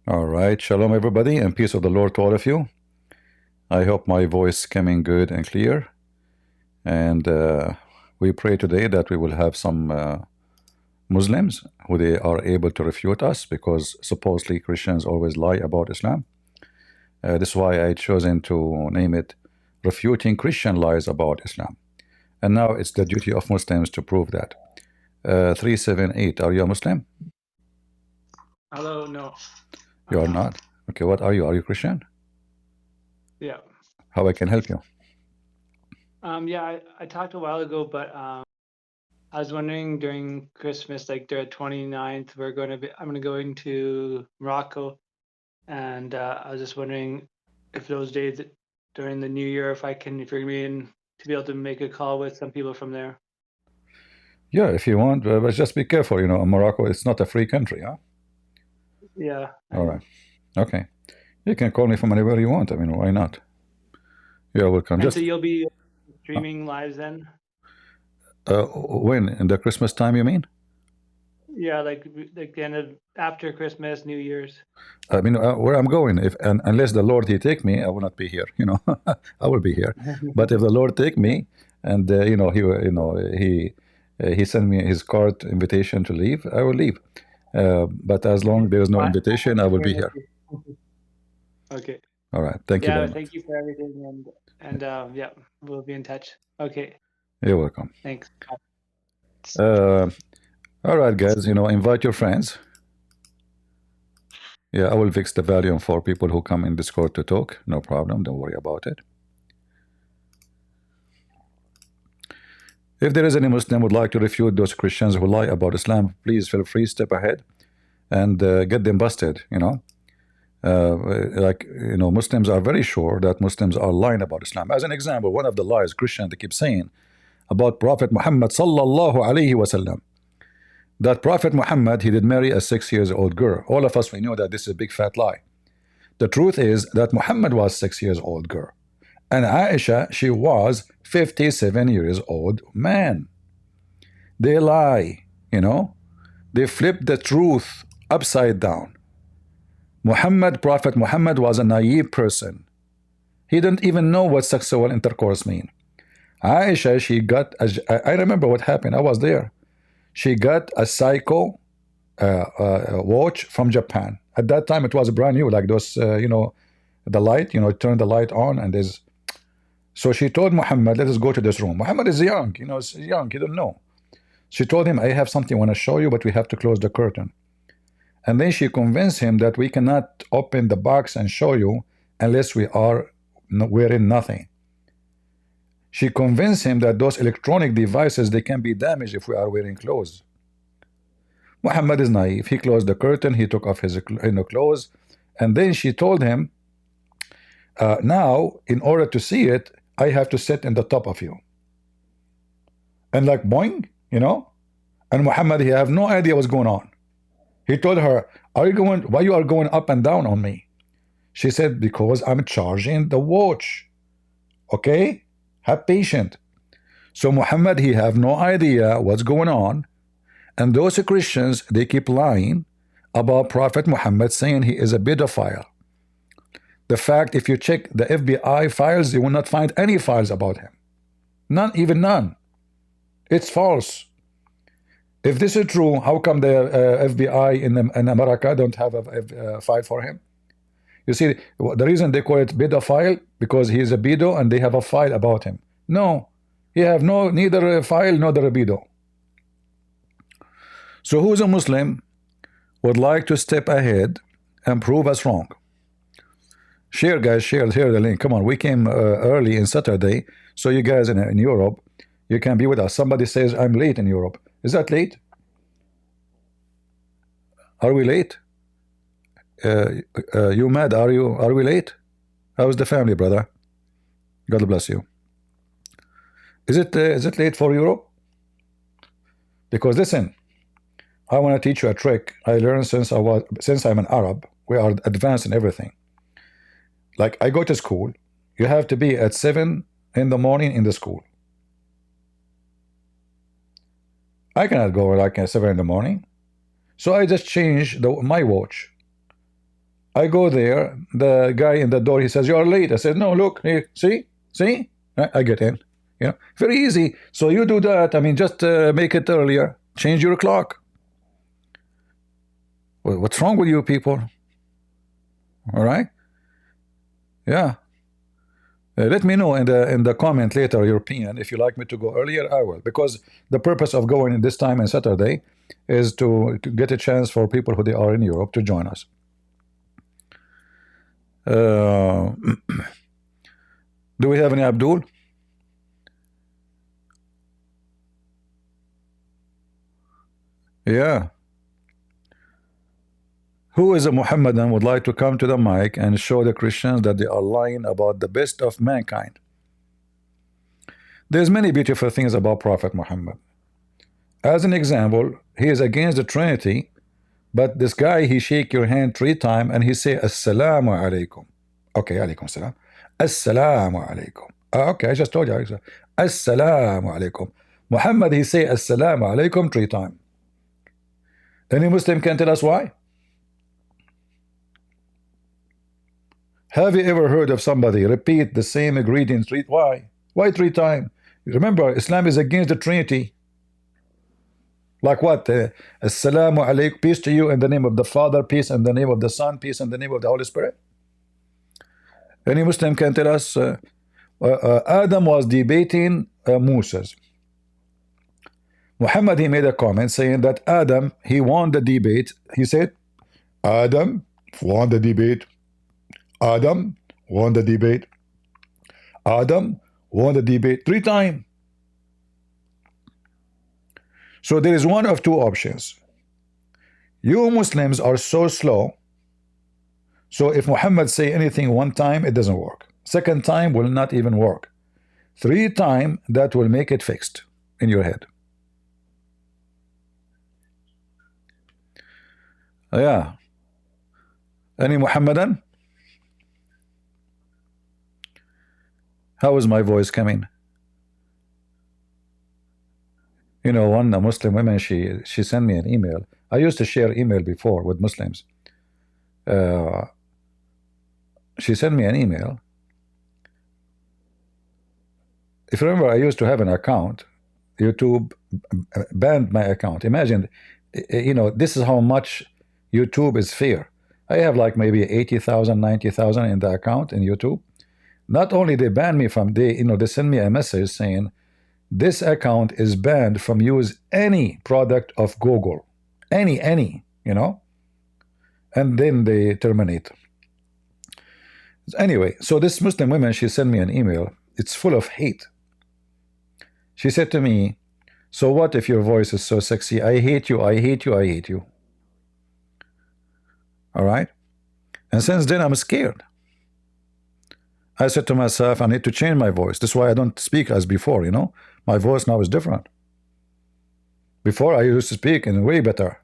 All right, shalom everybody, and peace of the Lord to all of you. I hope my voice coming good and clear. And we pray today that we will have some Muslims who they are able to refute us, because supposedly Christians always lie about Islam. This is why I chosen to name it "Refuting Christian Lies About Islam." And now it's the duty of Muslims to prove that. 378, are you a Muslim? Hello, no. You are not? Okay, what are you? Are you Christian? Yeah. How I can help you? Yeah, I talked a while ago, but I was wondering during Christmas, like the 29th, I'm gonna go into Morocco, and I was just wondering if those days during the New Year, if you're gonna be in to be able to make a call with some people from there. Yeah, if you want, but just be careful. Morocco, it's not a free country, huh? Yeah. All right. Okay. You can call me from anywhere you want. I mean, why not? You're welcome. And so Just you'll be streaming live then? when? In the Christmas time, you mean? Yeah, like the end of after Christmas, New Year's. I mean, where I'm going, if unless the Lord He take me, I will not be here. I will be here. But if the Lord take me, and He send me His card invitation to leave, I will leave. But as long there is no I invitation, I will be will here be with here. you. Okay. All right. Thank you very Yeah, much. thank you for everything, and yeah, we'll be in touch. Okay, You're welcome. thanks. Uh, all right, guys. Invite your friends. Yeah, I will fix the volume for people who come in Discord to talk. No problem. Don't worry about it. If there is any Muslim would like to refute those Christians who lie about Islam, please feel free, step ahead and get them busted. Muslims are very sure that Muslims are lying about Islam. As an example, one of the lies Christians they keep saying about Prophet Muhammad sallallahu alaihi wasallam, that Prophet Muhammad he did marry a 6 years old girl. All of us we know that this is a big fat lie. The truth is that Muhammad was 6 years old girl, and Aisha she was 57 years old man. They lie, they flip the truth upside down. Prophet Muhammad was a naive person. He didn't even know what sexual intercourse mean. Aisha, she got, I remember what happened. I was there. She got a psycho watch from Japan. At that time, it was brand new, like those, the light, turn the light on, and there's. So she told Muhammad, let us go to this room. Muhammad is young, he's young, he don't know. She told him, I have something I want to show you, but we have to close the curtain. And then she convinced him that we cannot open the box and show you unless we are wearing nothing. She convinced him that those electronic devices, they can be damaged if we are wearing clothes. Muhammad is naive. He closed the curtain, he took off his clothes, and then she told him, now, in order to see it, I have to sit in the top of you. And like boing, and Muhammad, he have no idea what's going on. He told her, why you are going up and down on me? She said, because I'm charging the watch. Okay? Have patience. So Muhammad, he have no idea what's going on. And those Christians, they keep lying about Prophet Muhammad, saying he is a pedophile. The fact, if you check the FBI files, you will not find any files about him. None, even none. It's false. If this is true, how come the FBI in America don't have a file for him? You see, the reason they call it pedophile, because he is a pedo and they have a file about him. No, he have neither a file nor a pedo. So who's a Muslim would like to step ahead and prove us wrong? Share, guys, share the link. Come on, we came early in Saturday, so you guys in Europe, you can be with us. Somebody says I'm late in Europe. Is that late? Are we late? You mad? Are we late? How's the family, brother? God bless you. Is it late for Europe? Because listen, I want to teach you a trick I learned since I'm an Arab. We are advanced in everything. Like I go to school, you have to be at 7 in the morning in the school. I cannot go like at 7 in the morning. So I just change my watch. I go there, the guy in the door, he says, "You're late." I said, "No, look, here, see? I get in. You know, very easy. So you do that. I mean, just make it earlier. Change your clock. Well, what's wrong with you people? All right? Yeah. Let me know in the comment later your opinion. If you like me to go earlier, I will. Because the purpose of going in this time on Saturday is to get a chance for people who they are in Europe to join us. Do we have any Abdul? Yeah. Who is a Muhammadan would like to come to the mic and show the Christians that they are lying about the best of mankind? There's many beautiful things about Prophet Muhammad. As an example, he is against the Trinity, but this guy, he shake your hand 3 times and he say Assalamu alaikum. Okay, alaikum salam. Assalamu alaikum. Okay, I just told you. Assalamu alaikum. Muhammad, he say Assalamu alaikum 3 times. Any Muslim can tell us why? Have you ever heard of somebody repeat the same ingredient 3? Why? Why 3 times? Remember, Islam is against the Trinity. Like what? Assalamu alaikum, peace to you in the name of the Father, peace in the name of the Son, peace in the name of the Holy Spirit. Any Muslim can tell us Adam was debating Moses. Muhammad, he made a comment saying that Adam, he won the debate. He said, Adam won the debate. Adam won the debate. Adam won the debate 3 times. So there is one of 2 options. You Muslims are so slow. So if Muhammad say anything 1 time, it doesn't work. 2nd time will not even work. 3 times, that will make it fixed in your head. Yeah. Any Muhammadan? How is my voice coming? You know, one Muslim woman, she sent me an email. I used to share email before with Muslims. She sent me an email. If you remember, I used to have an account. YouTube banned my account. Imagine, you know, this is how much YouTube is fair. I have like maybe 80,000, 90,000 in the account in YouTube. Not only they ban me from, they send me a message saying, this account is banned from use any product of Google. Any, you know. And then they terminate. Anyway, so this Muslim woman, she sent me an email. It's full of hate. She said to me, so what if your voice is so sexy? I hate you, I hate you, I hate you. All right? And since then, I'm scared. I said to myself, I need to change my voice. That's why I don't speak as before, you know. My voice now is different. Before, I used to speak in way better.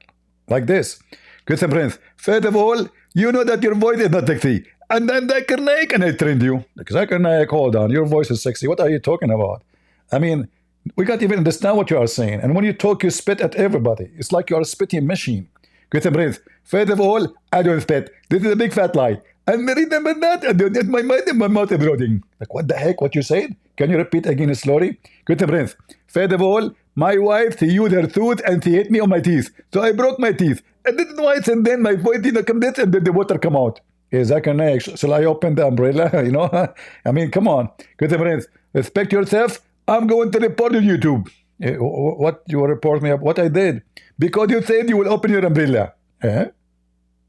Like this. Good Prince, first of all, you know that your voice is not sexy. And then Zakir Naik, and I trained you. Zakir Naik, hold on, your voice is sexy. What are you talking about? I mean, we can't even understand what you are saying. And when you talk, you spit at everybody. It's like you are a spitting machine. Good Prince, first of all, I don't spit. This is a big fat lie. And remember that, I don't get my mind and my mouth is rotting. Like, what the heck, what you said? Can you repeat again slowly? Good Prince, first of all, my wife, she used her tooth and she hit me on my teeth. So I broke my teeth. And then twice, and then my voice didn't come this, and then the water come out. Zakir Naik, shall I open the umbrella? You know, I mean, come on. Good Prince, respect yourself. I'm going to report you YouTube. What you will report me up? What I did? Because you said you will open your umbrella.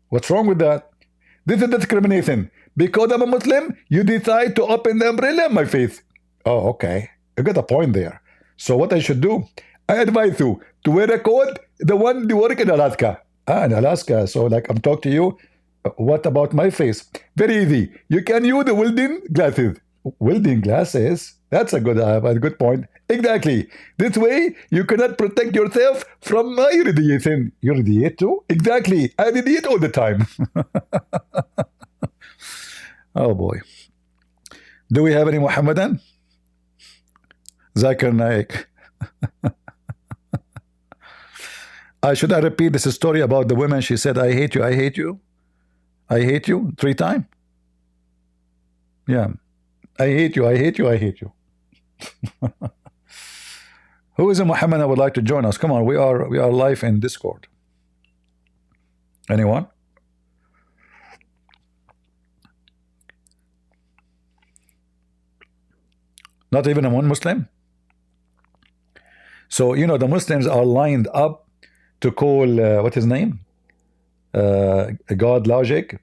What's wrong with that? This is discrimination. Because I'm a Muslim, you decide to open the umbrella in my face. Oh, okay. You got a point there. So what I should do? I advise you to wear a coat, the one you work in Alaska. In Alaska. So like I'm talking to you. What about my face? Very easy. You can use the welding glasses. Welding glasses? That's a good point. Exactly. This way, you cannot protect yourself from my radiation. You radiate too? Exactly. I radiate all the time. Oh boy. Do we have any Muhammadan? Zakir Naik. Should I repeat this story about the woman? She said, I hate you, I hate you. I hate you 3 times. Yeah, I hate you, I hate you, I hate you. Who is a Muhammad that would like to join us? Come on, we are live in Discord. Anyone? Not even a one Muslim? So, you know, the Muslims are lined up to call, what his name? God Logic,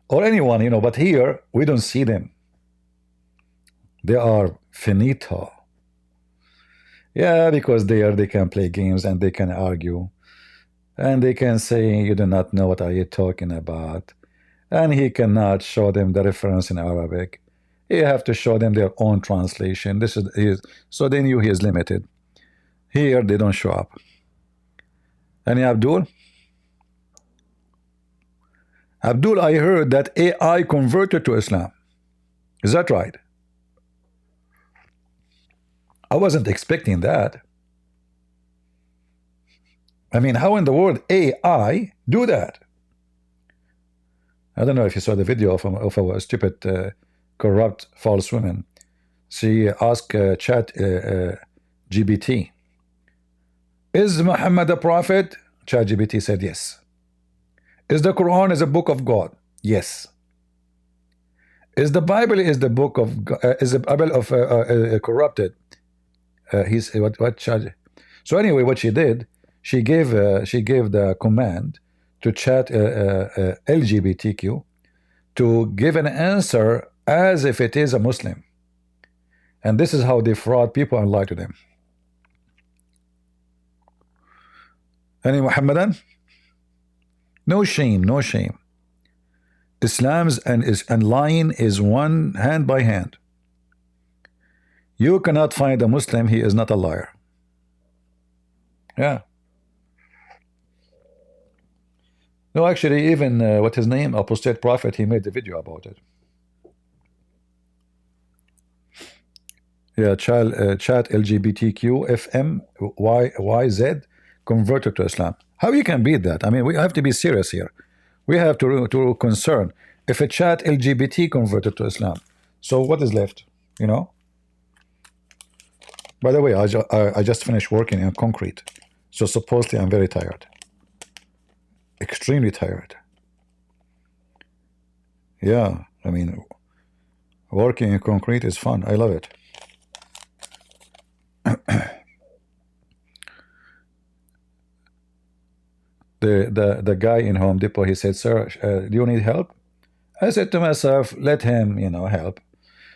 or anyone, you know, but here, we don't see them. They are finito. Yeah, because there they can play games and they can argue. And they can say, you do not know what are you talking about. And he cannot show them the reference in Arabic. You have to show them their own translation. This is his, so they knew he is limited. Here they don't show up. Any Abdul? Abdul, I heard that AI converted to Islam. Is that right? I wasn't expecting that. I mean, how in the world AI do that? I don't know if you saw the video of a stupid, corrupt, false woman. She asked Chat GBT, is Muhammad a prophet? Chat GBT said yes. Is the Quran is a book of God? Yes. Is the Bible is the book of is the Bible of corrupted? He's what charge? So anyway, what she did, she gave the command to Chat LGBTQ to give an answer as if it is a Muslim, and this is how they fraud people and lie to them. Any Muhammadan? No shame, no shame. Islam's and lying is one hand by hand. You cannot find a Muslim, he is not a liar. Yeah. No, actually, even what his name, Apostate Prophet, he made the video about it. Yeah, chat LGBTQ FMYYZ converted to Islam. How you can beat that? I mean, we have to be serious here. We have to concern if a chat LGBT converted to Islam. So what is left? You know. By the way, I just finished working in concrete, so supposedly I'm very tired, extremely tired. Yeah, I mean, working in concrete is fun. I love it. The guy in Home Depot, he said, sir, do you need help? I said to myself, let him, you know, help.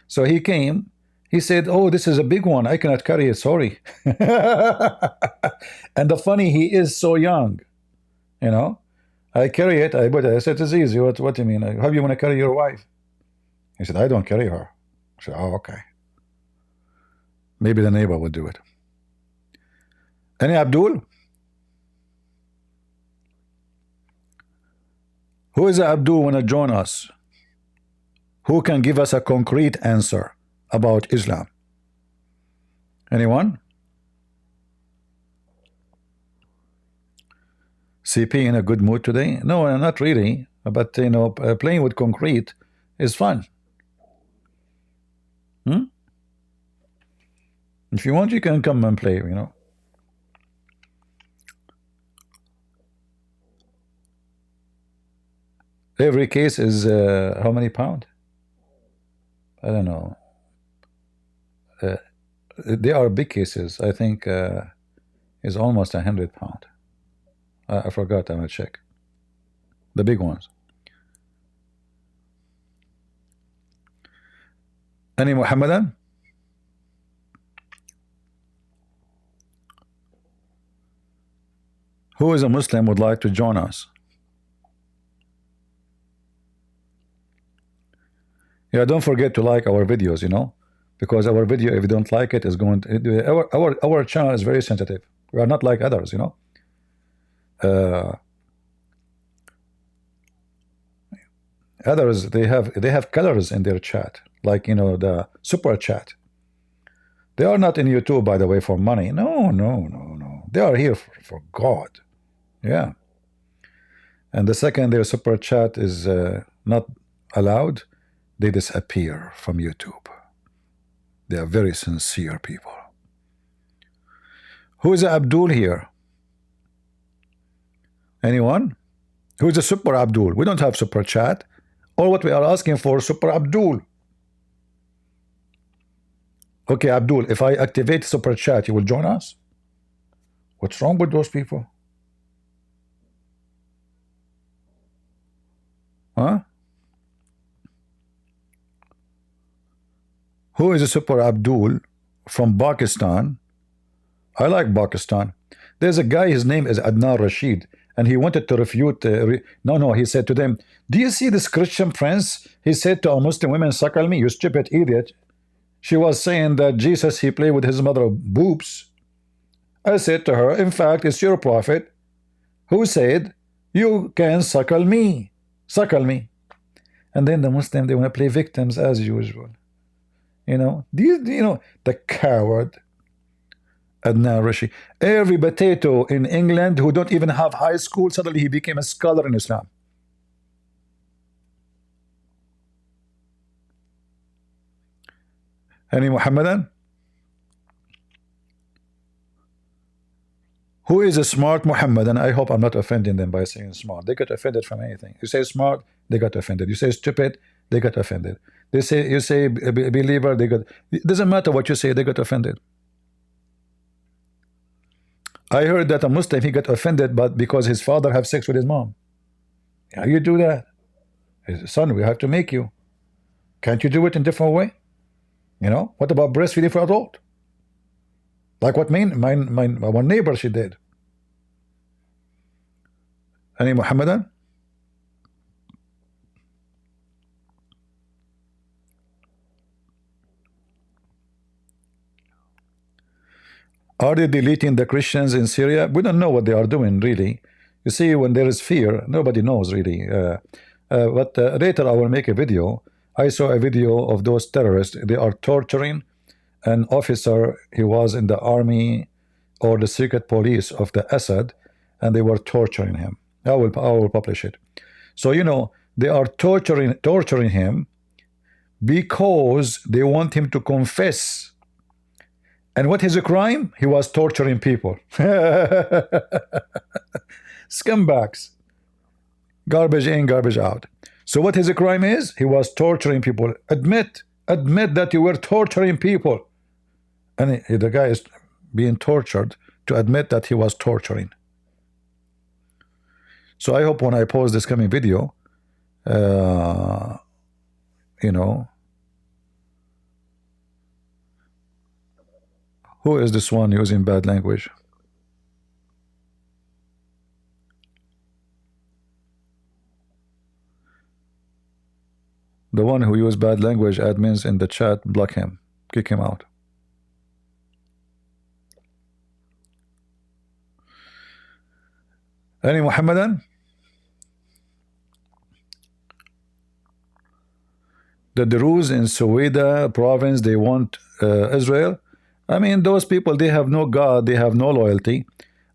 So he came. He said, oh, this is a big one. I cannot carry it. Sorry. And the funny, he is so young. You know, I carry it. I said, it's easy. What do you mean? How do you want to carry your wife? He said, I don't carry her. I said, oh, okay. Maybe the neighbor would do it. Any Abdul? Who is Abdul want to join us? Who can give us a concrete answer about Islam? Anyone? CP in a good mood today? No, not really. But, you know, playing with concrete is fun. If you want, you can come and play, you know. Every case is how many pound? I don't know. They are big cases. I think is almost 100 pound. I forgot. I'm gonna check. The big ones. Any Muhammadan? Who is a Muslim would like to join us? Yeah, don't forget to like our videos, you know, because our video, if you don't like it, is going to, our channel is very sensitive. We are not like others, you know. Others, they have colors in their chat, like, you know, the super chat. They are not in YouTube, by the way, for money. No. They are here for God. Yeah. And the second their super chat is not allowed, they disappear from YouTube. They are very sincere people. Who is Abdul here? Anyone? Who is the super Abdul? We don't have super chat. All what we are asking for super Abdul. Okay, Abdul, if I activate super chat, you will join us? What's wrong with those people? Huh? Who is a super Abdul from Pakistan? I like Pakistan. There's a guy, his name is Adnan Rashid, and he wanted to refute. No, he said to them, do you see this Christian prince? He said to a Muslim woman, suckle me, you stupid idiot. She was saying that Jesus, he played with his mother boobs. I said to her, in fact, it's your prophet who said, you can suckle me. Suckle me. And then the Muslim, they want to play victims as usual. You know, the coward Adnan Rashid. Every potato in England who don't even have high school, suddenly he became a scholar in Islam. Any Muhammadan? Who is a smart Muhammadan? I hope I'm not offending them by saying smart. They get offended from anything. You say smart, they got offended. You say stupid, they got offended. You say believer, they got. It doesn't matter what you say, they got offended. I heard that a Muslim, he got offended, but because his father have sex with his mom. How you do that? His son, we have to make you. Can't you do it in a different way? You know, what about breastfeeding for adult? Like what one neighbor, she did. Any Muhammadan? Are they deleting the Christians in Syria? We don't know what they are doing, really. You see, when there is fear, nobody knows, really. But later I will make a video. I saw a video of those terrorists. They are torturing an officer. He was in the army or the secret police of the Assad, and they were torturing him. I will publish it. So, you know, they are torturing him because they want him to confess. And what is a crime? He was torturing people. Scumbags. Garbage in, garbage out. So what his crime is? He was torturing people. Admit that you were torturing people. And the guy is being tortured to admit that he was torturing. So I hope when I post this coming video, you know, who is this one using bad language? The one who used bad language, admins in the chat, block him, kick him out. Any Muhammadan? The Druze in Suweda province, they want Israel. I mean, those people, they have no God, they have no loyalty.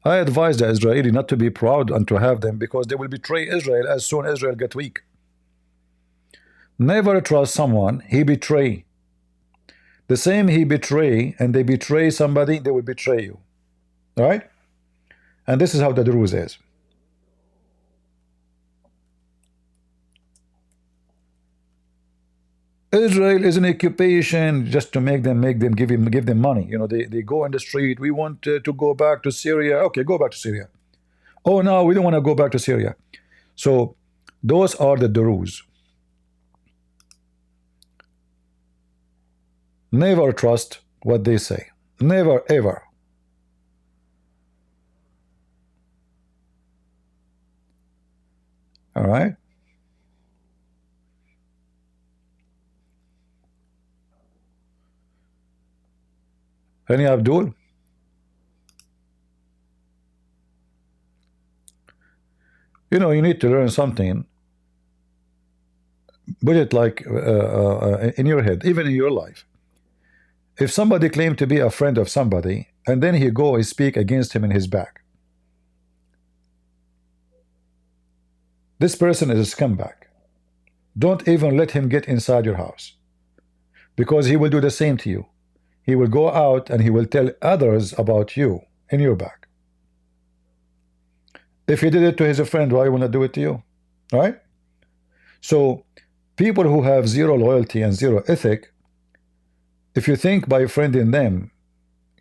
I advise the Israeli not to be proud and to have them, because they will betray Israel as soon as Israel get weak. Never trust someone he betray. The same he betray, and they betray somebody, they will betray you. All right? And this is how the Druze is. Israel is an occupation just to give them money. You know, they go in the street. We want to go back to Syria. Okay, go back to Syria. Oh no, we don't want to go back to Syria. So those are the Druze. Never trust what they say. Never ever. All right. Any Abdul? You know, you need to learn something. Put it like in your head, even in your life. If somebody claimed to be a friend of somebody, and then he speak against him in his back, This person is a scumbag. Don't even let him get inside your house, because he will do the same to you. He will go out and he will tell others about you in your back. If he did it to his friend, why will not do it to you? Right? So people who have zero loyalty and zero ethic, if you think by friending them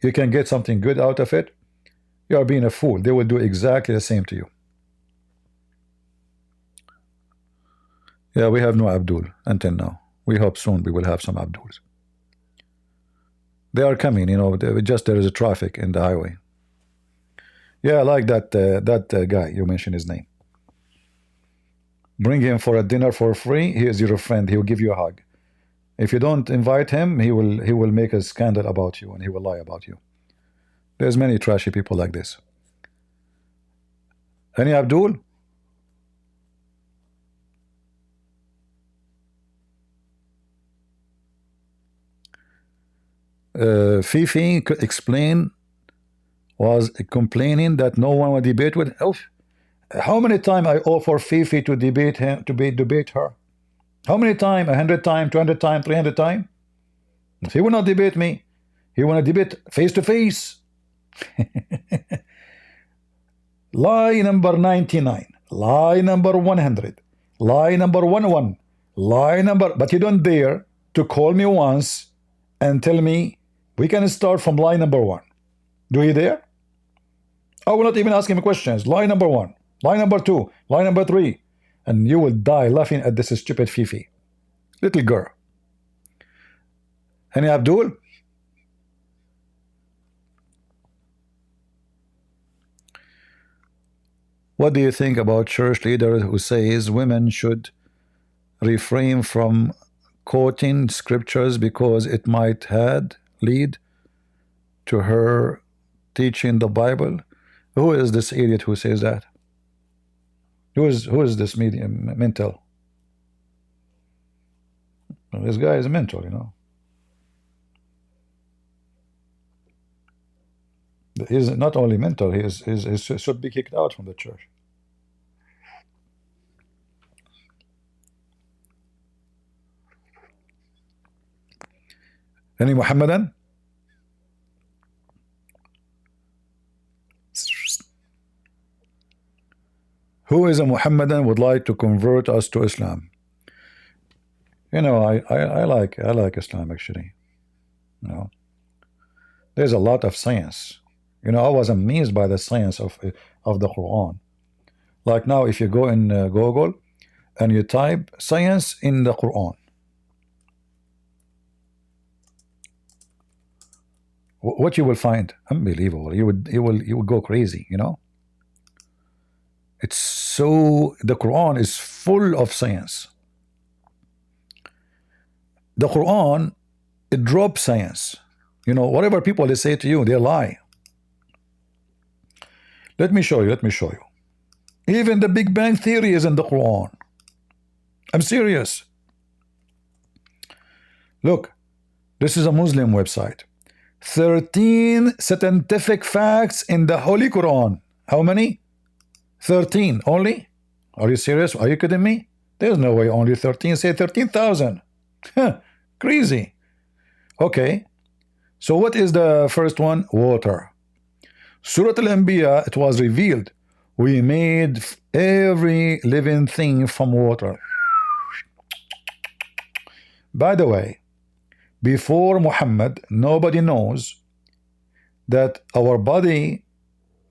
you can get something good out of it, you are being a fool. They will do exactly the same to you. Yeah, we have no Abdul until now. We hope soon we will have some Abduls. They are coming, you know. Just there is a traffic in the highway. Yeah, I like that guy. You mentioned his name. Bring him for a dinner for free. He is your friend. He will give you a hug. If you don't invite him, he will make a scandal about you and he will lie about you. There's many trashy people like this. Any Abdul? Fifi explain was complaining that no one would debate with. Oh, how many times I offer Fifi to debate him, to debate her? How many times? 100 times, 200 times, 300 times? He will not debate me. He want to debate face to face. Lie number 99, lie number 100, lie number 11, lie number. But you don't dare to call me once and tell me we can start from lie number 1. Do you dare? I will not even ask him questions. Lie number 1, lie number 2, lie number 3, and you will die laughing at this stupid Fifi, little girl. Any Abdul? What do you think about church leaders who says women should refrain from quoting scriptures because it might lead to her teaching the Bible? Who is this idiot who says that? Who is this medium mental? Well, this guy is mental, you know. He's not only mental, he should be kicked out from the church. Any Muhammadan? Who is a Muhammadan would like to convert us to Islam? You know, I like Islam actually. You know, there's a lot of science. You know, I was amazed by the science of the Quran. Like now, if you go in Google and you type science in the Quran, what you will find unbelievable. You would go crazy. You know, it's so, the Quran is full of science. The Quran, it drops science. You know, whatever people they say to you, they lie. Let me show you. Even the Big Bang Theory is in the Quran. I'm serious. Look, this is a Muslim website. 13 scientific facts in the Holy Quran. How many? 13 only? Are you serious? Are you kidding me? There's no way only 13. Say 13,000. Crazy. Okay. So what is the first one? Water. Surah Al-Anbiya, it was revealed, we made every living thing from water. By the way, before Muhammad, nobody knows that our body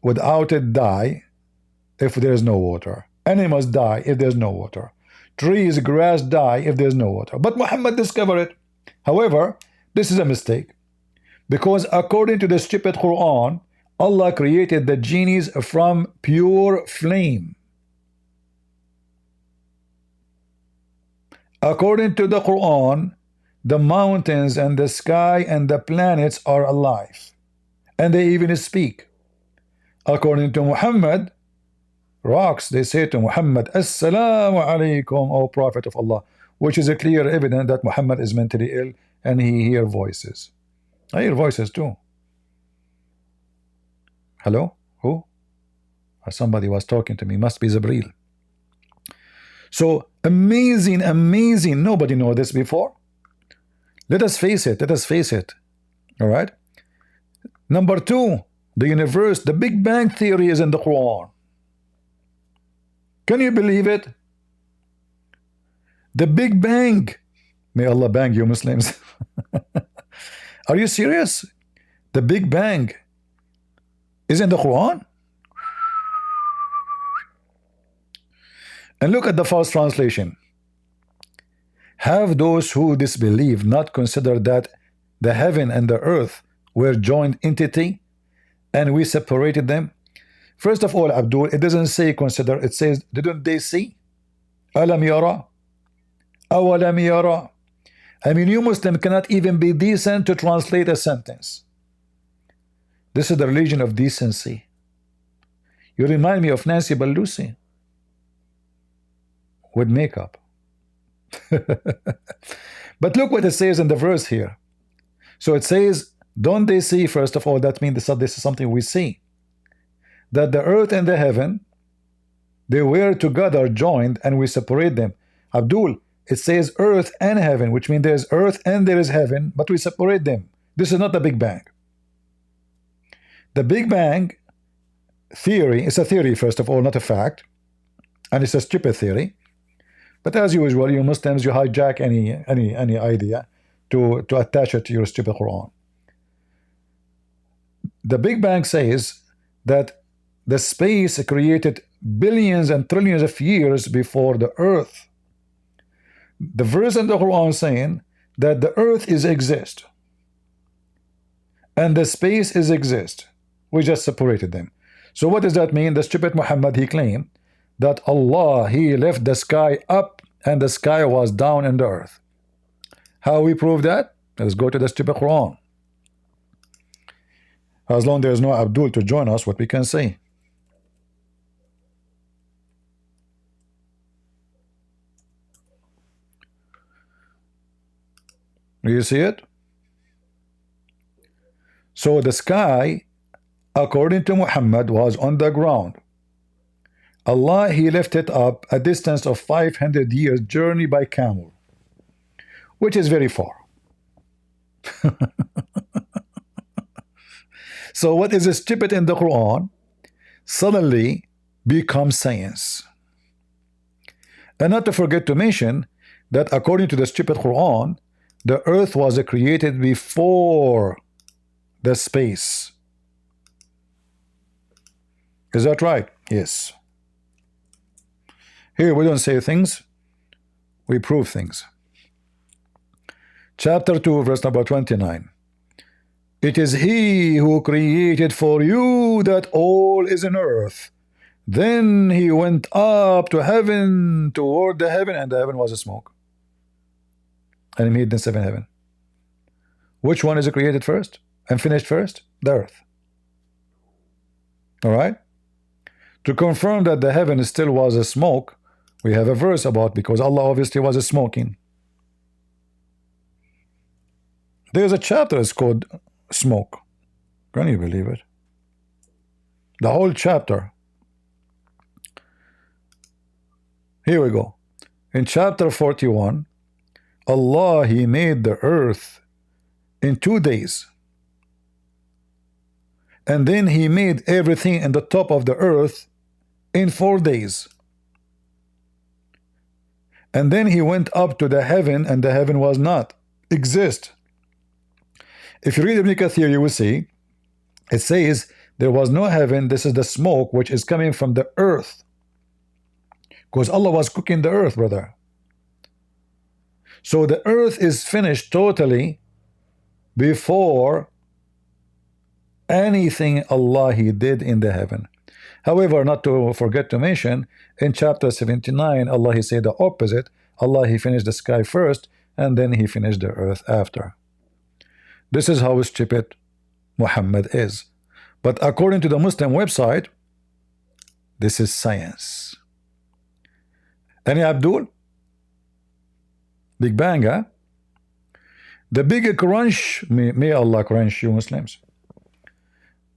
without it die if there's no water. Animals die if there's no water. Trees, grass die if there's no water. But Muhammad discovered it. However, this is a mistake, because according to the stupid Quran, Allah created the genies from pure flame. According to the Quran, the mountains and the sky and the planets are alive, and they even speak. According to Muhammad, rocks, they say to Muhammad, Assalamu alaikum, O Prophet of Allah, which is a clear evidence that Muhammad is mentally ill and he hears voices. I hear voices too. Hello? Who? Somebody was talking to me. Must be Zabril. So amazing, amazing. Nobody knew this before. Let us face it. Let us face it. All right. Number two, the universe, the Big Bang theory is in the Quran. Can you believe it? The Big Bang. May Allah bang you Muslims. Are you serious? The Big Bang is in the Quran? And look at the false translation. Have those who disbelieve not considered that the heaven and the earth were joined entity and we separated them? First of all, Abdul, it doesn't say consider, it says, didn't they see? Alam yara? Awalam yara? I mean, you Muslim cannot even be decent to translate a sentence. This is the religion of decency. You remind me of Nancy Pelosi with makeup. But look what it says in the verse here. So it says, don't they see? First of all, that means this is something we see, that the earth and the heaven, they were together joined and we separate them. Abdul, it says earth and heaven, which means there's earth and there is heaven, but we separate them. This is not the Big Bang. The Big Bang theory is a theory, first of all, not a fact, and it's a stupid theory. But as usual, you Muslims, you hijack any idea to attach it to your stupid Quran. The Big Bang says that the space created billions and trillions of years before the earth. The verse in the Quran saying that the earth is exist and the space is exist. We just separated them. So what does that mean? The stupid Muhammad, he claimed that Allah, he left the sky up and the sky was down in the earth. How we prove that? Let's go to the stupid Quran. As long as there is no Abdul to join us, what we can say. Do you see it? So the sky, according to Muhammad, was on the ground. Allah, he left it up a distance of 500 years journey by camel, which is very far. So what is stupid in the Quran suddenly becomes science. And not to forget to mention that according to the stupid Quran, the earth was created before the space. Is that right? Yes. Here we don't say things, we prove things. Chapter 2, verse number 29. It is he who created for you that all is in earth. Then he went up to heaven, toward the heaven, and the heaven was a smoke. And he made the seventh heaven. Which one is created first and finished first? The earth. All right? To confirm that the heaven still was a smoke, we have a verse about, because Allah obviously was smoking. There's a chapter it's called smoke. Can you believe it? The whole chapter. Here we go. In chapter 41, Allah, he made the earth in 2 days. And then he made everything in the top of the earth in 4 days. And then he went up to the heaven, and the heaven was not exist. If you read Ibn Kathir, you will see it says there was no heaven. This is the smoke which is coming from the earth, because Allah was cooking the earth, brother. So the earth is finished totally before anything Allah he did in the heaven. However, not to forget to mention, in chapter 79, Allah he said the opposite. Allah he finished the sky first, and then he finished the earth after. This is how stupid Muhammad is. But according to the Muslim website, this is science. Any Abdul? Big Bang, huh? The bigger crunch, may Allah crunch you Muslims.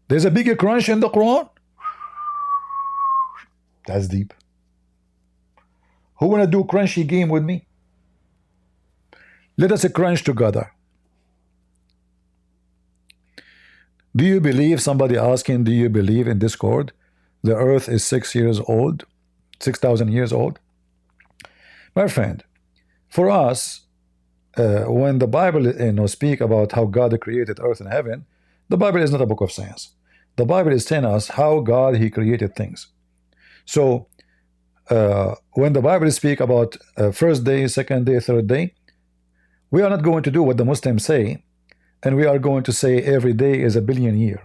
There's a bigger crunch in the Quran. That's deep. Who wanna do crunchy game with me? Let us crunch together. Do you believe, somebody asking, do you believe in Discord the earth is 6 years old, 6,000 years old? My friend, for us, when the Bible speak about how God created earth and heaven, the Bible is not a book of science. The Bible is telling us how God he created things. So when the Bible speak about first day, second day, third day, we are not going to do what the Muslims say, and we are going to say every day is a billion year.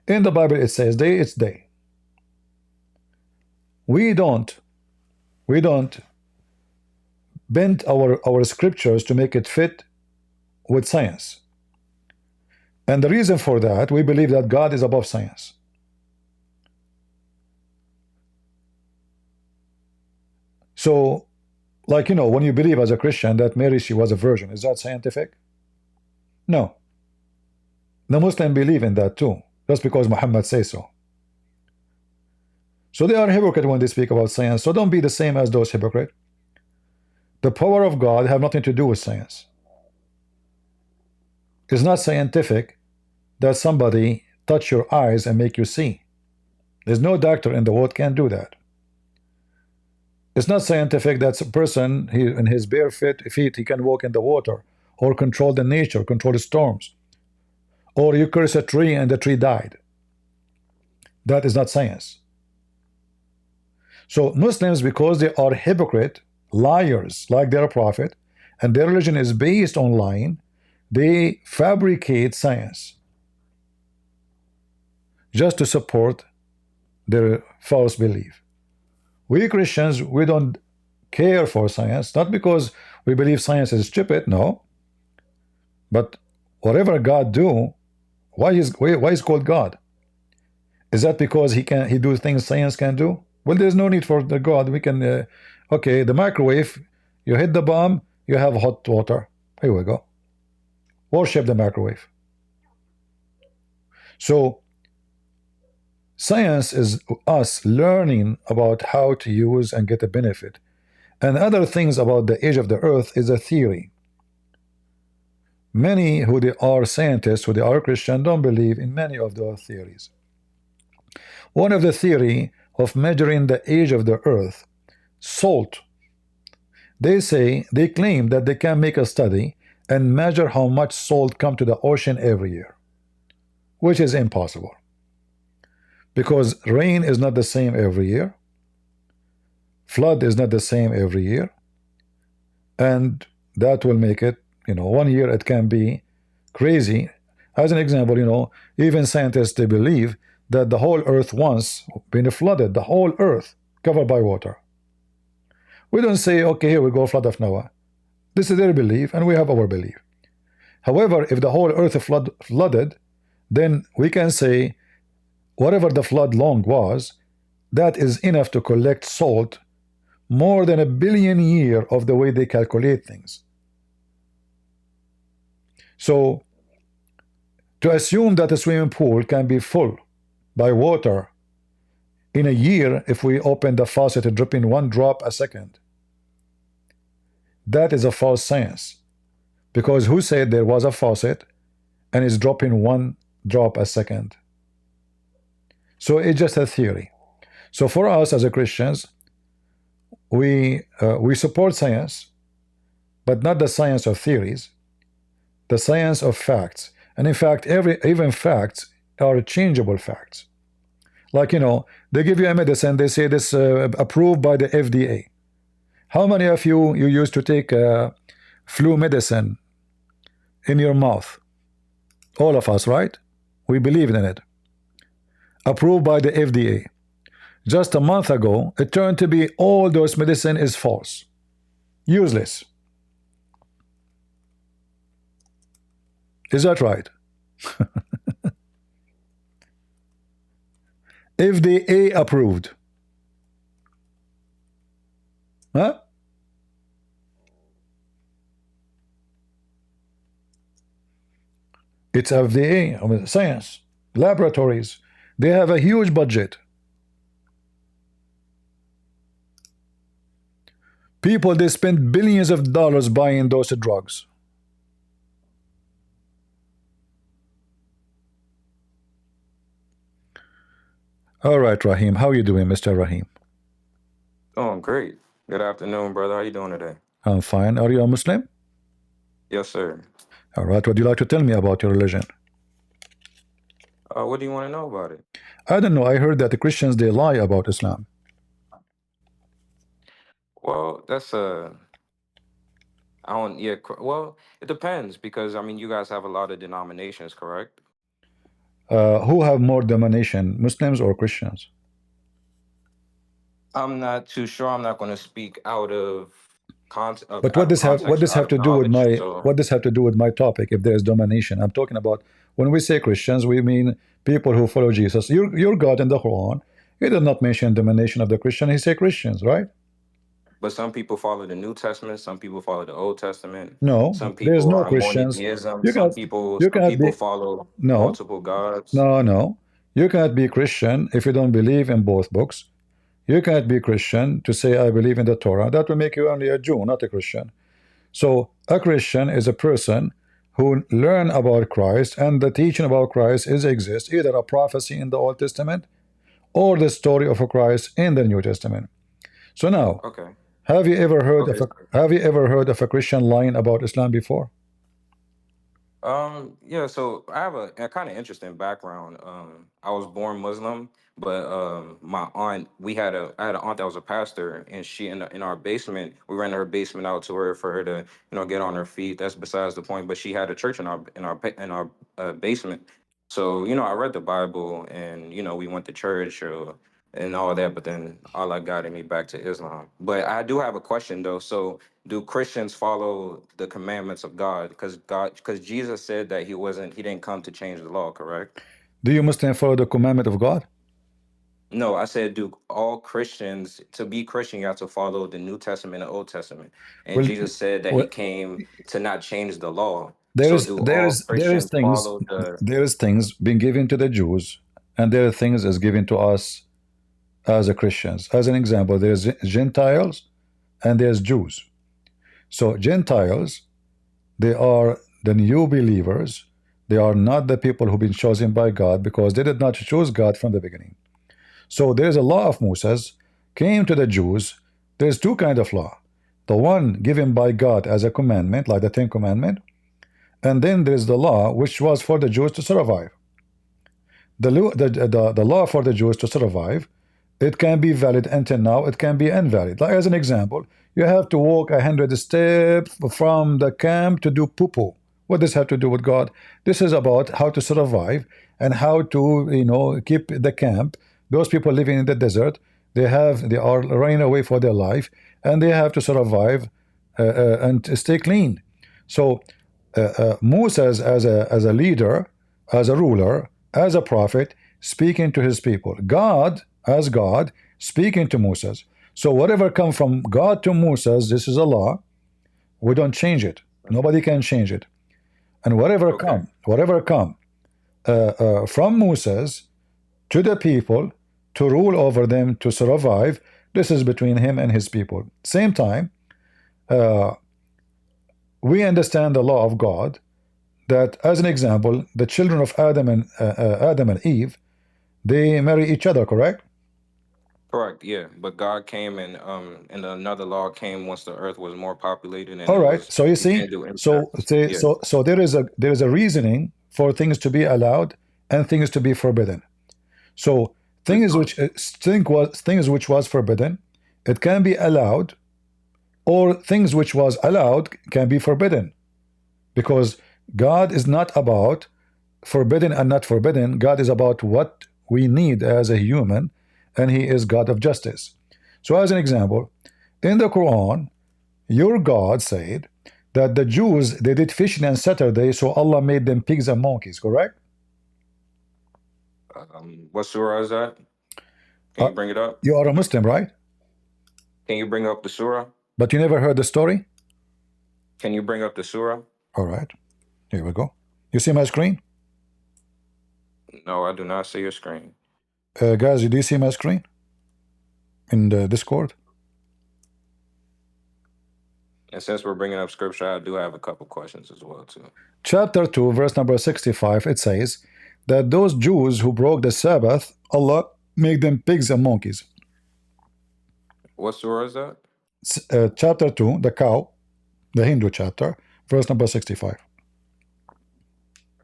In the Bible it says day, it's day. We don't bend our scriptures to make it fit with science. And the reason for that, we believe that God is above science. So, like, you know, when you believe as a Christian that Mary, she was a virgin, is that scientific? No. The Muslims believe in that too, just because Muhammad says so. So they are hypocrite when they speak about science. So don't be the same as those hypocrites. The power of God have nothing to do with science. It's not scientific that somebody touch your eyes and make you see. There's no doctor in the world can do that. It's not scientific that a person in his bare feet he can walk in the water, or control the nature, control the storms, or you curse a tree and the tree died. That is not science. So Muslims, because they are hypocrite, liars like their prophet, and their religion is based on lying, they fabricate science just to support their false belief. We Christians, we don't care for science, not because we believe science is stupid, no, but whatever God do, why is called God? Is that because he do things science can do? Well, there's no need for the God. We can okay, the microwave, you hit the bomb, you have hot water. Here we go. Worship the microwave. So science is us learning about how to use and get a benefit. And other things about the age of the earth is a theory. Many who they are scientists, who they are Christian, don't believe in many of those theories. One of the theory of measuring the age of the earth, salt. They claim that they can make a study and measure how much salt come to the ocean every year, which is impossible. Because rain is not the same every year, flood is not the same every year, and that will make it, you know, 1 year it can be crazy. As an example, you know, even scientists, they believe that the whole earth once been flooded, the whole earth covered by water. We don't say, okay, here we go, flood of Noah. This is their belief, and we have our belief. However, if the whole earth flooded, then we can say whatever the flood long was, that is enough to collect salt more than 1 billion years of the way they calculate things. So to assume that a swimming pool can be full by water in a year, if we open the faucet and drip in 1 drop a second, that is a false science. Because who said there was a faucet and it's dropping 1 drop a second? So it's just a theory. So for us as a Christians, we support science, but not the science of theories, the science of facts. And in fact, even facts are changeable facts. Like, you know, they give you a medicine, they say this approved by the FDA. How many of you used to take flu medicine in your mouth? All of us, right? We believe in it. Approved by the FDA. Just a month ago, it turned to be all those medicine is false, useless. Is that right? FDA approved. Huh? It's FDA, I mean, science, laboratories. They have a huge budget. People, they spend billions of dollars buying those drugs. All right, Rahim. How are you doing, Mr. Rahim? Oh, I'm great. Good afternoon, brother. How you doing today? I'm fine. Are you a Muslim? Yes, sir. All right. What do you like to tell me about your religion? What do you want to know about it? I don't know. I heard that the Christians, they lie about Islam. Well, that's I don't. Yeah. Well, it depends because I mean, you guys have a lot of denominations, correct? Who have more domination, Muslims or Christians? I'm not too sure. I'm not going to speak out of But out of what context or does out have of to do with knowledge. my So, what does have to do with my topic? If there is domination, I'm talking about when we say Christians, we mean people who follow Jesus. Your God in the Quran, he did not mention domination of the Christian. He said Christians, right? but some people follow the New Testament. Some people follow the Old Testament. No, Some there is people no are Christians. monotheism. You cannot you Some cannot people be follow no multiple gods. no. You cannot be Christian if you don't believe in both books. You cannot be Christian to say I believe in the Torah. That will make you only a Jew, not a Christian. So a Christian is a person who learn about Christ, and the teaching about Christ is exists either a prophecy in the Old Testament or the story of a Christ in the New Testament. So now, Okay. have you ever heard of Okay. a Christian lying about Islam before? Yeah, so I have a kind of interesting background. I was born Muslim, but my aunt, I had an aunt that was a pastor, and she in our basement, we rented her basement out to her for her to, get on her feet. That's besides the point, but she had a church in our basement. So, I read the Bible and, we went to church and all that, but then Allah guided me back to Islam. But I do have a question though. So, do Christians follow the commandments of God? Because Jesus said that he didn't come to change the law, correct? Do you Muslims follow the commandment of God? No, I said, do all Christians, to be Christian, you have to follow the New Testament and Old Testament. And Well, Jesus said that he well came to not change the law. there So is do there all is there is Christians things follow the there is things being given to the Jews, and there are things as given to us as a Christians. As an example, there's Gentiles and there's Jews. So Gentiles, they are the new believers. They are not the people who've been chosen by God because they did not choose God from the beginning. So there's a law of Moses came to the Jews. There's two kind of law. The one given by God as a commandment, like the Ten Commandment, and then there's the law which was for the Jews to survive. The law for the Jews to survive, it can be valid until now, it can be invalid. Like as an example, you have to walk 100 steps from the camp to do poo-poo. What does have to do with God? This is about how to survive and how to keep the camp. Those people living in the desert, they are running away for their life, and they have to survive and stay clean. So Moses as a leader, as a ruler, as a prophet, speaking to his people. God as God speaking to Moses. So whatever come from God to Moses, this is a law. We don't change it. Nobody can change it. And whatever okay. come from Moses to the people to rule over them to survive, this is between him and his people. Same time, we understand the law of God that, as an example, the children of Adam and Eve, they marry each other, correct? Correct, yeah. But God came and another law came once the earth was more populated and All it right. was So you you see, can't do so incest. say, Yeah. so there is a reasoning for things to be allowed and things to be forbidden. So things which was forbidden, it can be allowed, or things which was allowed can be forbidden, because God is not about forbidden and not forbidden. God is about what we need as a human, and He is God of justice. So, as an example, in the Quran, your God said that the Jews, they did fishing on Saturday, so Allah made them pigs and monkeys, correct? What surah is that? Can Uh, you bring it up? you are a Muslim, right? Can you bring up the surah? But you never heard the story? Can you bring up the surah? All right, here we go. You see my screen? No, I do not see your screen. Guys, do you see my screen in the Discord? And since we're bringing up scripture, I do have a couple questions as well too. Chapter 2, verse number 65, it says that those Jews who broke the Sabbath, Allah made them pigs and monkeys. What surah is that? Chapter 2, the cow, the Hindu chapter, verse number 65.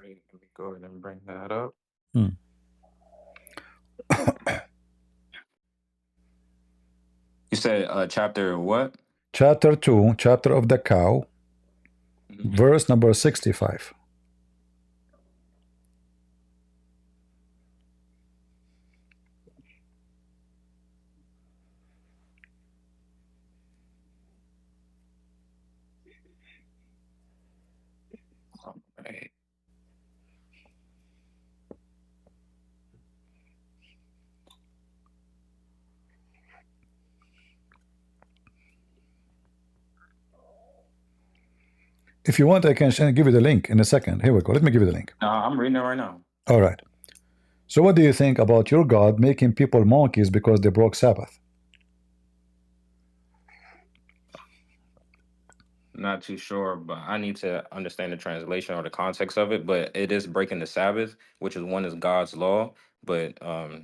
Let me go ahead and bring that up. You said chapter what? Chapter 2, chapter of the cow, verse number 65. Right. If you want, I can give you the link in a second. Here we go. Let me give you the link. No, I'm reading it right now. All right. So what do you think about your God making people monkeys because they broke Sabbath? Not too sure, but I need to understand the translation or the context of it. But it is breaking the Sabbath, which is one is God's law. But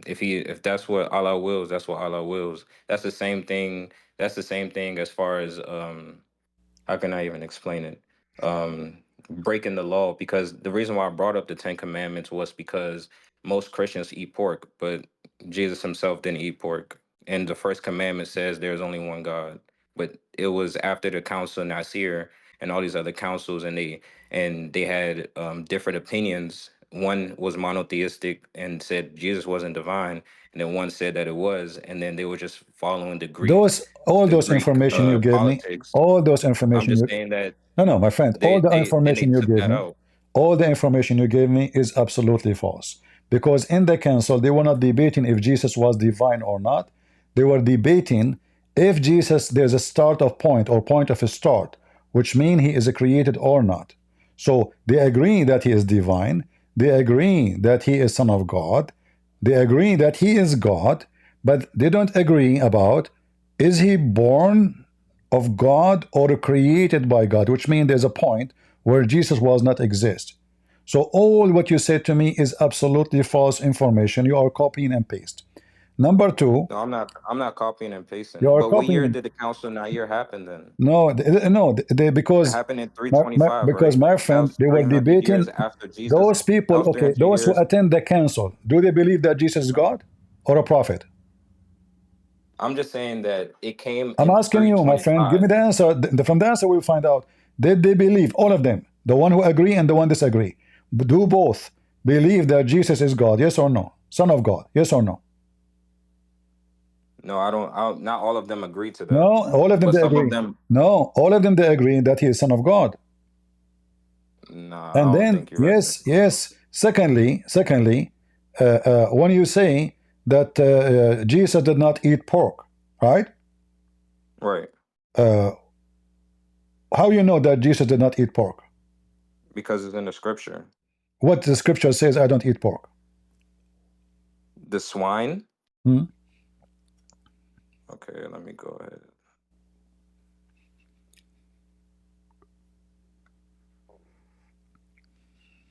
if that's what Allah wills, that's what Allah wills. That's the same thing. That's the same thing as far as how can I even explain it? Breaking the law, because the reason why I brought up the Ten Commandments was because most Christians eat pork, but Jesus himself didn't eat pork. And the first commandment says there's only one God. But it was after the Council of Nicaea and all these other councils, and they had different opinions. One was monotheistic and said Jesus wasn't divine, and then one said that it was, and then they were just following the Greek. All those information you gave me, all those information. I'm just saying that. No, my friend, all the information you gave me, out. all the information you gave me is absolutely false. Because in the council, they were not debating if Jesus was divine or not. They were debating if Jesus, there's a start of point or point of a start, which means he is created or not. So they agree that he is divine. They agree that he is Son of God. They agree that he is God, but they don't agree about is he born of God or created by God, which means there's a point where Jesus was not exist. So all what you said to me is absolutely false information. You are copying and paste. Number two. No, I'm not copying and pasting. You are but what year copying. did the Council of Nicaea happen then? No, because It happened in 325, because right? my That friend, was they were 300 debating. years after Jesus. Those people, That was okay, 300 those who years. attend the council, do they believe that Jesus is God or a prophet? I'm just saying that it came. I'm in asking you, my friend, give me the answer. From the answer, we'll find out. Did they believe, all of them, the one who agree and the one disagree, do both believe that Jesus is God, yes or no? Son of God, yes or no? No, I don't. Not all of them agree to that. No, all of them But they some agree. of them. No, all of them they agree that he is Son of God. Nah, And I don't then, think you're right. yes. Secondly, when you say that Jesus did not eat pork, right? Right. How you know that Jesus did not eat pork? Because it's in the scripture. What the scripture says, I don't eat pork. The swine. Hmm? Okay, let me go ahead.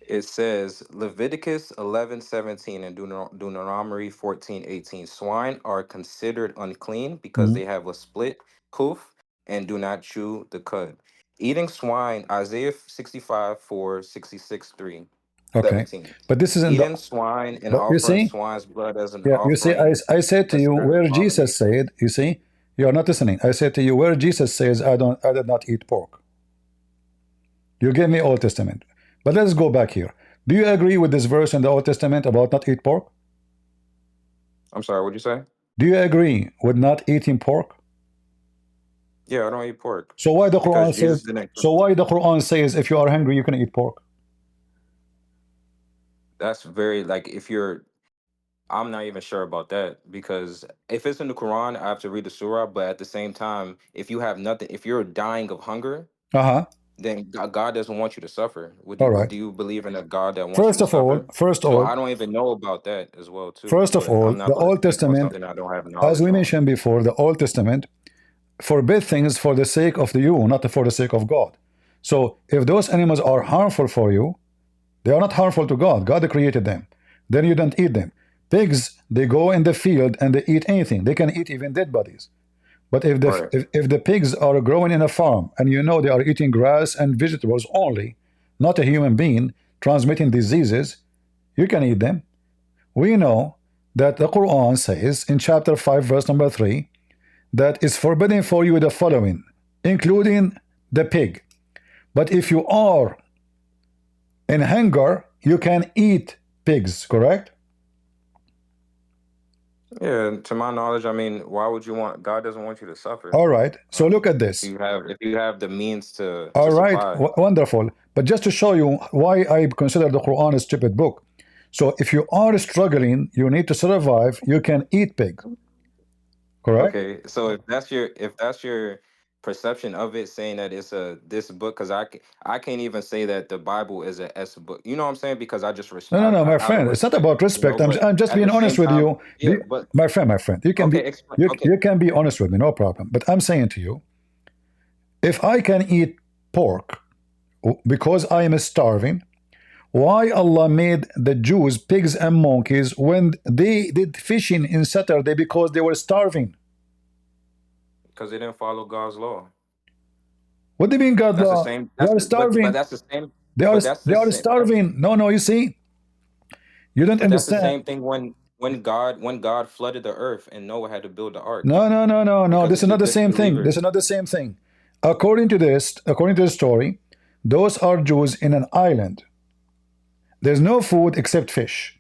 It says Leviticus 11:17 and Deuteronomy 14:18. Swine are considered unclean because they have a split hoof and do not chew the cud. Eating swine, Isaiah 65:4, 66:3. Okay, 17. but this isn't Eating swine and but you offering see, swine's blood as an yeah, you see, offering. I said to a you spirit where of Jesus abomination. said, you see, you are not listening. I said to you where Jesus says, I did not eat pork. You gave me Old Testament. But let's go back here. Do you agree with this verse in the Old Testament about not eat pork? I'm sorry, what'd you say? Do you agree with not eating pork? Yeah, I don't eat pork. So why the Because Quran Jesus says? didn't. So why the Quran says if you are hungry you can eat pork? That's very like if you're. I'm not even sure about that because if it's in the Quran, I have to read the surah. But at the same time, if you have nothing, if you're dying of hunger, then God doesn't want you to suffer. All right. Do you believe in a God that wants First you to of all, suffer? So I don't even know about that as well too. First of But all, I'm not the going to Old speak about Testament, something I don't have as knowledge we on. mentioned before, the Old Testament, forbid things for the sake of you, not for the sake of God. So if those animals are harmful for you, they are not harmful to God. God created them. Then you don't eat them. Pigs, they go in the field and they eat anything. They can eat even dead bodies. But if the Right. if the pigs are growing in a farm and you know they are eating grass and vegetables only, not a human being transmitting diseases, you can eat them. We know that the Quran says in chapter 5 verse number 3 that it's forbidden for you the following, including the pig. But if you are in hunger, you can eat pigs, correct? Yeah, to my knowledge, I mean, why would you want? God doesn't want you to suffer. All right. So look at this. If you have the means to All right, supply. wonderful. But just to show you why I consider the Quran a stupid book. So if you are struggling, you need to survive, you can eat pig. Correct? Okay, so if that's your perception of it, saying that it's this book, because I can't even say that the Bible is a S book. You know what I'm saying? Because I just No, my out of friend. It's not respect, about respect. But I'm just at being the honest same with time, you. yeah, but My friend. You can okay, be okay. you can be honest with me, no problem. But I'm saying to you, if I can eat pork because I am starving, why Allah made the Jews pigs and monkeys when they did fishing in Saturday because they were starving? Because they didn't follow God's law. What do you mean God That's the law? same. They are But starving. that's the same. They are But that's the same. starving. No, you see, you don't But that's the understand. same thing when God flooded the earth and Noah had to build the ark. No. Because This is not the same thing. This is not the same thing. According to the story, those are Jews in an island. There's no food except fish.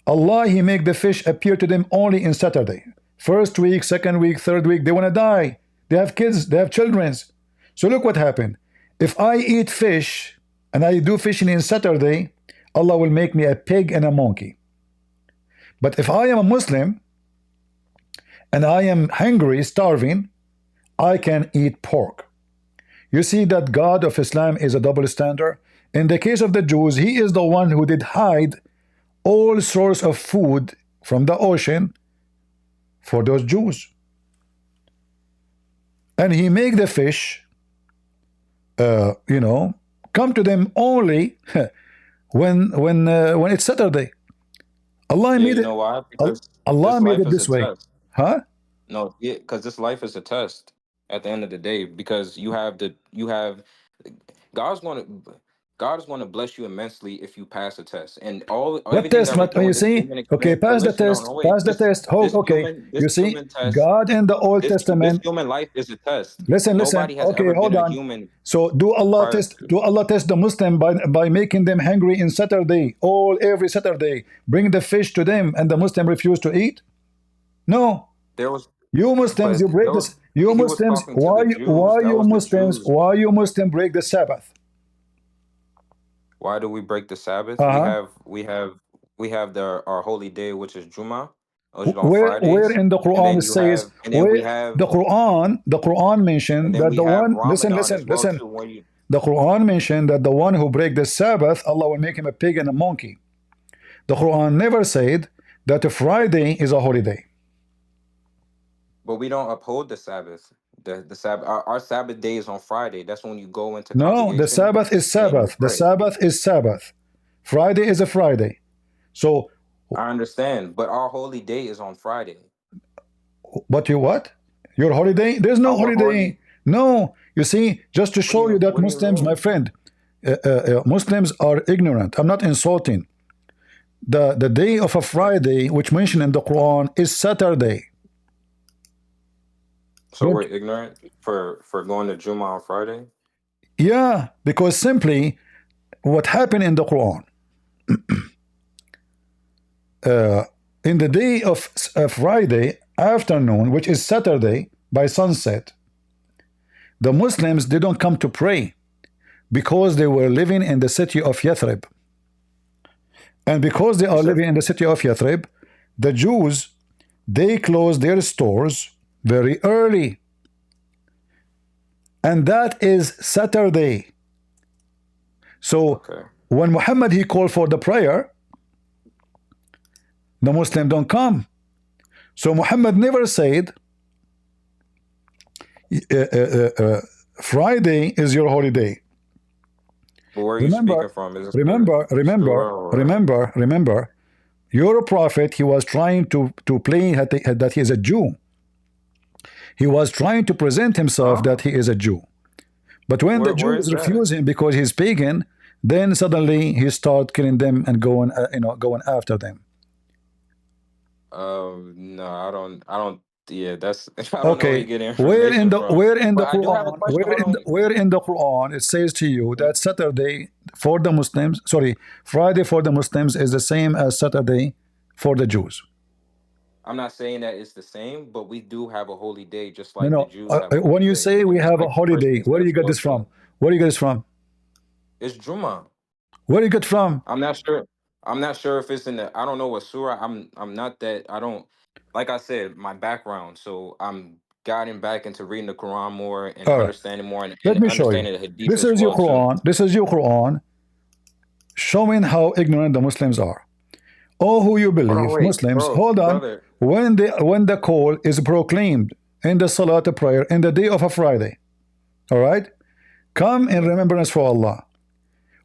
Allah, He make the fish appear to them only in Saturday. First week, second week, third week, they want to die. They have kids, they have children. So look what happened. If I eat fish and I do fishing in Saturday, Allah will make me a pig and a monkey. But if I am a Muslim and I am hungry, starving, I can eat pork. You see that God of Islam is a double standard. In the case of the Jews, He is the one who did hide all sorts of food from the ocean for those Jews. And He make the fish, come to them only when it's Saturday. Allah made You know why? Because Allah this made life it is this a way. test. Huh? No, yeah, because this life is a test at the end of the day. Because God is going to bless you immensely if you pass a test. And What everything test? that we're What you doing, this see? human Okay, experience. But pass the listen, test. no, wait. Pass the test. Oh, okay. This You see, human test. God in the Old This Testament. human life is a test. Listen. Nobody has Okay, ever hold been a on. human So do Allah prior test? to. Do Allah test the Muslim by making them hungry in Saturday? Every Saturday, bring the fish to them, and the Muslim refuse to eat? No. There was, You Muslims, but you break there this. was. You He was Muslims, talking to the Jews. That was the Jews. why you Muslim break the Sabbath? Why do we break the Sabbath? Uh-huh. We have our holy day, which is Juma, which is on Where Fridays, in the and Quran then it says we where have the Quran mentioned that the one Ramadan as well too. When you the Quran mentioned that the one who break the Sabbath, Allah will make him a pig and a monkey. The Quran never said that a Friday is a holiday. but we don't uphold the Sabbath. The Sabbath, our Sabbath day is on Friday. That's when you go into No, the congregation Sabbath is and you Sabbath. The pray. Sabbath is Sabbath. Friday is a Friday. So, I understand, but our holy day is on Friday. but what? Your holiday? There's no Our holiday. holy. No, you see, just to show you that What do you Muslims, my mean? friend, Muslims are ignorant. I'm not insulting. The day of a Friday, which mentioned in the Quran, is Saturday. So Don't- we're ignorant for going to Juma on Friday. Yeah, because simply what happened in the Quran, in the day of Friday afternoon, which is Saturday by sunset, the Muslims didn't come to pray because they were living in the city of Yathrib. And because they are living in the city of Yathrib, the Jews, they closed their stores very early. And that is Saturday. So when Muhammad, he called for the prayer, the Muslim don't come. So Muhammad never said, Friday is your holiday. But where are you speaking from? Is it remember, your prophet, he was trying to play that he is a Jew. He was trying to present himself that he is a Jew. But when the Jews refuse him because he's pagan, then suddenly he start killing them and going after them. No, I don't. Yeah, that's. I don't know where you get information where in the from. Quran, where in the Quran it says to you that Saturday for the Muslims, sorry, Friday for the Muslims is the same as Saturday for the Jews? I'm not saying that it's the same, but we do have a holy day, just like the Jews have. When you say we have a holiday, where do you get this from? Where do you get this from? It's Juma. Where do you get from? I'm not sure. I'm not sure if it's in the. I don't know what surah. I'm not that. I don't. Like I said, my background. So I'm guiding back into reading the Quran more and understanding more and let me show you. The Hadith. This is your Quran. This is your Quran, showing how ignorant the Muslims are. Oh, who you believe, Muslims? Hold on. Brother. When the call is proclaimed in the Salat prayer in the day of a Friday, all right, come in remembrance for Allah.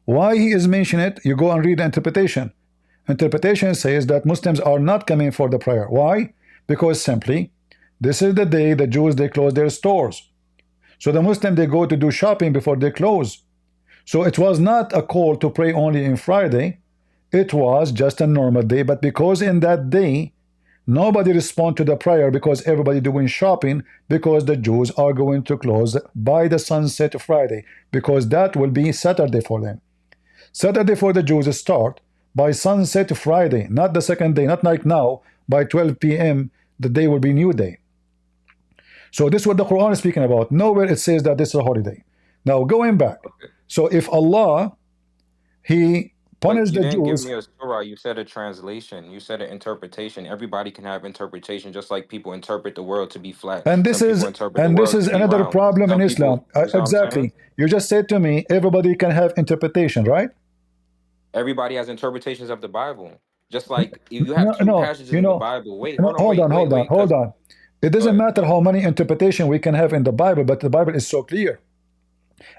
Why he is mentioning it? You go and read the interpretation. Interpretation says that Muslims are not coming for the prayer. Why? Because simply this is the day the Jews, they close their stores. So the Muslim, they go to do shopping before they close. So it was not a call to pray only in Friday. It was just a normal day. But because in that day nobody respond to the prayer because everybody doing shopping, because the Jews are going to close by the sunset Friday, because that will be Saturday for them. Saturday for the Jews start by sunset Friday, not the second day, not like now by 12 p.m. the day will be new day. So this is what the Quran is speaking about. Nowhere it says that this is a holiday. Now going back, so if Allah, he punished the Jews. You didn't give me a surah. You said a translation. You said an interpretation. Everybody can have interpretation, just like people interpret the world to be flat. And this is another problem in Islam. Exactly. You just said to me, everybody can have interpretation, right? Everybody has interpretations of the Bible. Just like you have two passages in the Bible. Wait, hold on. It doesn't matter how many interpretation we can have in the Bible, but the Bible is so clear.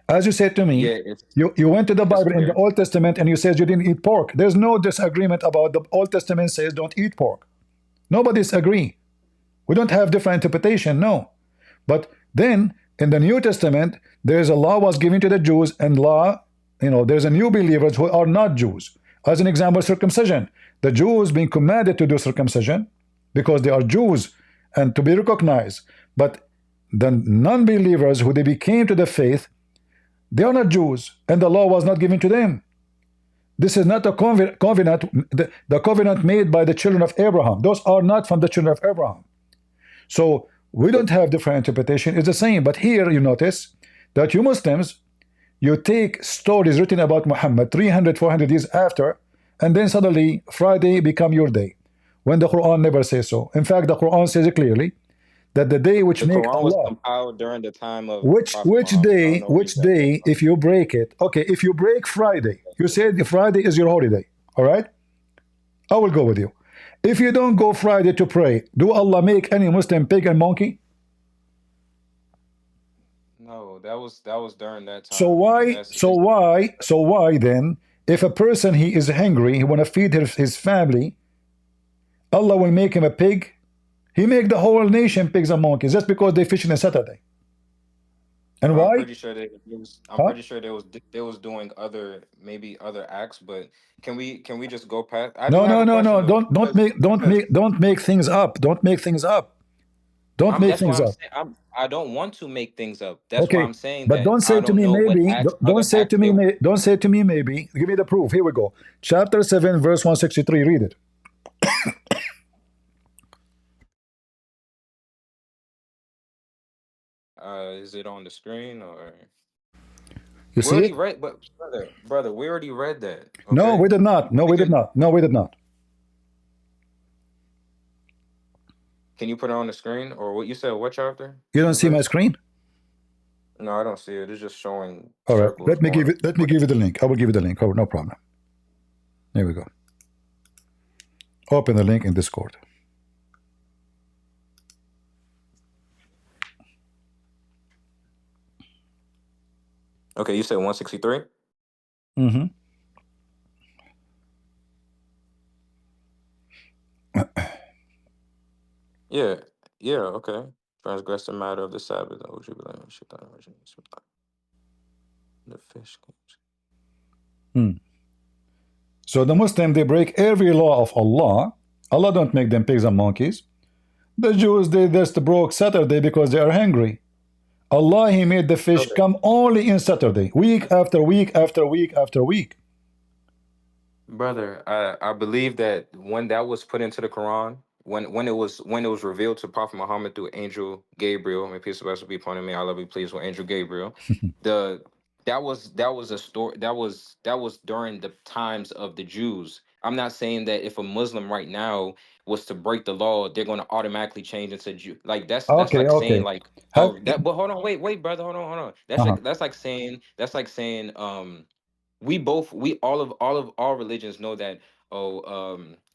As you said to me, you went to the Bible in the Old Testament and you said you didn't eat pork. There's no disagreement about the Old Testament says don't eat pork. Nobody's agree. We don't have different interpretation, no. But then in the New Testament, there's a law was given to the Jews, and law, there's a new believers who are not Jews. As an example, circumcision. The Jews being commanded to do circumcision because they are Jews and to be recognized. But the non-believers who they became to the faith, they are not Jews, and the law was not given to them. This is not a covenant, the covenant made by the children of Abraham. Those are not from the children of Abraham. So we don't have different interpretation. It's the same. But here you notice that you Muslims, you take stories written about Muhammad 300, 400 years after, and then suddenly Friday become your day, when the Quran never says so. In fact, the Quran says it clearly that the day which make Allah was compiled during the time of which day, if you break it, okay, if you break Friday, you said Friday is your holiday, all right, I will go with you. If you don't go Friday to pray, do Allah make any Muslim pig and monkey? No, that was during that time. So why then, if a person he is hungry, he want to feed his family, Allah will make him a pig? He make the whole nation pigs and monkeys just because they fishing on Saturday. And why? I'm pretty sure they was doing other acts, but can we just go past? No. Don't make things up. Don't make things up. Don't make things up. I don't want to make things up. That's why I'm saying. But don't say to me maybe. Don't say to me. Don't say to me maybe. Give me the proof. Here we go. Chapter 7, verse 163. Read it. Is it on the screen or? You see it? But brother, we already read that. Okay? No, we did not. No, we did not. No, we did not. Can you put it on the screen, or what you said? What chapter? You don't see my screen? No, I don't see it. It's just showing. All right. Let me give you the link. I will give you the link. Oh, no problem. There we go. Open the link in Discord. Okay, you said 163? Mm-hmm. Yeah, okay. Transgress the matter of the Sabbath. Oh, the fish. So the Muslim, they break every law of Allah. Allah don't make them pigs and monkeys. The Jews, they just broke Saturday because they are hungry. Allah, He made the fish Okay. come only in Saturday, week after week after week after week. Brother, I believe that when that was put into the Quran, when it was revealed to Prophet Muhammad through Angel Gabriel, may peace and blessings be upon him, may Allah be pleased with Angel Gabriel. the that was a story that was during the times of the Jews. I'm not saying that if a Muslim right now was to break the law, they're going to automatically change into Jew. Like that's Okay, like saying okay. like, Have, oh, that. But hold on, wait, brother, hold on. That's like saying we all religions know that,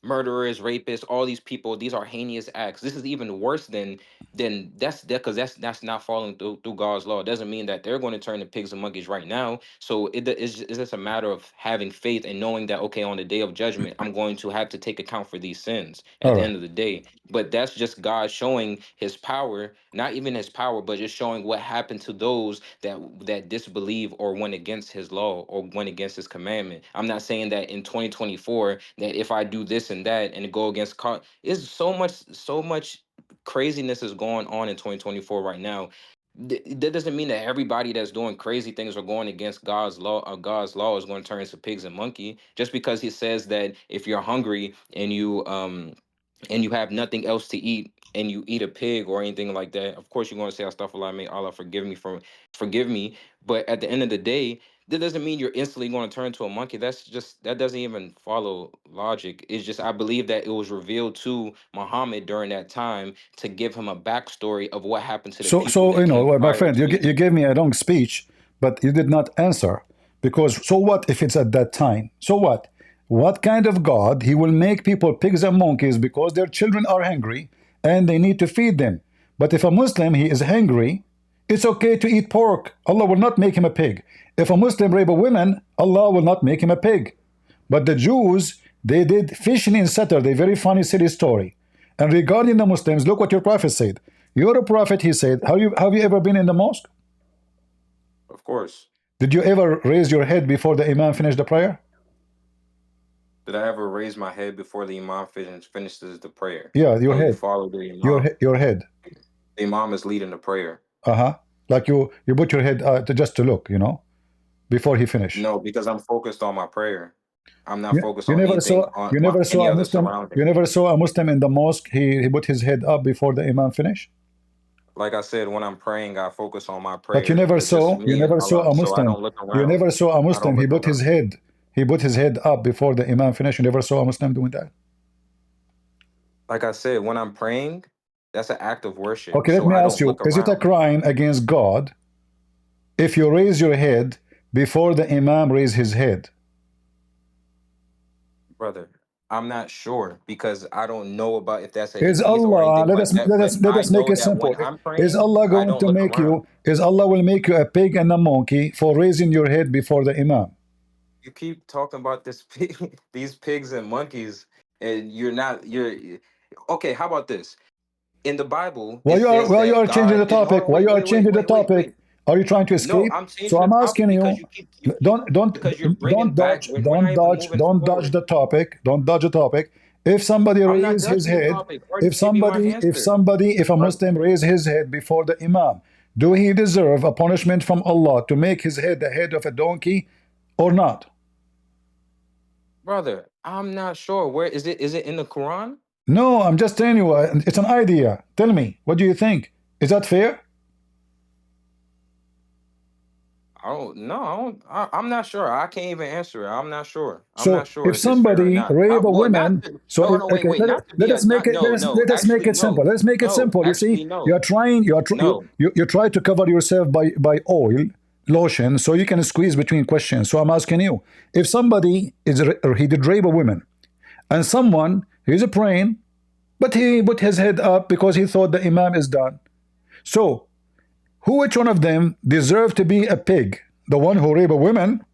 murderers, rapists, all these people, these are heinous acts. This is even worse than because that's not following through God's law. It doesn't mean that they're going to turn to pigs and monkeys right now. So it's just a matter of having faith and knowing that, okay, on the day of judgment, I'm going to have to take account for these sins at all the right. end of the day. But that's just God showing his power, not even his power, but just showing what happened to those that disbelieve or went against his law or went against his commandment. I'm not saying that in 2024 that if I do this and that and go against is so much craziness is going on in 2024 right now. That doesn't mean that everybody that's doing crazy things or going against God's law or God's law is going to turn into pigs and monkey. Just because he says that if you're hungry and you have nothing else to eat and you eat a pig or anything like that, of course you're going to say astaghfirullah, may Allah forgive me. But at the end of the day, that doesn't mean you're instantly going to turn into a monkey. That doesn't even follow logic. It's just I believe that it was revealed to Muhammad during that time to give him a backstory of what happened to the people So that you know, came well, my prior friend, to you him. gave me a long speech, but you did not answer. Because so what if it's at that time? So what? What kind of God He will make people pigs and monkeys because their children are hungry and they need to feed them? But if a Muslim he is hungry, it's okay to eat pork. Allah will not make him a pig. If a Muslim rape a woman, Allah will not make him a pig. But the Jews, they did fishing in Saturday. Very funny, silly story. And regarding the Muslims, look what your prophet said. You're a prophet, he said. Have you ever been in the mosque? Of course. Did you ever raise your head before the Imam finished the prayer? Did I ever raise my head before the Imam finishes the prayer? Yeah, your No, you head. follow the Imam. Your head. The Imam is leading the prayer. Uh-huh. Like you put your head just to look, you know, before he finished. No, because I'm focused on my prayer. I'm not You, focused on anything on you never any saw a other Muslim surrounding. you never saw a Muslim in the mosque, he put his head up before the Imam finished? Like I said, when I'm praying, I focus on my But prayer. It's just you me and never saw Allah. a So I Muslim. don't look You around. never saw a I don't Muslim. look around. He put his head up before the Imam finished. You never saw a Muslim doing that. Like I said, when I'm praying, that's an act of worship. Okay, let So me I ask don't you, look is it a around. crime against God if you raise your head before the Imam raise his head? Brother, I'm not sure because I don't know about if that's a Is hadith or Allah, anything like that. But let I us make know it that when simple. I'm Is praying, Allah I going don't to look make around. you, is Allah will make you a pig and a monkey for raising your head before the Imam? You keep talking about these pigs and monkeys, and you're okay. How about this? In the Bible, it says Why you that are changing God the did. Hold topic? on, Why you are changing the wait. topic? Are you trying to No, escape? I'm So changing the I'm topic asking because you, because you're bringing back. We're not even moving don't dodge forward. the topic. Don't dodge the topic. If somebody I'm not raise his judging the head, topic. I already gave you my answer, if a brother. Muslim raise his head before the Imam, do he deserve a punishment from Allah to make his head the head of a donkey or not? Brother, I'm not sure. Where is it? Is it in the Quran? No, I'm just telling you, it's an idea. Tell me, what do you think? Is that fair? I don't. No, I don't. I'm not sure. I can't even answer it. I'm not sure. I'm not So sure if if it's fair or somebody not. rape a Well, not woman, to. so No, no, okay, wait. Not to let be a. us make Not. it No, no. let us make Actually, it simple. no. Let's make it No. simple. You see, Actually, you no. are trying No. you try to cover yourself by oil, lotion, so you can squeeze between questions. So I'm asking you, if somebody or he did rape a woman, and someone he's a praying, but he put his head up because he thought the Imam is done. So which one of them deserve to be a pig? The one who raped women,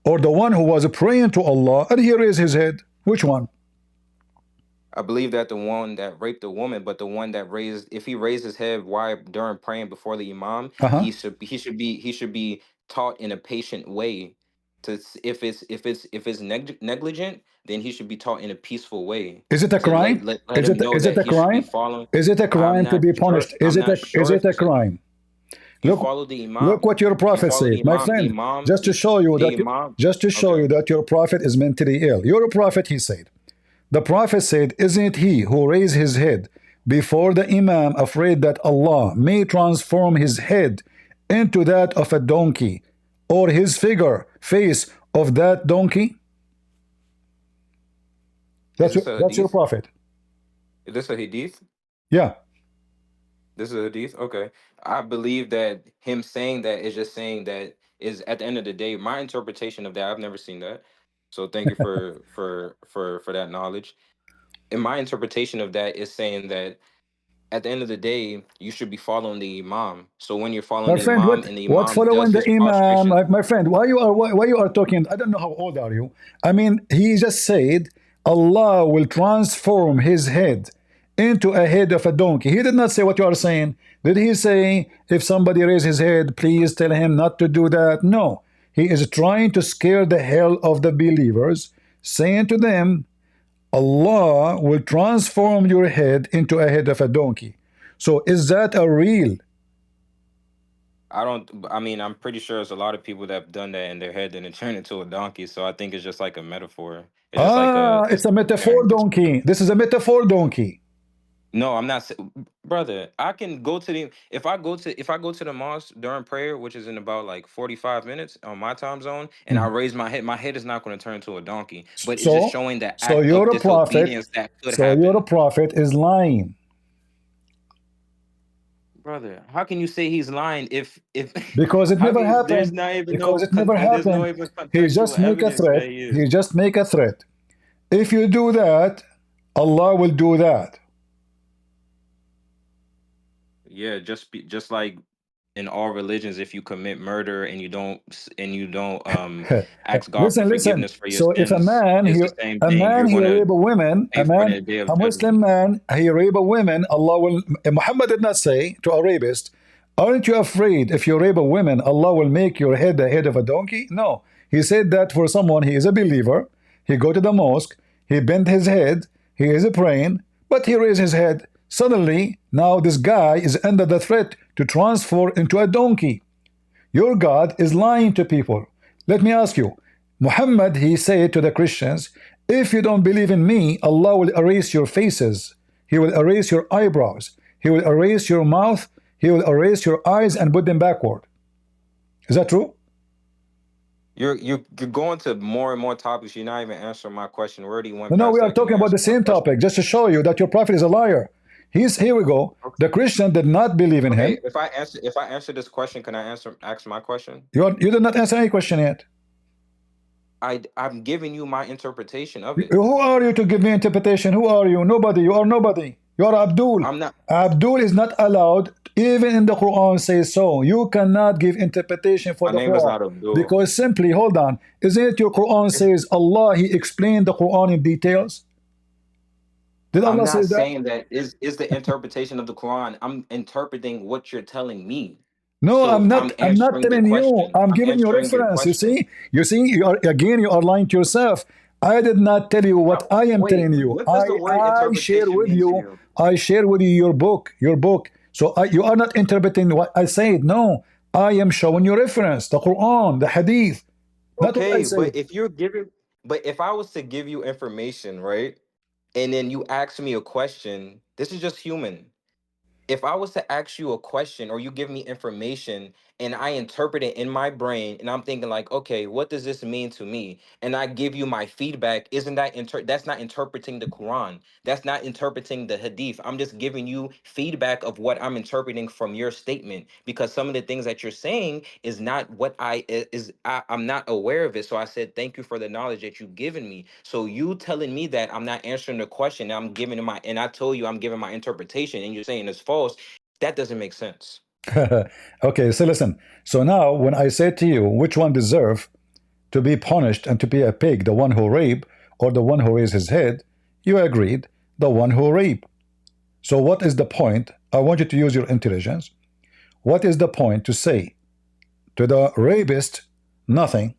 or the one who was praying to Allah and he raised his head? Which one? I believe that the one that raped the woman, but the one that raised, if he raised his head while during praying before the imam, Uh-huh. he should be taught in a patient way. If it's negligent, then he should be taught in a peaceful way Is it a to crime? let him know Is it that a he should be crime? following. Is it a crime to be punished? I'm not sure Is if it a crime? you Look, follow the look imam. what your You prophet follow said, the my imam. The friend. imam. Just to show you The that imam. just to show Okay. you that your prophet is mentally ill. Your prophet, he said, the prophet said, isn't it he who raised his head before the imam, afraid that Allah may transform his head into that of a donkey, or his face of that donkey? Is this a That's your hadith? prophet. Is this a hadith? Yeah. This is a hadith. Okay. I believe that him saying that is just saying that is at the end of the day, my interpretation of that. I've never seen that. So thank you for that knowledge. And my interpretation of that is saying that at the end of the day, you should be following the imam. So when you're following My the friend, imam and the what imam does following the his imam? prostration, My friend, why you are talking? I don't know how old are you. I mean, he just said Allah will transform his head into a head of a donkey. He did not say what you are saying. Did he say if somebody raise his head, please tell him not to do that? No. He is trying to scare the hell of the believers, saying to them, Allah will transform your head into a head of a donkey. So is that a real? I mean, I'm pretty sure there's a lot of people that have done that in their head and it turned into a donkey. So I think it's just like a metaphor. It's just like Ah, it's it's a metaphor comparing this. donkey. This is a metaphor donkey. No, I'm not, brother. I can go to the if I go to the mosque during prayer, which is in about like 45 minutes on my time zone, and I Mhm. raise my head is not going to turn into a donkey, but it's just So, showing the so act of you're a prophet. disobedience that could So you're a happen. prophet is lying Brother, how can you say he's lying if because it how never can you, there's happened. not even Because it never there's no happened. even He contextual just make a evidence threat. that he He is. just make a threat. If you do that, Allah will do that. Yeah, just like in all religions, if you commit murder and you don't ask God for Listen. forgiveness for your So if sins, it's the same thing. You're he gonna rape a woman, pay for it in the day a of Muslim judgment. man, he rape a woman, Allah will. Muhammad did not say to a rapist, "Aren't you afraid if you rape a woman, Allah will make your head the head of a donkey?" No, he said that for someone he is a believer. He go to the mosque, he bent his head, he is praying, but he raised his head. Suddenly, now this guy is under the threat to transform into a donkey. Your God is lying to people. Let me ask you, Muhammad, he said to the Christians, if you don't believe in me, Allah will erase your faces. He will erase your eyebrows. He will erase your mouth. He will erase your eyes and put them backward. Is that true? You're going to more and more topics. You're not even answering my question. We already went No, no, past we are that. Can talking you about answer the my same question? topic just to show you that your prophet is a liar. Here we go. Okay. The Christian did not believe in Okay. him. If I answer this question, can I ask my question? You did not answer any question yet. I'm giving you my interpretation of it. Who are you to give me interpretation? Who are you? Nobody. You are nobody. You are Abdul. I'm not. Abdul is not allowed. Even in the Quran says so. You cannot give interpretation for My the name is Quran not Abdul. because simply, hold on. Isn't it your Quran says Allah? He explained the Quran in details. Did I'm Allah say not that? saying that is the interpretation of the Quran. I'm interpreting what you're telling me. No, So I'm I'm not. I'm not answering the telling you. question. I'm I'm giving you answering your reference. You question. see. You see. You are again. You are lying to yourself. I did not tell you what I am Wait, telling you. what does the word I share interpretation with mean to you. you? I share with you your book. Your book. So you are not interpreting what I said. No, I am showing you reference. The Quran, the Hadith, not what I Okay, said. but if I was to give you information, right, and then you ask me a question, this is just human. If I was to ask you a question or you give me information and I interpret it in my brain and I'm thinking like, okay, what does this mean to me? And I give you my feedback, isn't that that's not interpreting the Quran. That's not interpreting the Hadith. I'm just giving you feedback of what I'm interpreting from your statement because some of the things that you're saying is not what I'm not aware of it. So I said, thank you for the knowledge that you've given me. So you telling me that I'm not answering the question, I'm giving my and I told you I'm giving my interpretation and you're saying it's false, that doesn't make sense. Okay, so listen. So now, when I say to you, which one deserve to be punished and to be a pig, the one who rape or the one who raised his head, you agreed, the one who rape. So what is the point? I want you to use your intelligence. What is the point to say to the rapist nothing?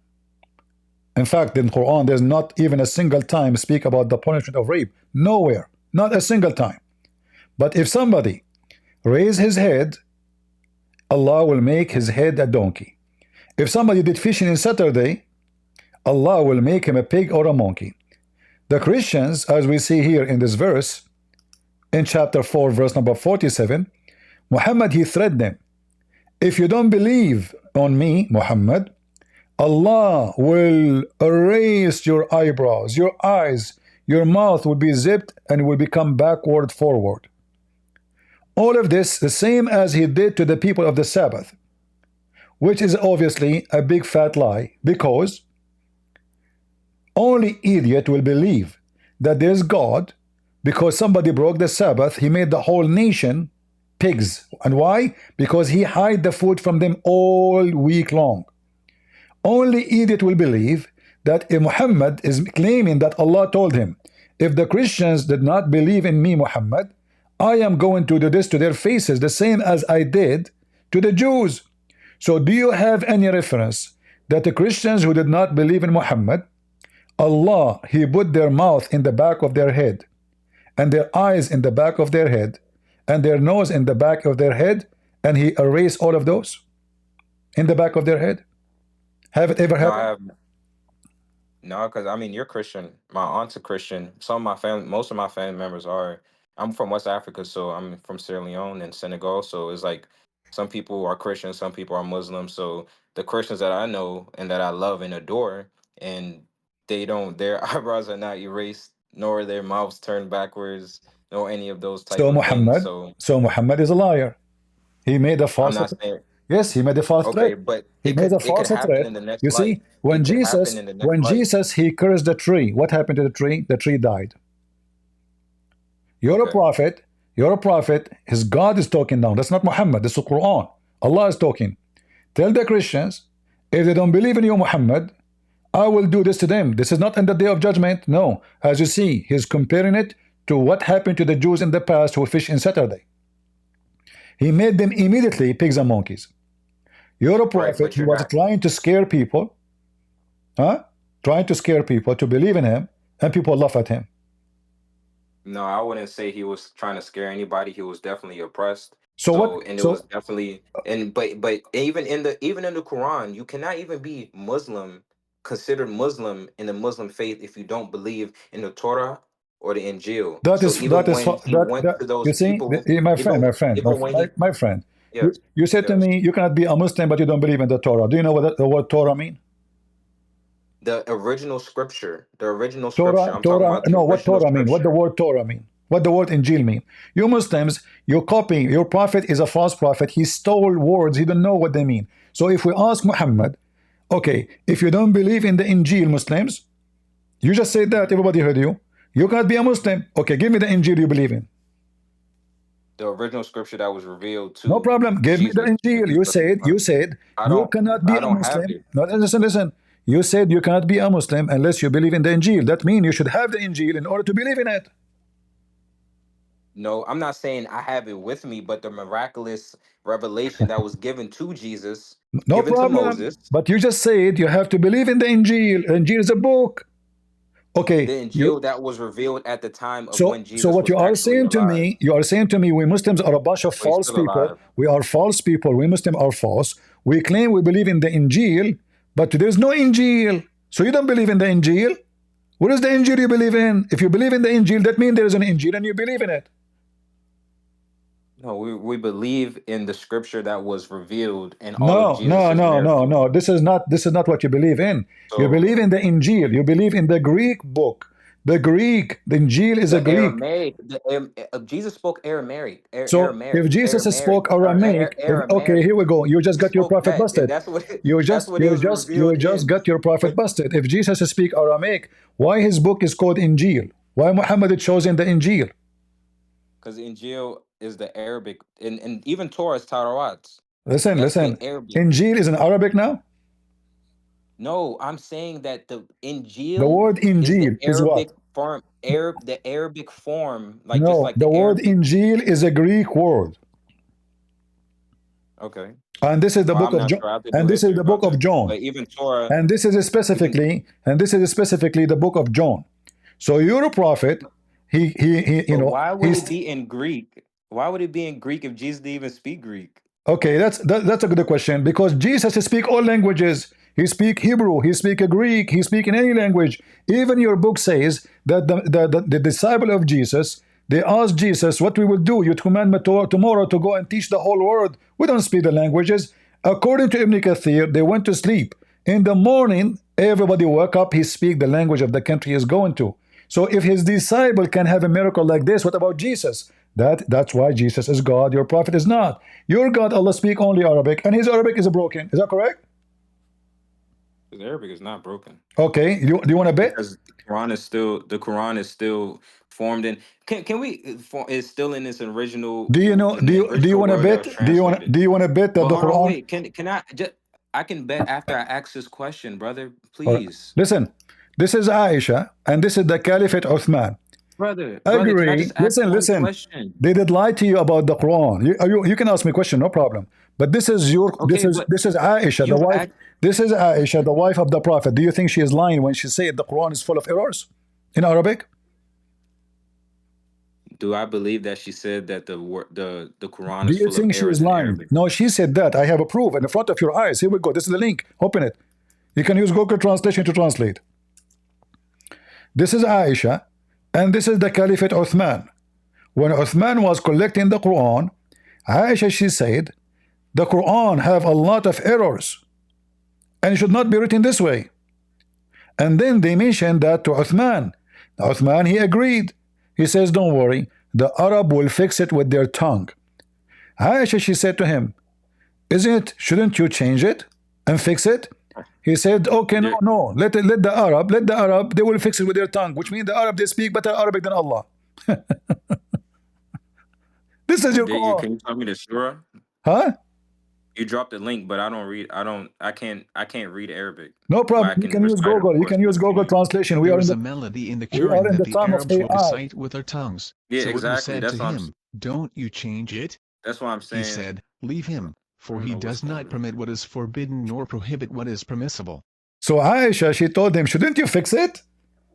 In fact, in Quran, there's not even a single time speak about the punishment of rape. Nowhere. Not a single time. But if somebody raise his head, Allah will make his head a donkey. If somebody did fishing on Saturday, Allah will make him a pig or a monkey. The Christians, as we see here in this verse, in chapter 4, verse number 47, Muhammad, he threatened them. If you don't believe on me, Muhammad, Allah will erase your eyebrows, your eyes, your mouth will be zipped and will become backward forward. All of this the same as he did to the people of the Sabbath, which is obviously a big fat lie, because only idiot will believe that there's God because somebody broke the Sabbath. He made the whole nation pigs. And why? Because he hid the food from them all week long. Only idiot will believe that if Muhammad is claiming that Allah told him, if the Christians did not believe in me, Muhammad, I am going to do this to their faces, the same as I did to the Jews. So do you have any reference that the Christians who did not believe in Muhammad, Allah, he put their mouth in the back of their head, and their eyes in the back of their head, and their nose in the back of their head, and he erased all of those in the back of their head? Have it ever happened? No, because I mean, you're Christian. My aunt's a Christian. Some of my family, most of my family members are. I'm from West Africa, so I'm from Sierra Leone and Senegal. So it's like some people are Christian, some people are Muslim. So the Christians that I know and that I love and adore, and their eyebrows are not erased, nor their mouths turned backwards, nor any of those type So of things. Muhammad is a liar. He made a I'm false not threat. saying Yes, he made a false threat. okay, but He made a it could false happen threat. in the next You life. see, when It could happen Jesus, in the next life. he cursed the tree, what happened to the tree? The tree died. You're a Okay. prophet. You're a prophet. His God is talking now. That's not Muhammad. That's the Quran. Allah is talking. Tell the Christians, if they don't believe in you, Muhammad, I will do this to them. This is not in the day of judgment. No. As you see, he's comparing it to what happened to the Jews in the past who fished in Saturday. He made them immediately pigs and monkeys. You're a prophet. but He you're was not. trying to scare people, trying to scare people to believe in him, and people laugh at him. No, I wouldn't say he was trying to scare anybody. He was definitely oppressed. So what? And it So was definitely but even in the Quran, you cannot even be Muslim, considered Muslim in the Muslim faith if you don't believe in the Torah or the Injil. that So is even when he went that to those you see, people, my friend, even when he my friend. yes, You said to yes. me, you cannot be a Muslim, but you don't believe in the Torah. Do you know what the word Torah mean? The original scripture, I'm talking Torah. about the No, what original Torah mean? What the scripture. word Torah mean? What the word Injil mean? You Muslims, you copy. Your prophet is a false prophet. He stole words. He don't know what they mean. So if we ask Muhammad, okay, if you don't believe in the Injil, Muslims, you just said that. Everybody heard you. You cannot be a Muslim. Okay, give me the Injil you believe in. The original scripture that was revealed No to problem. Give me the Jesus. Injil. You said you cannot be I a don't have Muslim. it. No, listen. You said you cannot be a Muslim unless you believe in the Injil. That means you should have the Injil in order to believe in it. No, I'm not saying I have it with me, but the miraculous revelation that was given to Jesus, No given to problem. Moses, But you just said you have to believe in the Injil. Injil is a book. the Okay. Injil that was revealed at the time of when So Jesus what was you are actually saying to alive. me, we Muslims are a bunch of Well, he's false still people. alive. We are false people. We Muslims are false. We claim we believe in the Injil, but there's no Injil. So you don't believe in the Injil? What is the Injil you believe in? If you believe in the Injil, that means there is an Injil and you believe in it. No, we believe in the scripture that was revealed and all of No, no, Jesus's no, no, miracles. no. This is not what you believe in. You So believe in the Injil. You believe in the Greek book. The Injil is a the Greek. Aramaic, Jesus spoke Aramaic, So if Jesus spoke Aramaic, okay, Aramaic. here we go. You just He got your spoke prophet that, and busted. that's what it was You revealed just in. got your prophet busted. If Jesus speak Aramaic, why his book is called Injil? Why Muhammad is chosen the Injil? Because Injil, is the Arabic, and even Torah is Tarawat. Listen, That's listen. the Arabic. Injil is in Arabic now? No, I'm saying that the The Injil word is the Injil is what? Arabic form, the Arabic form, like just No, like the the word Arabic. Injil is a Greek word. Okay. And this is the Well, book I'm of not John. sure. I have to And do this is history the about book of that. John. But even Torah, And this is even specifically the book of John. So your prophet, but why would it be in Greek? Why would it be in Greek if Jesus didn't even speak Greek? okay, that's a good question, because Jesus speak all languages. He speak Hebrew, he speak Greek, he speak in any language. Even your book says that the disciple of Jesus, they asked Jesus, what we will do? You command me tomorrow to go and teach the whole world. We don't speak the languages. According to Ibn Kathir, they went to sleep. In the morning, everybody woke up, he speak the language of the country he is going to. So if his disciple can have a miracle like this, what about Jesus? That's why Jesus is God, your prophet is not. Your God, Allah, speak only Arabic, and his Arabic is broken. Is that correct? Because Arabic is not broken. Okay. Do you want to bet? Because the Quran is still formed in. Can we? It's still in its original. Do you know? In the Do you original want to word that was bet? translated. Do you want to bet that But the hold on, Quran? wait. Can I just? I can bet after I ask this question, brother. Or, Please, listen, this is Aisha, and this is the Caliphate Uthman. brother. Can I Agree. just ask one Listen. question? They did lie to you about the Quran. You can ask me a question, no problem. But this is Okay, but this is Aisha, the you've wife. asked. This is Aisha, the wife of the Prophet. Do you think she is lying when she said the Quran is full of errors in Arabic? Do I believe that she said that the Quran Do is you full of think she is errors in lying? Arabic? No, she said that. I have a proof in front of your eyes. Here we go. This is the link. Open it. You can use Google Translation to translate. This is Aisha, and this is the Caliphate Uthman. When Uthman was collecting the Quran, Aisha, she said, the Quran have a lot of errors, and it should not be written this way. And then they mentioned that to Uthman. Uthman, he agreed. He says, don't worry, the Arab will fix it with their tongue. Aisha, she said to him, shouldn't you change it and fix it? He said, okay, no, let the Arab, they will fix it with their tongue, which means the Arab, they speak better Arabic than Allah. This is your Quran. Can you tell me the surah? Huh? You dropped the link, but I can't read Arabic. No problem. You can use Google. You can use Google Translation. There was a melody in the Quran that the Arabs will recite with their tongues. Yeah, so exactly. it was said to him, don't you change it? That's what I'm saying. He said, leave him, for he does not permit what is forbidden nor prohibit what is permissible. So Aisha, she told him, shouldn't you fix it?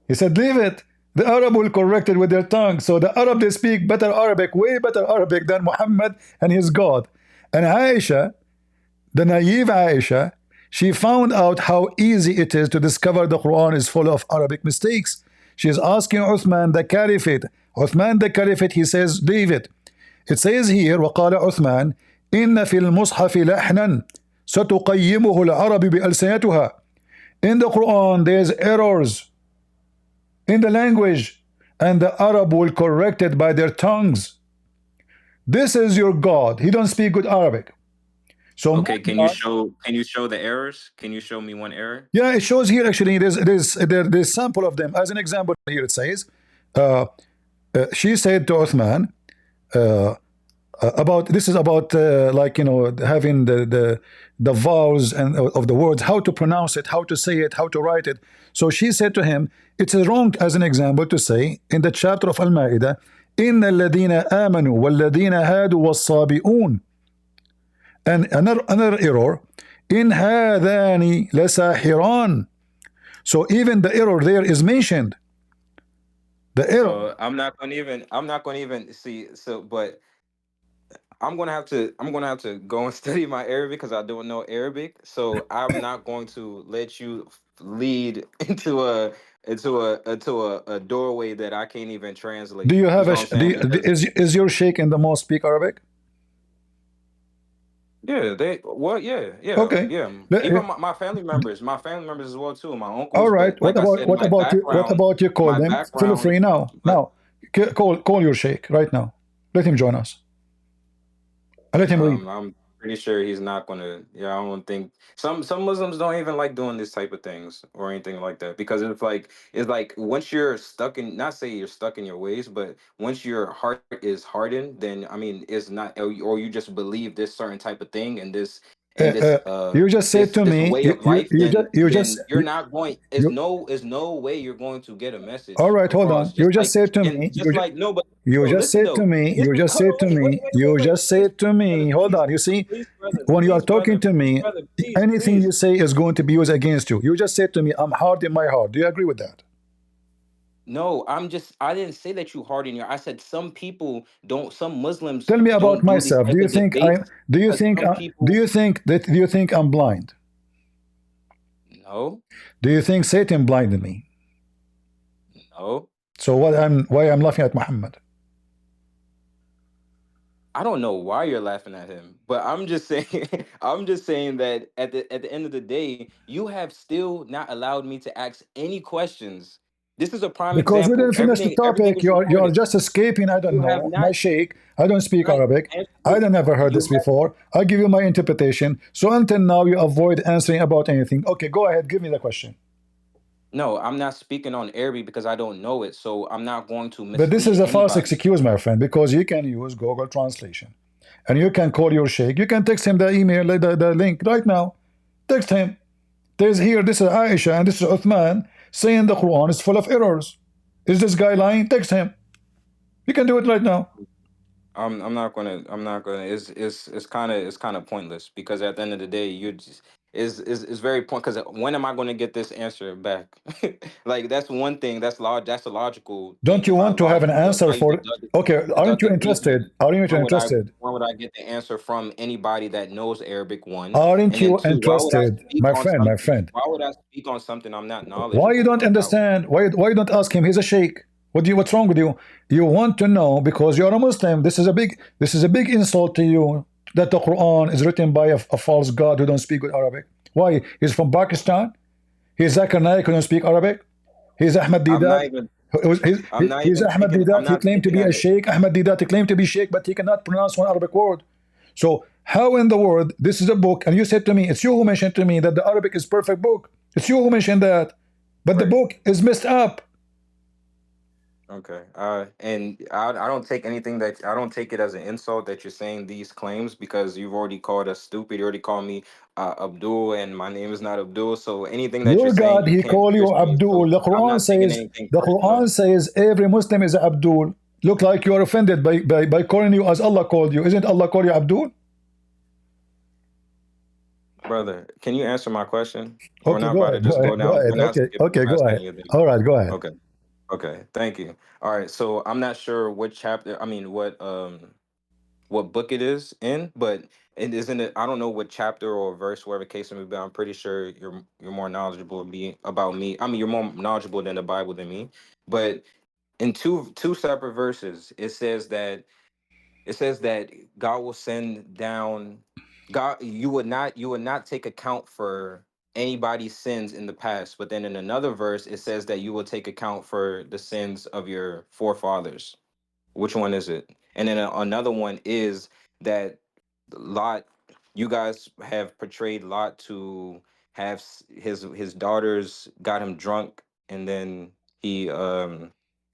He said, leave it. The Arab will correct it with their tongue. So the Arab, they speak better Arabic, way better Arabic than Muhammad and his God. And Aisha, the naive Aisha, she found out how easy it is to discover the Quran is full of Arabic mistakes. She is asking Uthman the Caliphate. Uthman the Caliphate, he says, leave it. It says here, وقال عثمان إن في المصحف لحنا ستقيمه العرب بألسنتها. In the Quran, there's errors in the language, and the Arab will correct it by their tongues. This is your God. He don't speak good Arabic. So okay, can you show the errors? Can you show me one error? Yeah, it shows here actually. There's sample of them. As an example, here it says, she said to Uthman, about this is about like having the vowels and of the words, how to pronounce it, how to say it, how to write it. So she said to him, it's wrong, as an example, to say in the chapter of Al-Ma'idah, إن الذين آمنوا والذين هادوا والصابئون. And another error, in هذان لساحران. So even the error there is mentioned. The error. So I'm not gonna even see. So, but I'm gonna have to go and study my Arabic because I don't know Arabic. So I'm not going to let you lead into a doorway that I can't even translate. Do you have is your sheikh in the mosque speak Arabic? Yeah, yeah. Okay. Yeah. Even my family members as well too. My uncles. All right. But like what about you call them? Feel free now. Call your sheikh right now. Let him join us. Let him read. pretty sure he's not gonna. Yeah, I don't think some Muslims don't even like doing this type of things or anything like that because it's like once you're stuck in, not say you're stuck in your ways, but once your heart is hardened, then I mean it's not, or you just believe this certain type of thing and this Uh, and uh, this you just said to this me, way of life, you just, then you're not going. you, Is no way you're going to get a all message right, hold across. on. You Just just like said to and me, just like no, but you bro, just listen said to though. me, you Listen, just hold said on, to me, you wait, just please, said to brother, me, hold please, on. You see, please, brother, when you are please, talking brother, to please, me, brother, please, anything you please. say is going to be used against you. You just said to me, I'm hard in my heart. Do you agree with that? No, I didn't say that you harden your. I said some people don't. Some Muslims Tell me about don't do these myself. Do type you of think debates because some do people. you think that, do you think I'm blind? No, Do you think Satan blinded me? no. So why I'm laughing at Muhammad? I don't know why you're laughing at him, but I'm just saying I'm just saying that at the end of the day, you have still not allowed me to ask any questions. This is a prime Because we example. didn't finish the Everything topic. is You are recorded. just escaping. I don't You have know. My not sheikh. I don't speak not Arabic. I answered. don't never heard You this have before. I give you my interpretation. So until now you avoid answering about anything. Okay, go ahead. Give me the question. no. I'm not speaking on Arabic because I don't know it, so I'm not going to But this mislead is a false anybody. excuse, my friend, because you can use Google Translation. And you can call your sheikh. You can text him the email, the link right now. Text him. There's here, this is Aisha and this is Uthman saying the Quran is full of errors. Is this guy lying? Text him. You can do it right now. I'm not gonna it's kind of pointless because at the end of the day you just is very point because when am I going to get this answer back? Like that's one thing that's a logical Don't thing you in my want to have an logic. answer I even for? Okay, aren't you deducted interested? reasoning. Aren't you when would I interested? when would I get the answer from anybody that knows Arabic, one? Aren't And then you two, why would I interested, speak my on friend? My something friend, why would I speak on something I'm not why you knowledgeable don't about? understand? Why you don't ask him? He's a sheikh. What's wrong with you? You want to know because you're a Muslim. This is a big insult to you that the Quran is written by a false god who don't speak good Arabic. Why? He's from Pakistan. He's Zakir Naik who don't speak Arabic. He's Ahmed I'm not Didat. even I'm He's, not he's even Ahmed taking I'm Didat. He not claimed to taking be that a sheikh. Ahmed Didat he claimed to be sheikh, but he cannot pronounce one Arabic word. So how in the world this is a book? And you said to me, it's you who mentioned to me that the Arabic is perfect book. It's you who mentioned that, but the right. book is messed up. Okay. And I don't take anything that I don't take it as an insult that you're saying these claims because you've already called us stupid. You already called me Abdul, and my name is not Abdul. So anything that you're Your saying, God, you he can't call you twist me. So Abdul. The I'm Quran not taking says anything the personal, Quran says every Muslim is Abdul. Look like you are offended by calling you as Allah called you. Isn't Allah call you Abdul? brother. Can you answer my question? We're Okay, not go about to ahead. Go just go ahead. Go down. ahead. We're not Okay. skipping Okay. Go past ahead. anything. All right. Go ahead. Okay. Okay. Thank you. All right. So I'm not sure what chapter. I mean, what book it is in, but it isn't it. I don't know what chapter or verse, whatever case it may be. I'm pretty sure you're more knowledgeable about me. I mean, you're more knowledgeable than the Bible than me. But in two separate verses, it says that God will send down God. You would not take account for anybody's sins in the past. But then in another verse, it says that you will take account for the sins of your forefathers. Which one is it? And then another one is that Lot, you guys have portrayed Lot to have his daughters got him drunk, and then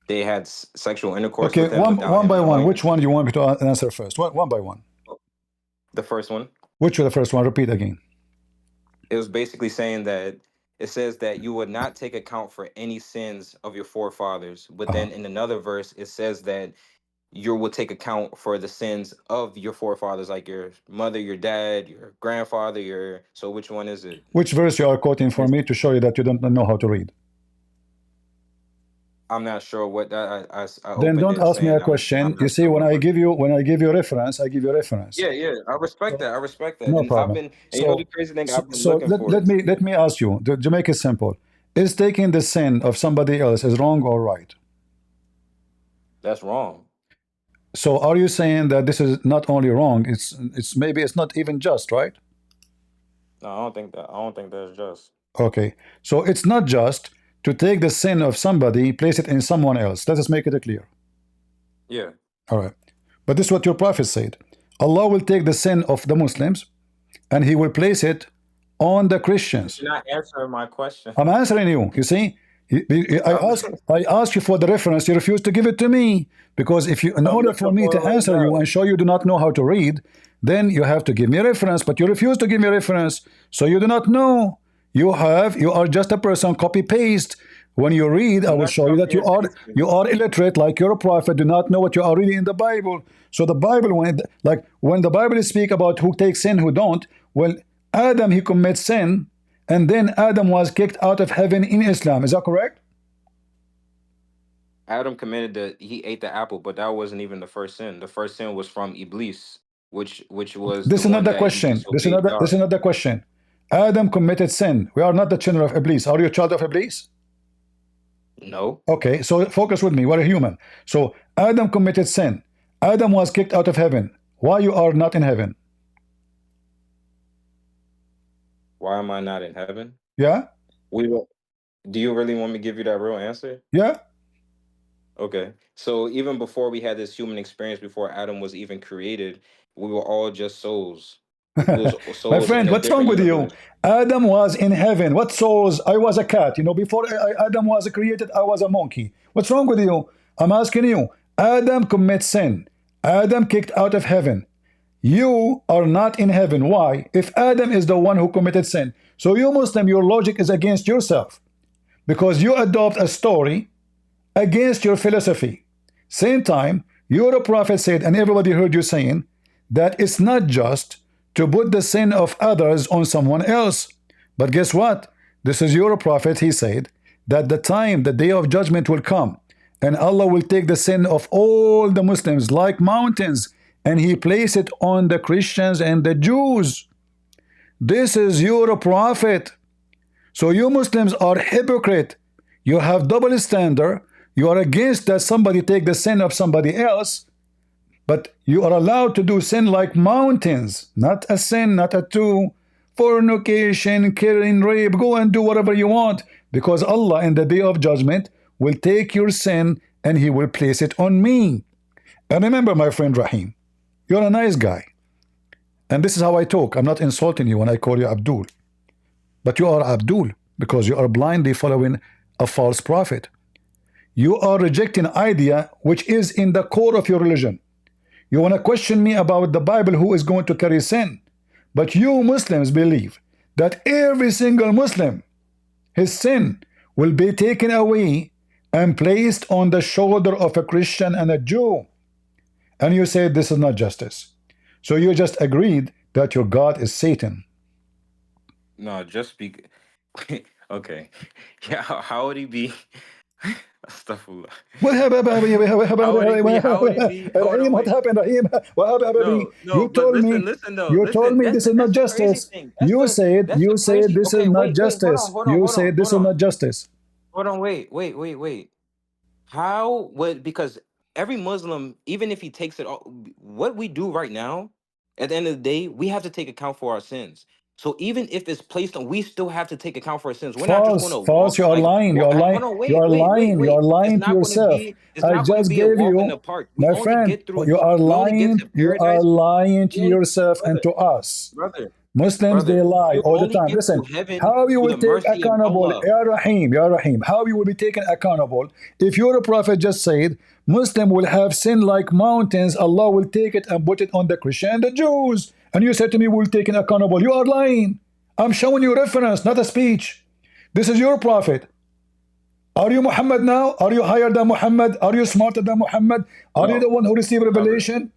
they had sexual intercourse Okay. with him without One him by one. knowing. Which one do you want me to answer first? One by one. The first one, Which was the first one? Repeat again. it was basically saying that it says that you would not take account for any sins of your forefathers, but Uh-huh. then in another verse it says that you will take account for the sins of your forefathers, like your mother, your dad, your grandfather, your. So which one is it? Which verse you are quoting for me to show you that you don't know how to read? I'm not sure what that I Then opened don't it ask me a saying I'm question. You not see, sure when what I verse. give you reference, I give you reference. Yeah, yeah, I respect So, that. I respect that, no and I've problem. been. And you know the So, crazy thing, so, I've been so looking let, for let it. me let me ask you to make it simple. Is taking the sin of somebody else is wrong or right? That's wrong. So are you saying that this is not only wrong, it's maybe it's not even just, right? No, I don't think that. I don't think that's just. Okay. So it's not just to take the sin of somebody, place it in someone else. Let us make it clear. Yeah. All right. But this is what your prophet said. Allah will take the sin of the Muslims and he will place it on the Christians. You're not answering my question. I'm answering you. You see, I asked you for the reference. You refuse to give it to me because if you, in order for me to answer you and show you do not know how to read, then you have to give me a reference. But you refuse to give me a reference, so you do not know. You are just a person copy paste. When you read, I will show you that you are illiterate, like you're a prophet, do not know what you are reading in the Bible. So the Bible, when the Bible speak about who takes sin, who don't, well, Adam, he commits sin, and then Adam was kicked out of heaven in Islam. Is that correct? Adam committed he ate the apple, but that wasn't even the first sin. The first sin was from Iblis, which was This is not the question. This is not the question. Adam committed sin. We are not the children of Iblis. Are you a child of Iblis? No. Okay, so focus with me. We're a human. So Adam committed sin. Adam was kicked out of heaven. Why you are not in heaven? Why am I not in heaven? Yeah? Do you really want me to give you that real answer? Yeah? Okay. So even before we had this human experience, before Adam was even created, we were all just souls. My friend, what's wrong with you? Adam was in heaven. What souls? I was a cat. You know, before Adam was created, I was a monkey. What's wrong with you? I'm asking you. Adam commits sin. Adam kicked out of heaven. You are not in heaven. Why? If Adam is the one who committed sin. So you Muslim, your logic is against yourself. Because you adopt a story against your philosophy. Same time, your prophet said, and everybody heard you saying, that it's not just to put the sin of others on someone else. But guess what? This is your prophet. He said that the time, the day of judgment will come, and Allah will take the sin of all the Muslims like mountains, and he place it on the Christians and the Jews. This is your prophet. So you Muslims are hypocrite. You have double standard. You are against that somebody take the sin of somebody else, but you are allowed to do sin like mountains. Not a sin, not a two. Fornication, killing, rape, go and do whatever you want, because Allah in the day of judgment will take your sin and he will place it on me. And remember, my friend Rahim, you're a nice guy. And this is how I talk. I'm not insulting you when I call you Abdul. But you are Abdul because you are blindly following a false prophet. You are rejecting idea which is in the core of your religion. You want to question me about the Bible, who is going to carry sin. But you Muslims believe that every single Muslim, his sin will be taken away and placed on the shoulder of a Christian and a Jew. And you say this is not justice. So you just agreed that your God is Satan. No, just speak. Okay. Yeah, how would he be? Astaghfirullah. What happened, Rahim? What happened, Rahim? What happened, baby? You told me. You told me this is not justice. You said this is not justice. You said this is not justice. Hold on, wait. How would, because every Muslim, even if he takes it all, what we do right now, at the end of the day, we have to take account for our sins. So even if it's placed on, we still have to take account for our sins. We're not just going to false. You are lying. You are lying. You are lying. You are lying to yourself. I just gave you, my friend. You are lying. You are lying to yourself and to us. Muslims, they lie all the time. Listen, how you will take accountable, Ya Rahim, how you will be taken accountable if your prophet just said Muslim will have sin like mountains, Allah will take it and put it on the Christian and the Jews, and you said to me we'll take it accountable. You are lying. I'm showing you reference, not a speech. This is your prophet. Are you Muhammad now? Are you higher than Muhammad? Are you smarter than Muhammad? Are you the one who received revelation?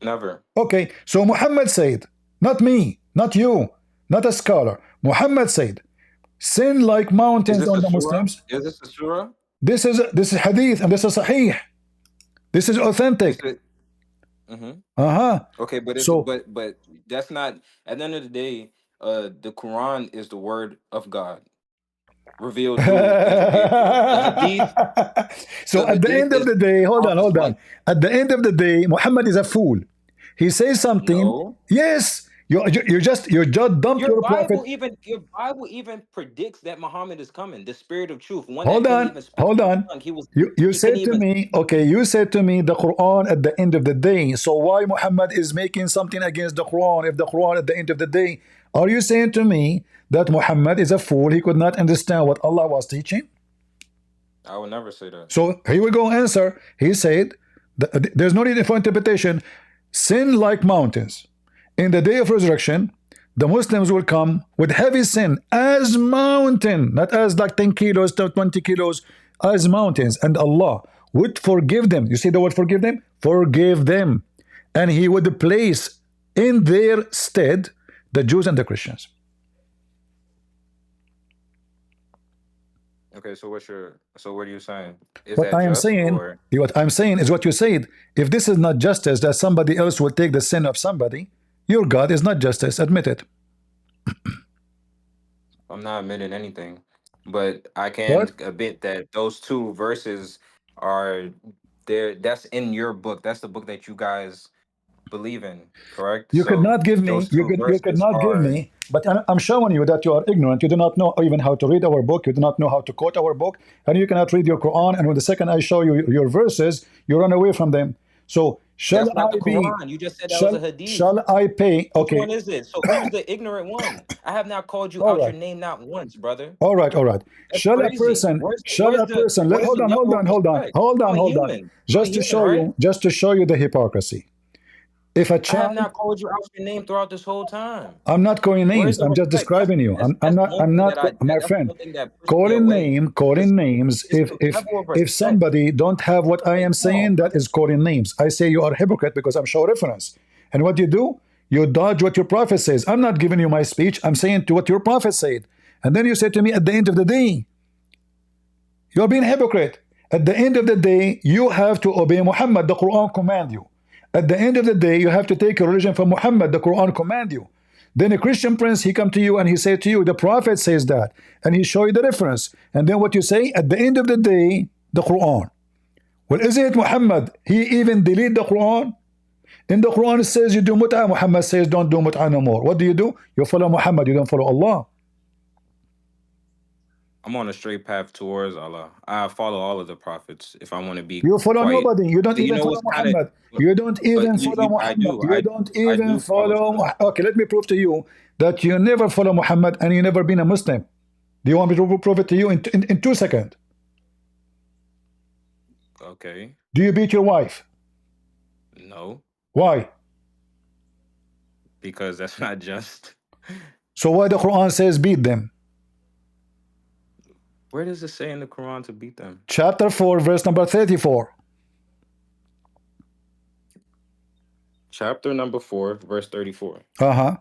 Never. Okay, so Muhammad said, not me, not you, not a scholar. Muhammad said, sin like mountains on the Muslims. Is this a surah? This is hadith and this is sahih. This is authentic. Okay, but but that's not, at the end of the day, the Quran is the word of God revealed through the hadith. So at the end of the day, hold on. At the end of the day, Muhammad is a fool. He says something. No. Yes, You just dumped your prophet. Your Bible even predicts that Muhammad is coming, the Spirit of Truth, one that Hold couldn't on, even speak hold his on. tongue. He You he couldn't said to even. me, okay, you said to me the Quran at the end of the day. So why Muhammad is making something against the Quran if the Quran at the end of the day? Are you saying to me that Muhammad is a fool? He could not understand what Allah was teaching? I would never say that. So here we go. Answer. He said, there's no need for interpretation. Sin like mountains. In the day of resurrection, the Muslims will come with heavy sin as mountain, not as like 10 kilos to 20 kilos, as mountains. And Allah would forgive them. You see the word forgive them? Forgive them. And He would place in their stead the Jews and the Christians. Okay, so what are you saying? Is What that I am just saying, or what I'm saying is what you said. If this is not justice, that somebody else will take the sin of somebody, your God is not justice. Admit it. I'm not admitting anything, but I can What? admit that those two verses are there. That's in your book. That's the book that you guys believe in, correct? You could So not give me. those two You could verses not give are. me. But I'm showing you that you are ignorant. You do not know even how to read our book. You do not know how to quote our book, and you cannot read your Quran. And when the second I show you your verses, you run away from them. So shall That's not I the be? Quran. You just said that was a hadith. Shall I pay? Which Okay. one is it? So who's the ignorant one? I have not called you All out right. your name not once, brother. All right, all right. That's Shall a crazy. person, Where's hold the on, hold level on, of hold on, respect? hold I'm on, a hold on. human. I'm a human, right? Just to show you the hypocrisy. If a I have child, not called you out your name throughout this whole time. I'm not calling Where's names. the I'm just respect? describing you. That's the one thing that My that's friend. one thing that pushed me away. Calling names. It's the level of If respect. somebody don't have what I am Like, come on, saying, that brother. is calling names. I say you are a hypocrite because I'm showing reference. And what you do, you dodge what your prophet says. I'm not giving you my speech. I'm saying to what your prophet said. And then you say to me at the end of the day, you're being a hypocrite. At the end of the day, you have to obey Muhammad. The Quran command you. At the end of the day, you have to take your religion from Muhammad. The Quran command you. Then a Christian prince, he come to you and he say to you, the Prophet says that, and he show you the reference. And then what you say at the end of the day, the Quran. Well, isn't it Muhammad? He even delete the Quran. In the Quran it says you do mut'ah. Muhammad says don't do mut'ah no more. What do? You follow Muhammad. You don't follow Allah. I'm on a straight path towards Allah. I follow all of the prophets if I want to be You follow quite. nobody. You don't But you even know follow what's kind of. Muhammad. You don't even follow I Muhammad. do. You don't I even do follow follow. some. Okay, let me prove to you that you never follow Muhammad and you never been a Muslim. Do you want me to prove it to you in 2 seconds? Okay. Do you beat your wife? No, Why? because that's not just. So why the Quran says beat them? Where does it say in the Quran to beat them? Chapter 4, verse number 34. Chapter number 4, verse 34. Uh-huh.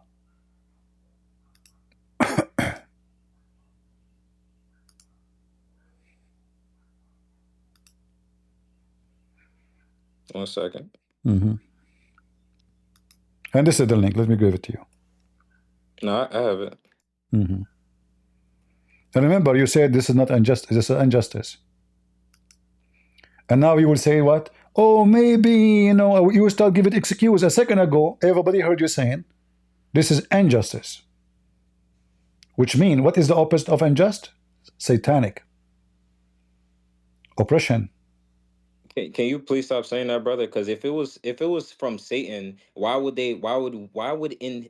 One second. And this is the link. Let me give it to you. No, I have it. And remember, you said this is not injustice. This is injustice. And now you will say what? Oh, maybe, you know, you will start giving excuse. A second ago, everybody heard you saying this is injustice. Which means, what is the opposite of unjust? Satanic. Oppression. Can you please stop saying that, brother? Because if it was from Satan,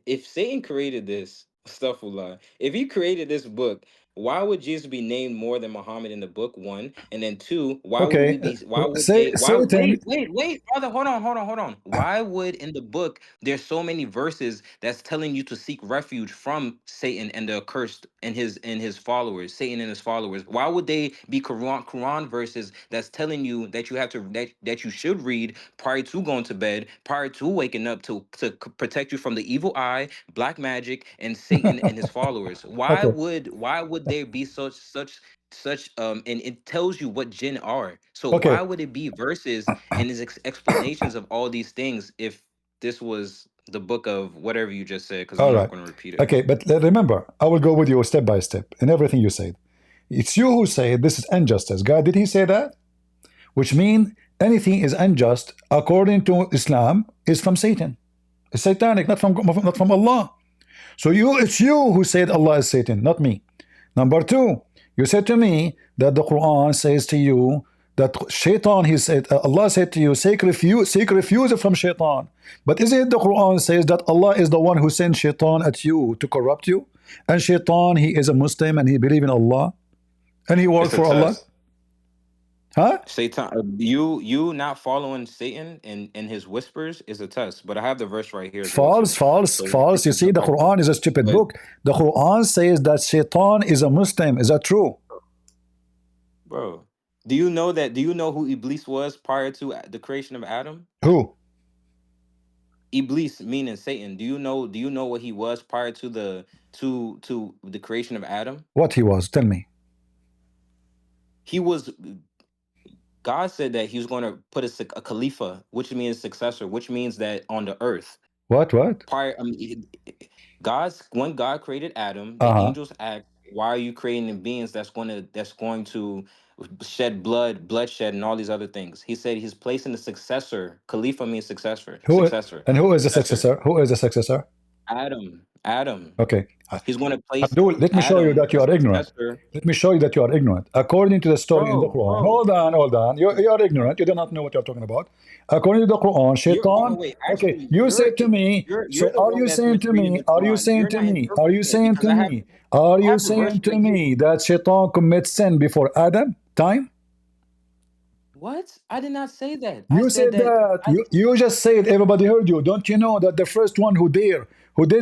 if Satan created this stuff, if he created this book, why would Jesus be named more than Muhammad in the book? One, and then two, Okay. Satan. wait, brother, hold on. Why would in the book there's so many verses that's telling you to seek refuge from Satan and the accursed and his followers, Satan and his followers? Why would they be Quran verses that's telling you that you have to that you should read prior to going to bed, prior to waking up to protect you from the evil eye, black magic, and Satan and his followers? Why Okay. would there be such and it tells you what jinn are. So Okay. why would it be verses and his explanations of all these things if this was the book of whatever you just said? Because All I'm right. not going to repeat it. Okay, but remember, I will go with you step by step in everything you said. It's you who say this is injustice. God, did he say that? Which means anything is unjust according to Islam is from Satan. It's satanic, not from Allah. So it's you who said Allah is Satan, not me. Number two, you said to me that the Quran says to you that Shaitan, he said, Allah said to you, seek refuge from Shaitan. But isn't it the Quran says that Allah is the one who sent Shaitan at you to corrupt you? And Shaitan, he is a Muslim and he believes in Allah and he works for Allah. Huh? Satan, you not following Satan and his whispers is a test. But I have the verse right here. False. You see, the Quran is a stupid book. The Quran says that Shaitan is a Muslim. Is that true? Bro, do you know who Iblis was prior to the creation of Adam? Who? Iblis, meaning Satan. Do you know what he was prior to the creation of Adam? What he was? Tell me. God said that he was going to put a Khalifa, which means successor, which means that on the earth. What? Prior, when God created Adam, the angels asked, "Why are you creating beings that's going to shed bloodshed, and all these other things?" He said he's placing the successor. Khalifa means successor. Successor. And who is the successor? Who is the successor? Adam. Okay. He's going to place. Abdul, let me show you that you are ignorant. Let me show you that you are ignorant. According to the story in the Quran. Hold on. You are ignorant. You do not know what you're talking about. According to the Quran, Shaitan. Okay, you said to me. So are you saying to me? Are you saying to me? Are you saying to me? Are you saying to me that Shaitan commits sin before Adam time? What? I did not say that. You said that. You just said, everybody heard you. Don't you know that the first one who did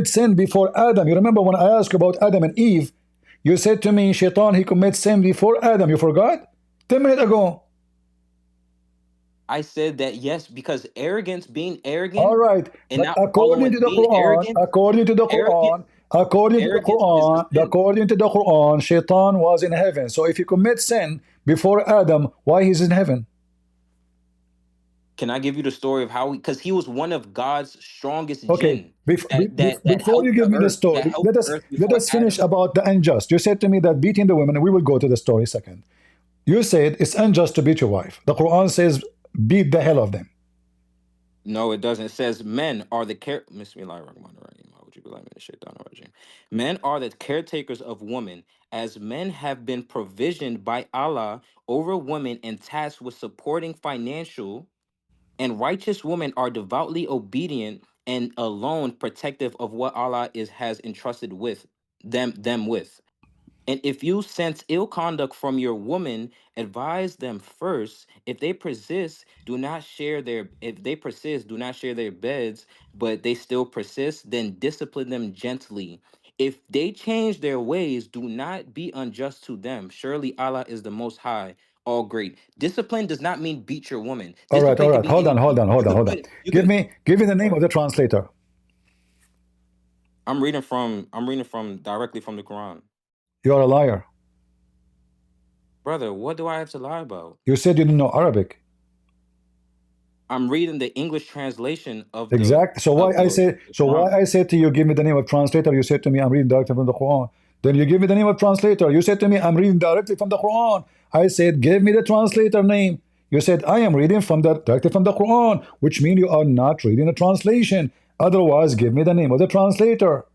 sin before Adam? You remember when I asked about Adam and Eve, you said to me, Shaitan, he commits sin before Adam. You forgot? 10 minutes ago. I said that, yes, because being arrogant. All right. And but according to the Quran, Shaitan was in heaven. So if he commits sin before Adam, why he's in heaven? Can I give you the story of how because he was one of God's strongest jinn. Before you give me the story, let us finish about the unjust. You said to me that beating the women, and we will go to the story second. You said it's unjust to beat your wife. The Quran says beat the hell of them. No, it doesn't. It says men are the men are the caretakers of women, as men have been provisioned by Allah over women and tasked with supporting financial, and righteous women are devoutly obedient and alone protective of what Allah has entrusted with them with. And if you sense ill conduct from your woman, advise them first. If they persist, do not share their beds, but they still persist, then discipline them gently. If they change their ways, do not be unjust to them. Surely Allah is the most high, all great. Discipline does not mean beat your woman. All right. Hold on. Give me the name of the translator. I'm reading from directly from the Quran. You are a liar. Brother, what do I have to lie about? You said you didn't know Arabic. I'm reading the English translation of exactly. So why I said to you, give me the name of translator. You said to me, I'm reading directly from the Quran. Then you give me the name of translator. You said to me, I'm reading directly from the Quran. I said, give me the translator name. You said, I am reading directly from the Quran, which means you are not reading a translation. Otherwise, give me the name of the translator.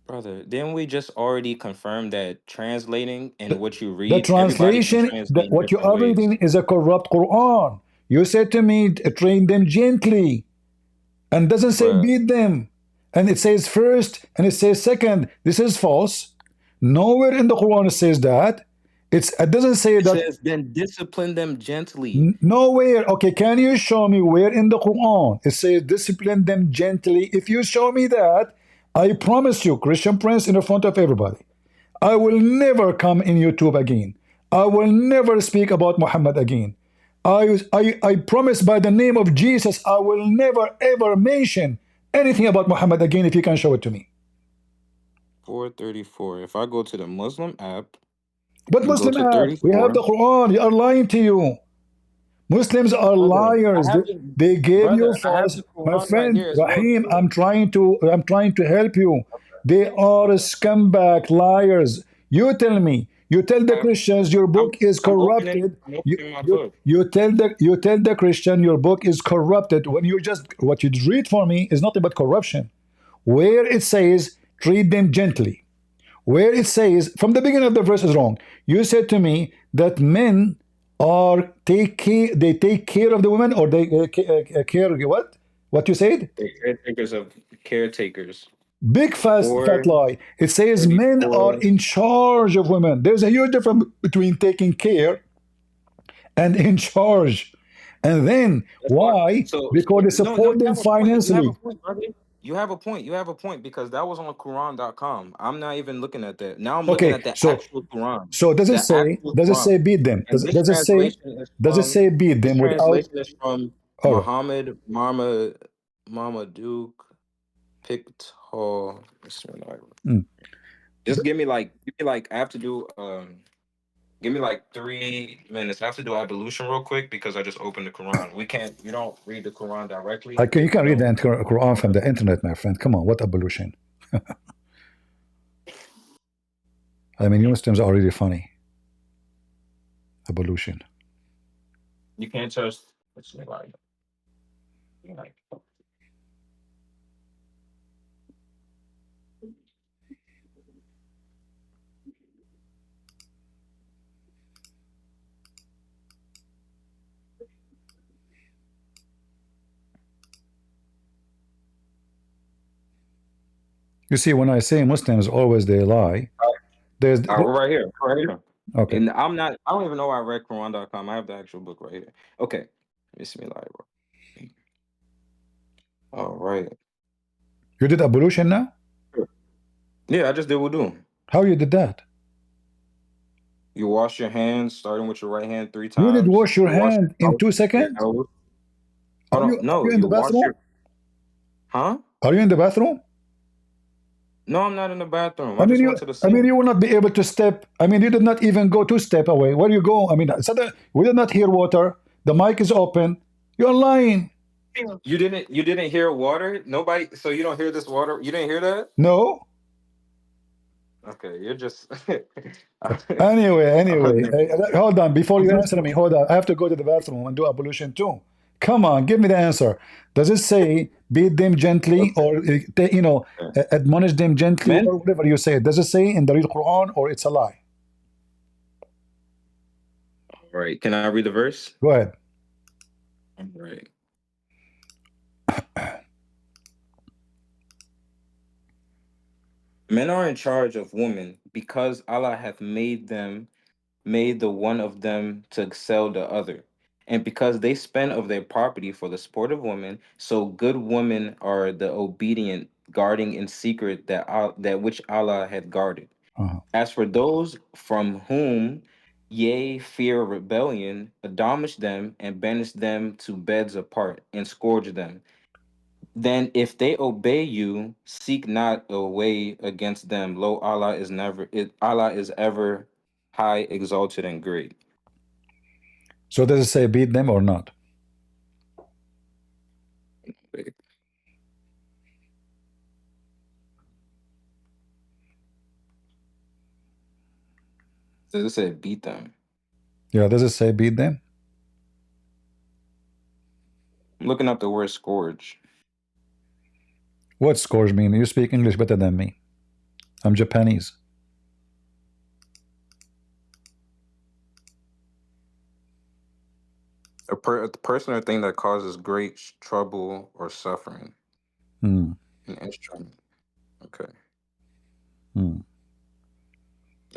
Brother, didn't we just already confirm that translating and what you read, the translation, what you are reading is a corrupt Quran. You said to me, train them gently, and doesn't say beat them, and it says first and it says second. This is false. Nowhere in the Quran it says that. It doesn't say that. It says then discipline them gently. Nowhere. Okay, can you show me where in the Quran it says discipline them gently? If you show me that, I promise you, Christian Prince, in front of everybody, I will never come in YouTube again. I will never speak about Muhammad again. I promise by the name of Jesus, I will never ever mention anything about Muhammad again if you can show it to me. 434. If I go to the Muslim app. But Muslim app, we have the Quran. You are lying to you. Muslims are liars. They gave you false. My friend Rahim, I'm trying to help you. They are scumbag liars. You tell me, You tell the Christians your book is corrupted. I'm opening my book. You tell the Christian your book is corrupted when you just what you read for me is nothing but corruption. Where it says treat them gently, where it says from the beginning of the verse is wrong. You said to me that men are they take care of the women, or they care what you said? The caretakers of caretakers. Big fat lie. It says men are in charge of women. There's a huge difference between taking care and in charge. And then why? Because they support them financially. You have a point. You have a point because that was on Quran.com. I'm not even looking at that. Now I'm looking at the actual Quran. So does it say beat them? Does it say beat them without? Translation is from Muhammad Marmaduke Pictol. Just give me like I have to do give me like 3 minutes. I have to do ablution real quick because I just opened the Quran. You don't read the Quran directly. You can read the Quran from the internet, my friend. Come on, what ablution? I mean, you Muslims are really funny. Ablution. You can't trust. You see, when I say Muslims always they lie, there's right here. Okay. And I don't even know I read Quran.com. I have the actual book right here. Okay. Bismillah. All right. You did ablution now? Yeah, I just did wudu. How you did that? You wash your hands, starting with your right hand 3 times. You did wash your hand in 2 seconds? Are you in the bathroom? Huh? Are you in the bathroom? No, I'm not in the bathroom. I mean, you will not be able to step. I mean, you did not even go 2 steps away. Where you go? I mean, we did not hear water. The mic is open. You're lying. You didn't hear water? Nobody. So you don't hear this water? You didn't hear that? No. Okay, you're just. Anyway, hold on. Before you answer me, hold on. I have to go to the bathroom and do ablution too. Come on, give me the answer. Does it say beat them gently, or admonish them gently, or whatever you say? Does it say in the real Quran, or it's a lie? All right. Can I read the verse? Go ahead. All right. Men are in charge of women because Allah hath made the one of them to excel the other, and because they spend of their property for the sport of women, so good women are the obedient, guarding in secret that which Allah hath guarded. As for those from whom ye fear rebellion, admonish them and banish them to beds apart and scourge them. Then if they obey you, seek not a way against them. Lo, Allah is ever high, exalted, and great. So does it say beat them or not? Does it say beat them? Yeah, does it say beat them? I'm looking up the word scourge. What scourge mean? You speak English better than me. I'm Japanese. A person or thing that causes great trouble or suffering. An instrument. Okay. Yeah,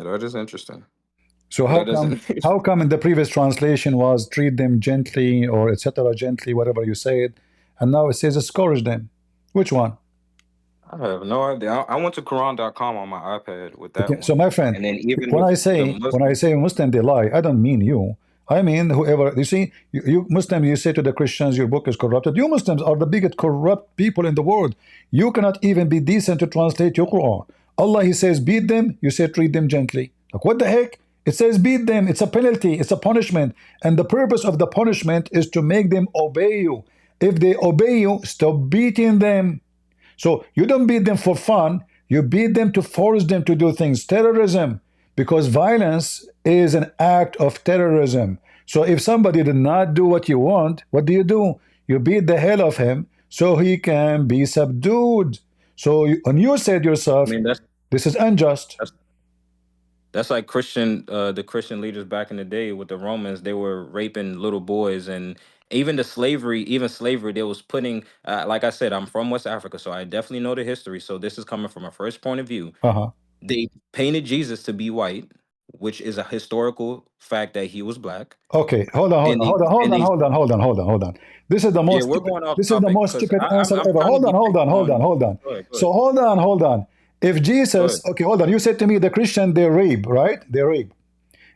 that is interesting. So how come in the previous translation was treat them gently or etc. gently, whatever you said, and now it says scourge them? Which one? I have no idea. I went to Quran.com on my iPad with that one. So my friend, and then even when I say Muslim they lie, I don't mean you. I mean whoever. You see, you Muslims, you say to the Christians your book is corrupted. You Muslims are the biggest corrupt people in the world. You cannot even be decent to translate your Quran. Allah, He says beat them, you say treat them gently. Like what the heck? It says beat them. It's a penalty. It's a punishment. And the purpose of the punishment is to make them obey you. If they obey you, stop beating them. So you don't beat them for fun. You beat them to force them to do things. Terrorism. because violence is an act of terrorism. So if somebody did not do what you want, what do? You beat the hell of him so he can be subdued. So when you said I yourself, mean, this is unjust. that's like the Christian leaders back in the day with the Romans. They were raping little boys, and even slavery, they was putting. Like I said, I'm from West Africa, so I definitely know the history. So this is coming from a first point of view. Uh-huh. They painted Jesus to be white, which is a historical fact that he was black. Okay, hold on. This is the Yeah, most we're stupid, going off this is the topic most because stupid answer I'm ever. trying to be Hold on. Go ahead, So hold on. If go Jesus, ahead. okay, hold on. You said to me the Christian they rape, right? They rape.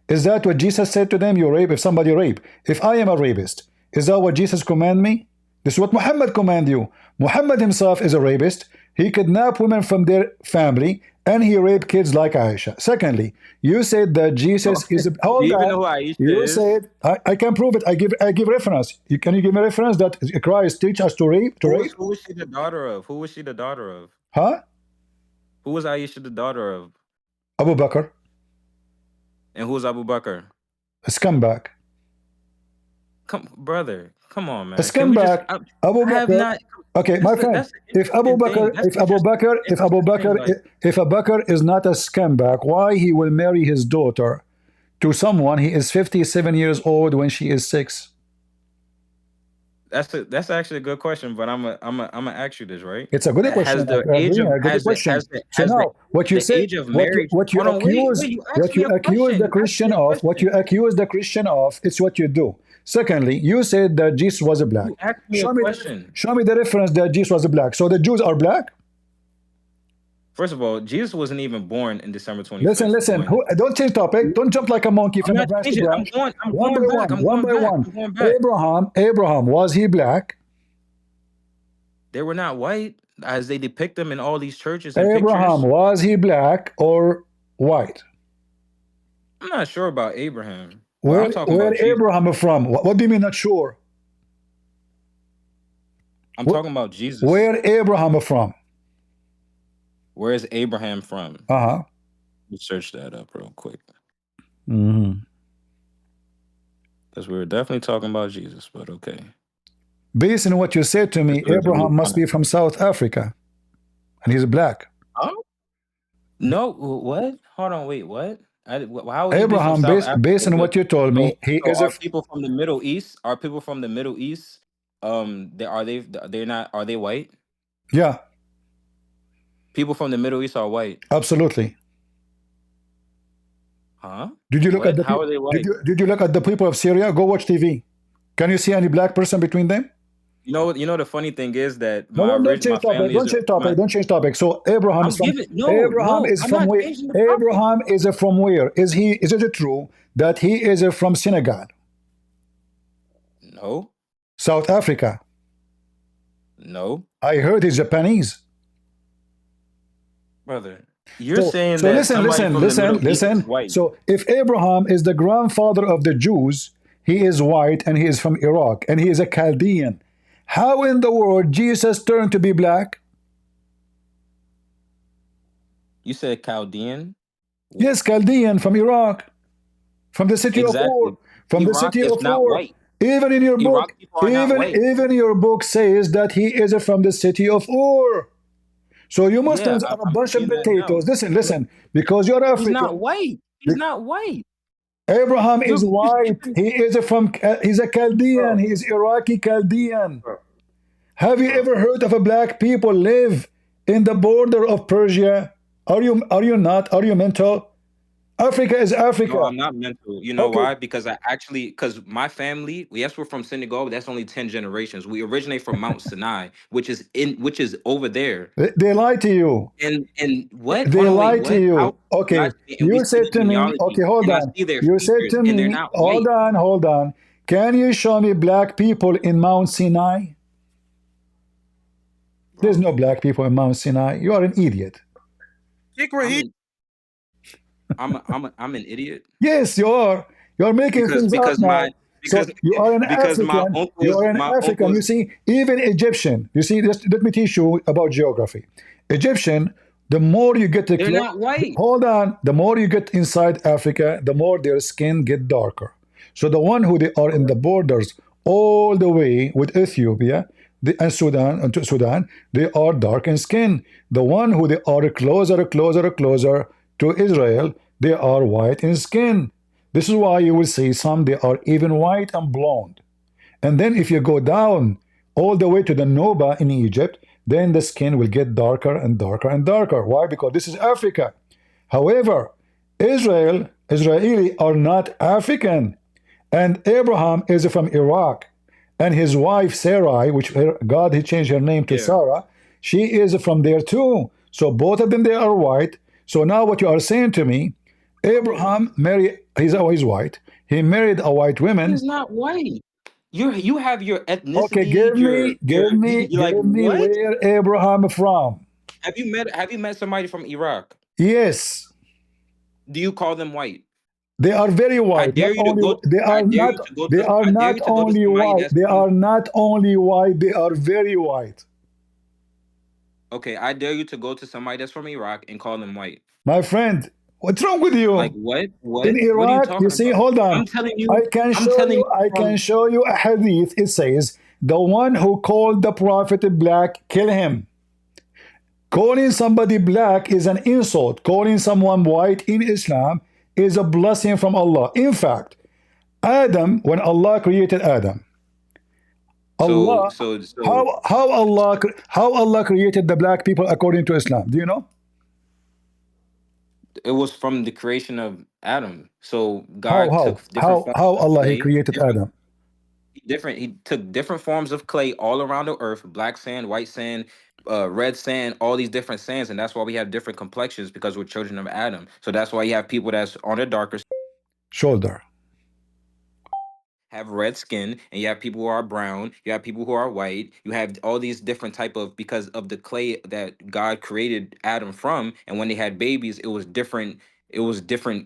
Is that what Jesus said to them? You rape if somebody rape. If I am a rapist, is that what Jesus command me? This is what Muhammad command you. Muhammad himself is a rapist. He kidnapped women from their family and he raped kids like Aisha. Secondly, you said that Jesus is a, Do hold you even on. know who Aisha You is? said I can prove it. I give reference. Can you give me reference that Christ teach us to rape? Who was she the daughter of? Who was she the daughter of? Huh? Who was Aisha the daughter of? Abu Bakr, And who was Abu Bakr? a scumbag. Come on, A man. Can we just? scumbag. Abu I have Bakr. not. Okay, my friend. That's an If Abu interesting thing. Bakr, That's if Abu Bakr, if Abu interesting. Bakr, Like, if Abu Bakr is not a scumbag, why he will marry his daughter to someone he is 57 years old when she is 6? that's actually a good question, but I'm a ask you this, right? It's a good question. Has the I age agree. of A good question. So has now, what you the say, age of marriage? what you Hold on, wait, accuse, you asked me a question. the Christian of, it's what you do. Secondly, you said that Jesus was a black. You asked me a question. Show me the reference that Jesus was a black. So the Jews are black. First of all, Jesus wasn't even born in December 25th. Listen. Don't change topic. Don't jump like a monkey I'm from a not branch to changing. branch. I'm going back. One by one. I'm going back. Abraham, was he black? They were not white as they depict them in all these churches and Abraham, pictures. was he black or white? I'm not sure about Abraham. But I'm talking Where about Jesus. Abraham from? What do you mean not sure? I'm talking about Jesus. Where Abraham from? Where is Abraham from? Uh-huh. Let's search that up real quick. Mm-hmm. Because we were definitely talking about Jesus, but okay. Based on what you said to me, Abraham must be from South Africa. And he's black. Huh? No, what? Hold on, wait, what? How would Abraham, based on what you told me, he is are people from the Middle East? Are people from the Middle East? Are they white? Yeah. People from the Middle East are white. Absolutely. Huh? Did you look at the How are they white? Did you look at the people of Syria? Go watch TV. Can you see any black person between them? You know the funny thing is that don't change topic. So Abraham is from where? Abraham is from where? Is it true that he is from Senegal? No. South Africa? No. I heard he's Japanese. Brother, you're saying that listen. So if Abraham is the grandfather of the Jews, he is white and he is from Iraq and he is a Chaldean. How in the world Jesus turned to be black? You said Chaldean? Yes, Chaldean from Iraq, from the city of Ur. From Iraq the city is of not Ur. white. Even in your book, even your book says that he is from the city of Ur. So you Muslims are a bunch of potatoes. Listen, because you're African. He's not white. He's not white. Abraham is white. He's a Chaldean. He is Iraqi Chaldean. Have you ever heard of a black people live in the border of Persia? Are you not? Are you mental? Africa is Africa. No, I'm not mental. You know why? Because because my family, yes, we're from Senegal, but that's only 10 generations. We originate from Mount Sinai, which is over there. They lie to you. And what? They lie to you. Okay. You said to me, okay, hold on. You said to me, hold on. Can you show me black people in Mount Sinai? There's no black people in Mount Sinai. You are an idiot. I'm an idiot. Yes, you are. You're making things up now. You are an African. You are an African. You see, even Egyptian. You see, let me teach you about geography. Egyptian The more you get They're not white. hold on, the more you get inside Africa, the more their skin get darker. So the one who they are in the borders all the way with Ethiopia and Sudan, they are dark in skin. The one who they are closer to Israel, they are white in skin. This is why you will see some they are even white and blonde. And then if you go down all the way to the Noba in Egypt, then the skin will get darker and darker and darker. Why? Because this is Africa. However, Israeli are not African. And Abraham is from Iraq. And his wife Sarai, which God he changed her name to Sarah, she is from there too. So both of them, they are white. So now what you are saying to me, Abraham married, he's always white. He married a white woman. He's not white. You have your ethnicity. Okay, give me what? where Abraham from. Have you met somebody from Iraq? Yes. Do you call them white? They are very white. They are not only white. They are not only white. They are very white. Okay, I dare you to go to somebody that's from Iraq and call them white. My friend, what's wrong with you? Like what? What? In Iraq, what are you talking see, about? hold on. I'm telling you. I can show you a hadith. It says, the one who called the prophet black, kill him. Calling somebody black is an insult. Calling someone white in Islam is a blessing from Allah. In fact, Adam, when Allah created Adam, how Allah created the black people according to Islam? Do you know? It was from the creation of Adam. So God took different how Allah he created Adam? He took different forms of clay all around the earth, black sand, white sand, red sand, all these different sands, and that's why we have different complexions, because we're children of Adam. So that's why you have people that's on the darker shoulder, have red skin, and you have people who are brown, you have people who are white, you have all these different type of, because of the clay that God created Adam from, and when they had babies, it was different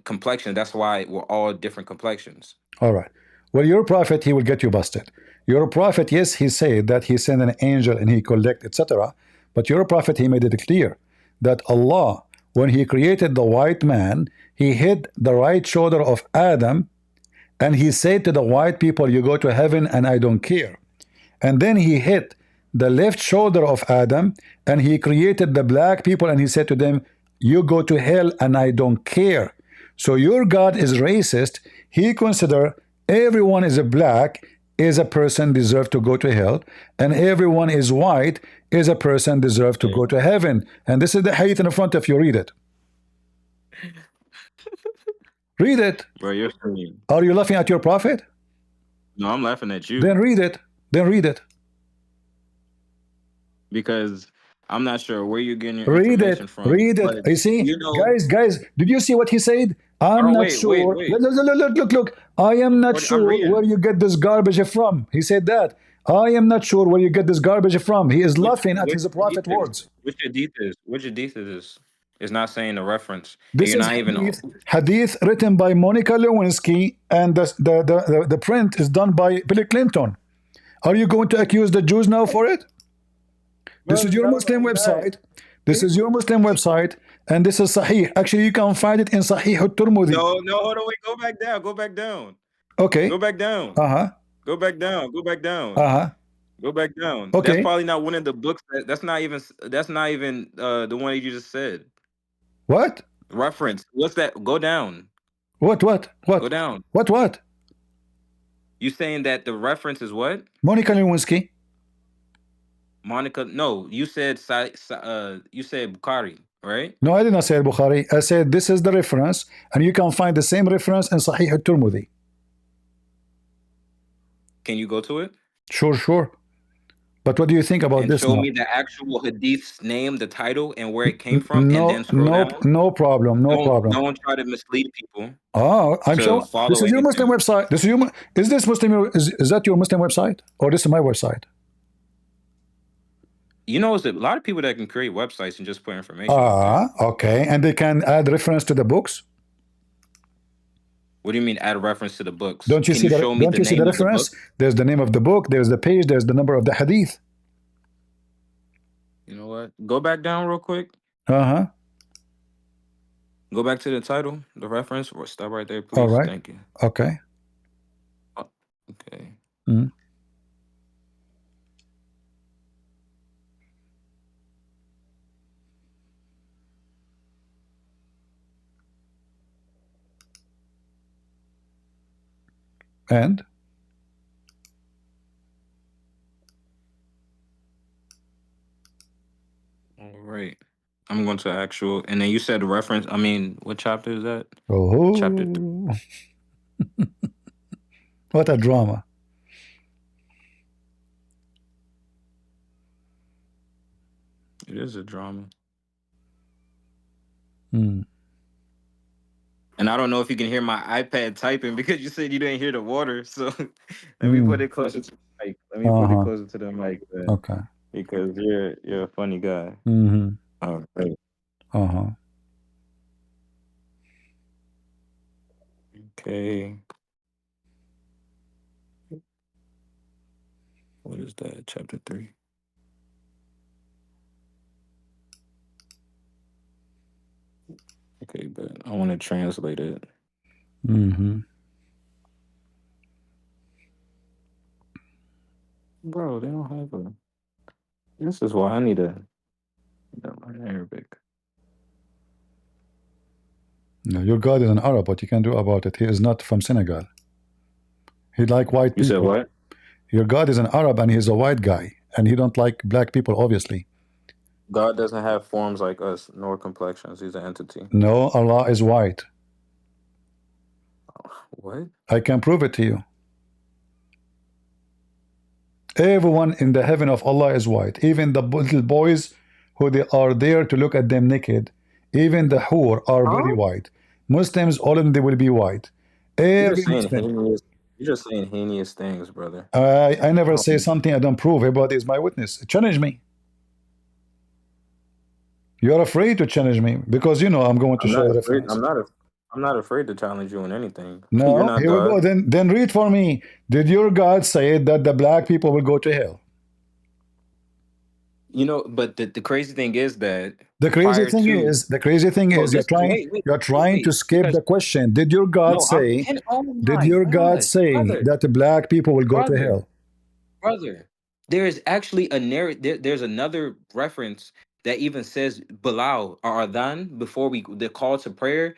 complexions. That's why we're all different complexions. All right. Well, your prophet, he will get you busted. Your prophet, yes, he said that he sent an angel and he collect, etc. But your prophet, he made it clear that Allah, when he created the white man, he hit the right shoulder of Adam, and he said to the white people, you go to heaven and I don't care. And then he hit the left shoulder of Adam, and he created the black people, and he said to them, you go to hell and I don't care. So your God is racist. He consider everyone is a black is a person deserve to go to hell, and everyone is white is a person deserve to go to heaven. And this is the hadith in front of you. Read it. Read it. Bro, you're funny. Are you laughing at your prophet? No, I'm laughing at you. Then read it. Then read it. Because I'm not sure where you're getting your information from. Read it. You see, you know, guys, did you see what he said? I'm not sure. Wait. Look. I am not sure where you get this garbage from. He said that. I am not sure where you get this garbage from. He is laughing at his prophet words. Which hadith is? It's not saying the reference. This is hadith written by Monica Lewinsky, and the print is done by Bill Clinton. Are you going to accuse the Jews now for it? This is your Muslim website. This is your Muslim website, and this is Sahih. Actually, you can find it in Sahih al-Tirmidhi. No, hold on, wait, go back down. Okay. Go back down. Go back down. Go back down. Okay. That's probably not one of the books. That's not even the one you just said. What? Reference. What's that? Go down. What? Go down. What? You saying that the reference is what? Monica Lewinsky. Monica, no, you said Bukhari, right? No, I did not say Bukhari. I said this is the reference, and you can find the same reference in Sahih al-Tirmidhi. Can you go to it? Sure. But what do you think about this? Show me the actual hadith's name, the title, and where it came from, and then scroll down. No problem. Don't try to mislead people. Oh, I'm sure. This is your Muslim website. Is this Muslim? Is that your Muslim website, or this is my website? You know, there's a lot of people that can create websites and just put information. Okay. And they can add reference to the books? What do you mean add reference to the books? Don't you see the reference? There's the name of the book, there's the page, there's the number of the hadith. You know what? Go back down real quick. Uh-huh. Go back to the title, the reference, or stop right there, please. All right. Thank you. Okay. Okay. Mm. And All right. I'm going to actual, and then you said reference. I mean, what chapter is that? oh, Chapter 3. what a drama. It is a drama. Mm. And I don't know if you can hear my iPad typing because you said you didn't hear the water. So let me put it closer to the mic. Let me put it closer to the mic, man, Okay. because you're a funny guy. Mm-hmm. All right. Uh-huh. Okay. What is that? Chapter 3. Okay, but I want to translate it. Mm-hmm. Bro, they don't have a. This is why I need to learn Arabic. No, your God is an Arab. What you can do about it? He is not from Senegal. He like white You people. said what? Your God is an Arab and he's a white guy. And he don't like black people, obviously. God doesn't have forms like us, nor complexions. He's an entity. No, Allah is white. What? I can prove it to you. Everyone in the heaven of Allah is white. Even the little boys who they are there to look at them naked. Even the hur are very white. Muslims, all of them, they will be white. You're Every just saying Muslim. heinous. You're just saying heinous things, brother. I never say something I don't prove. Everybody is my witness. Challenge me. You are afraid to challenge me because you know I'm going to I'm show not a afraid. reference. I'm not afraid to challenge you in anything. No, You're not here we go. God. Then read for me. Did your God say that the black people will go to hell? You know, but the crazy thing is that The crazy prior thing to is, the crazy thing no, is, listen, wait, you're trying to skip because the question. Did your God no, I'm say? and oh Did my your God gosh, say brother, that the black people will go to brother, hell? brother. There is actually a there's another reference that even says Bilal or Adhan before the call to prayer.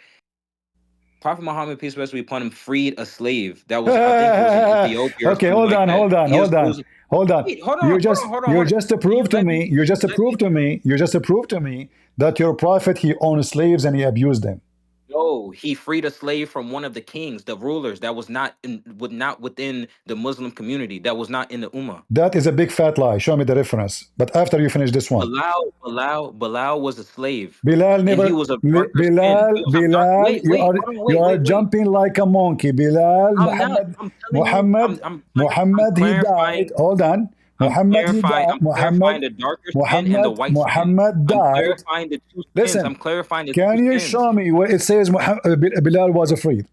Prophet Muhammad, peace and rest be upon him, freed a slave that was, I think it was in Ethiopia or Okay, something hold like on, that. hold on, He was, hold it on, was hold on. wait, hold on, You hold just on, hold on, you hold on. just to Can you prove to let me, me? you just to Let me. prove to me, you just to prove to me that your prophet he owned slaves and he abused them. No, he freed a slave from one of the kings, the rulers that was not not within the Muslim community, that was not in the Ummah. That is a big fat lie. Show me the reference. But after you finish this one, Bilal was a slave, Bilal and he never. was of darker skin. He was of dark. Bilal, Wait, wait, hold on, you wait, are wait, wait. jumping like a monkey. Bilal, I'm not. I'm telling you. I'm Muhammad. He died. clarifying. Hold on. I'm Muhammad. He clarifying. died. I'm clarifying the darker skin and the white skin. Muhammad I'm died. clarifying the two skins. I'm Listen, clarifying the two can you skins. show me where it says Bilal was afraid?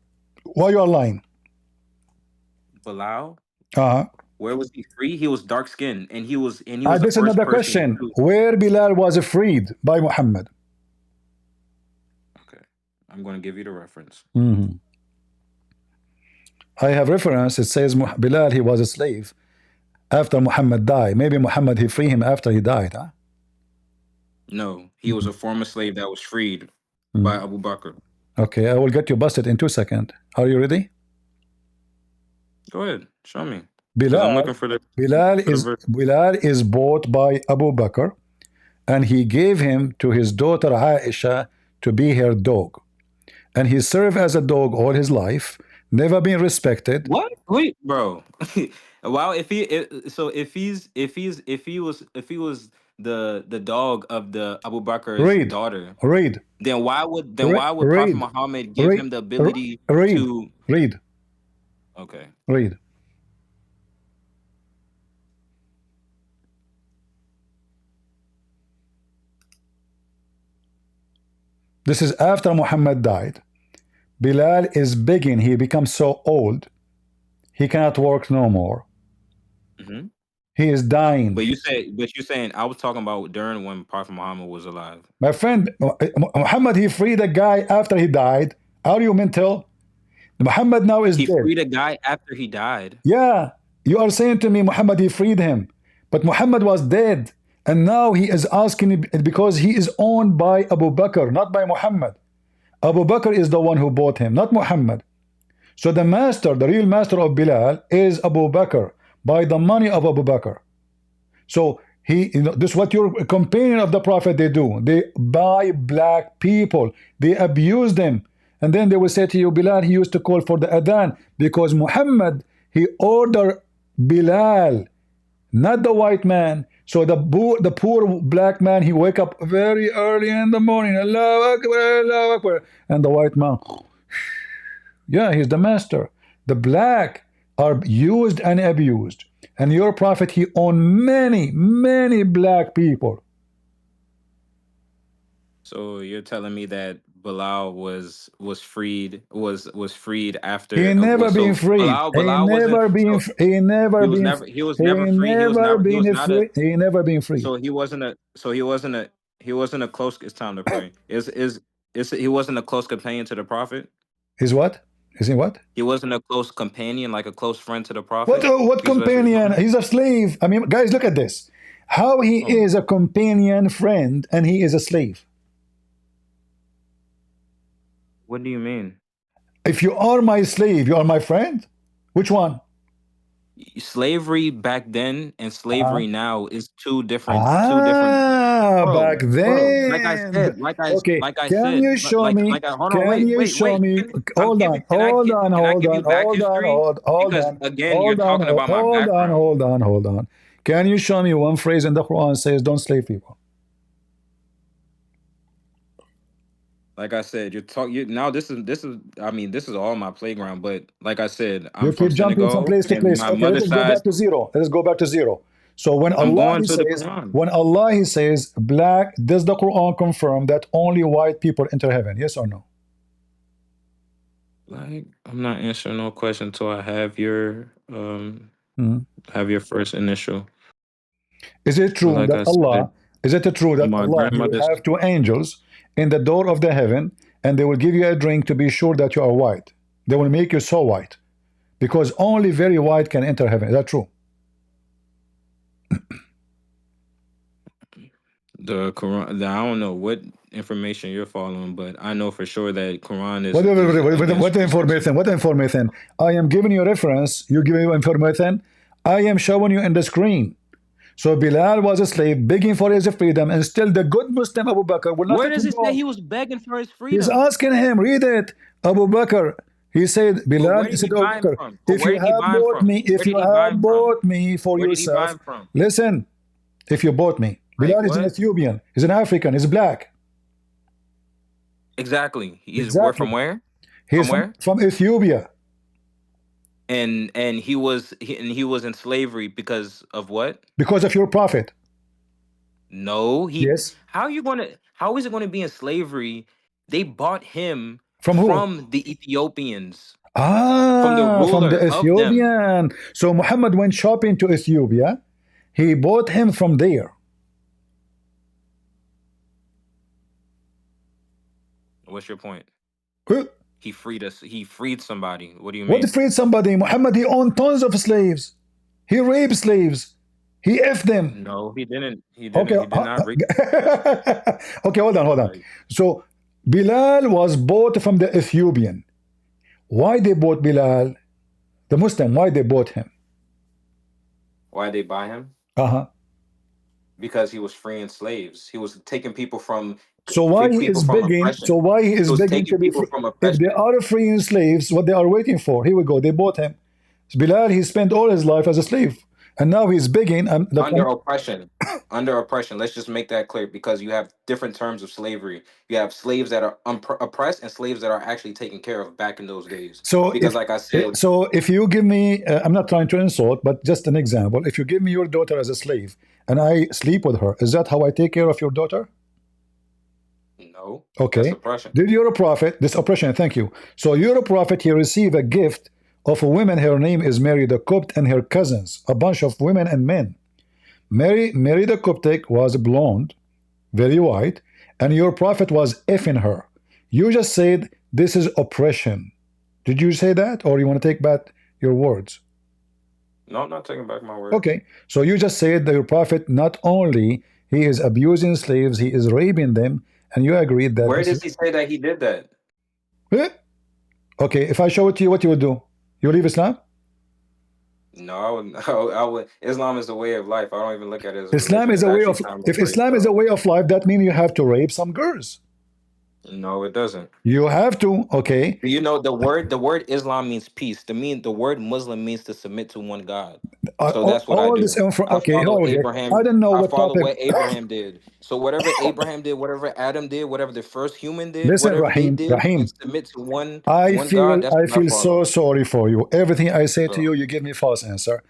Why you are lying? Bilal, Uh-huh. where was he free? He was dark skinned, and he was the This is first another person question. to. Where Bilal was freed by Muhammad? Okay, I'm going to give you the reference. Mm-hmm. I have reference. It says Bilal he was a slave after Muhammad died. Maybe Muhammad he freed him after he died. Huh? No, he was a former slave that was freed by Mm. Abu Bakr. Okay, I will get you busted in 2 seconds. Are you ready? Go ahead, show me, because I'm looking for the verse. Bilal is bought by Abu Bakr, and he gave him to his daughter Aisha to be her dog, and he served as a dog all his life, never been respected. What? Wait, bro. Wow, if he was the dog of the Abu Bakr's Read, daughter, read, then why would Prophet read, Muhammad give read, him the ability read, to? read, Okay, read. This is after Muhammad died. Bilal is begging. He becomes so old, he cannot work no more. mm-hmm. he is dying. But you're saying I was talking about during when Prophet Muhammad was alive. My friend, Muhammad, he freed a guy after he died. Are you mental? Muhammad now is He dead. freed a guy after he died. Yeah, you are saying to me, Muhammad, he freed him. But Muhammad was dead. And now he is asking because he is owned by Abu Bakr, not by Muhammad. Abu Bakr is the one who bought him, not Muhammad. So the master, the real master of Bilal is Abu Bakr by the money of Abu Bakr. So he, this is what your companion of the Prophet they do. They buy black people. They abuse them. And then they will say to you, Bilal, he used to call for the adhan because Muhammad, he ordered Bilal, not the white man. So the poor black man, he wake up very early in the morning, Allahu Akbar, Allahu Akbar, and the white man, yeah, he's the master. The black are used and abused. And your prophet, he owned many, many black people. So you're telling me that Bilal was freed after He never been freed. He never been free. He never been free. He was never free. He never been free. So he wasn't a close. It's time to pray. He wasn't a close companion to the prophet. Is what? Is he what? He wasn't a close companion, like a close friend to the prophet. What companion? He's a slave. I mean, guys, look at this. How he is a companion friend and he is a slave. What do you mean? If you are my slave, you are my friend? Which one? Slavery back then and slavery now is two different. Bro, back then. Like I said. Okay. Can you show me? Can you show me? Hold on. Can you show me one phrase in the Quran says don't slave people? Like I said, now this is all my playground, but like I said, I'm you from keep jumping Senegal, from place to place. Okay, let's go back to zero. Let's go back to zero. So when Allah he says black, does the Quran confirm that only white people enter heaven? Yes or no? Like, I'm not answering no question until I have your first initial. Is it true like that Allah? Is it true that Allah will have two angels in the door of the heaven, and they will give you a drink to be sure that you are white? They will make you so white, because only very white can enter heaven. Is that true? The Quran, I don't know what information you're following, but I know for sure that Quran is. What information? What information? I am giving you a reference. You give me information. I am showing you in the screen. So Bilal was a slave begging for his freedom, and still the good Muslim Abu Bakr will not. Where does it say he was begging for his freedom? He's asking him, read it. Abu Bakr, he said, Bilal, he said, if you have bought me for yourself, listen, if you bought me, Bilal is an Ethiopian, he's an African, he's black. Exactly. He's from where? He's from Ethiopia. And he was in slavery because of what? Because of your prophet. No, yes. How is it going to be in slavery? They bought him from who? From the Ethiopians. From the Ethiopian. So Muhammad went shopping to Ethiopia. He bought him from there. What's your point? Huh? He freed us. He freed somebody. What do you mean? What freed somebody? Muhammad, he owned tons of slaves. He raped slaves. He effed them. No, he didn't. He did not rape. Okay, hold on. So Bilal was bought from the Ethiopian. Why they bought Bilal? The Muslim, why they bought him? Why they buy him? Because he was freeing slaves. He was taking people from. So why he is begging? So why he is begging to be free? If they are freeing slaves, what they are waiting for? Here we go. They bought him. Bilal, he spent all his life as a slave, and now he's begging. Under oppression. Under oppression. Let's just make that clear, because you have different terms of slavery. You have slaves that are oppressed and slaves that are actually taken care of back in those days. So, because like I said, so if you give me, I'm not trying to insult, but just an example. If you give me your daughter as a slave, and I sleep with her, is that how I take care of your daughter? No. Okay. Did your prophet, this oppression, thank you. So your prophet, he received a gift of a woman, her name is Mary the Copt, and her cousins, a bunch of women and men. Mary the Coptic was blonde, very white, and your prophet was effing her. You just said this is oppression. Did you say that, or you want to take back your words? No, I'm not taking back my word. Okay, so you just said that your prophet not only he is abusing slaves, he is raping them, and you agreed that. Where does he say that he did that? Okay, if I show it to you, what you would do? You leave Islam? No, I would. Islam is the way of life. I don't even look at it as Islam is a way of. If Islam is a way of life, that means you have to rape some girls. No, it doesn't. You have to. Okay. You know the word Islam means peace. The word Muslim means to submit to one God. So that's what I do. Okay, Abraham. I don't know I what follow topic. what Abraham did. So whatever Abraham did, whatever Adam did, whatever the first human did, Listen, whatever Rahim, they did, and submit to one God. That's I what feel follow. so sorry for you. Everything I say to you, you give me false answer.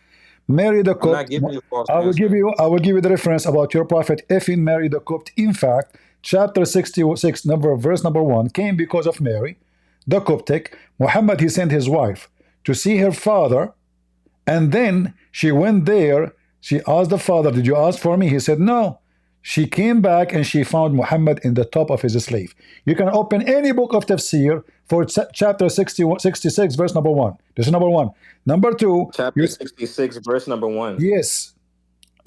Mary the Copt. I'm not giving you a false I will answer. give you the reference about your prophet effing Mary the Copt. In fact, chapter 66, verse number 1 came because of Mary the Coptic. Muhammad, he sent his wife to see her father, and then she went there. She asked the father, did you ask for me? He said no. She came back and she found Muhammad in the top of his slave. You can open any book of tafsir for chapter 66, verse number 1. This is number 1. Number 2. Chapter 66, verse number 1. Yes.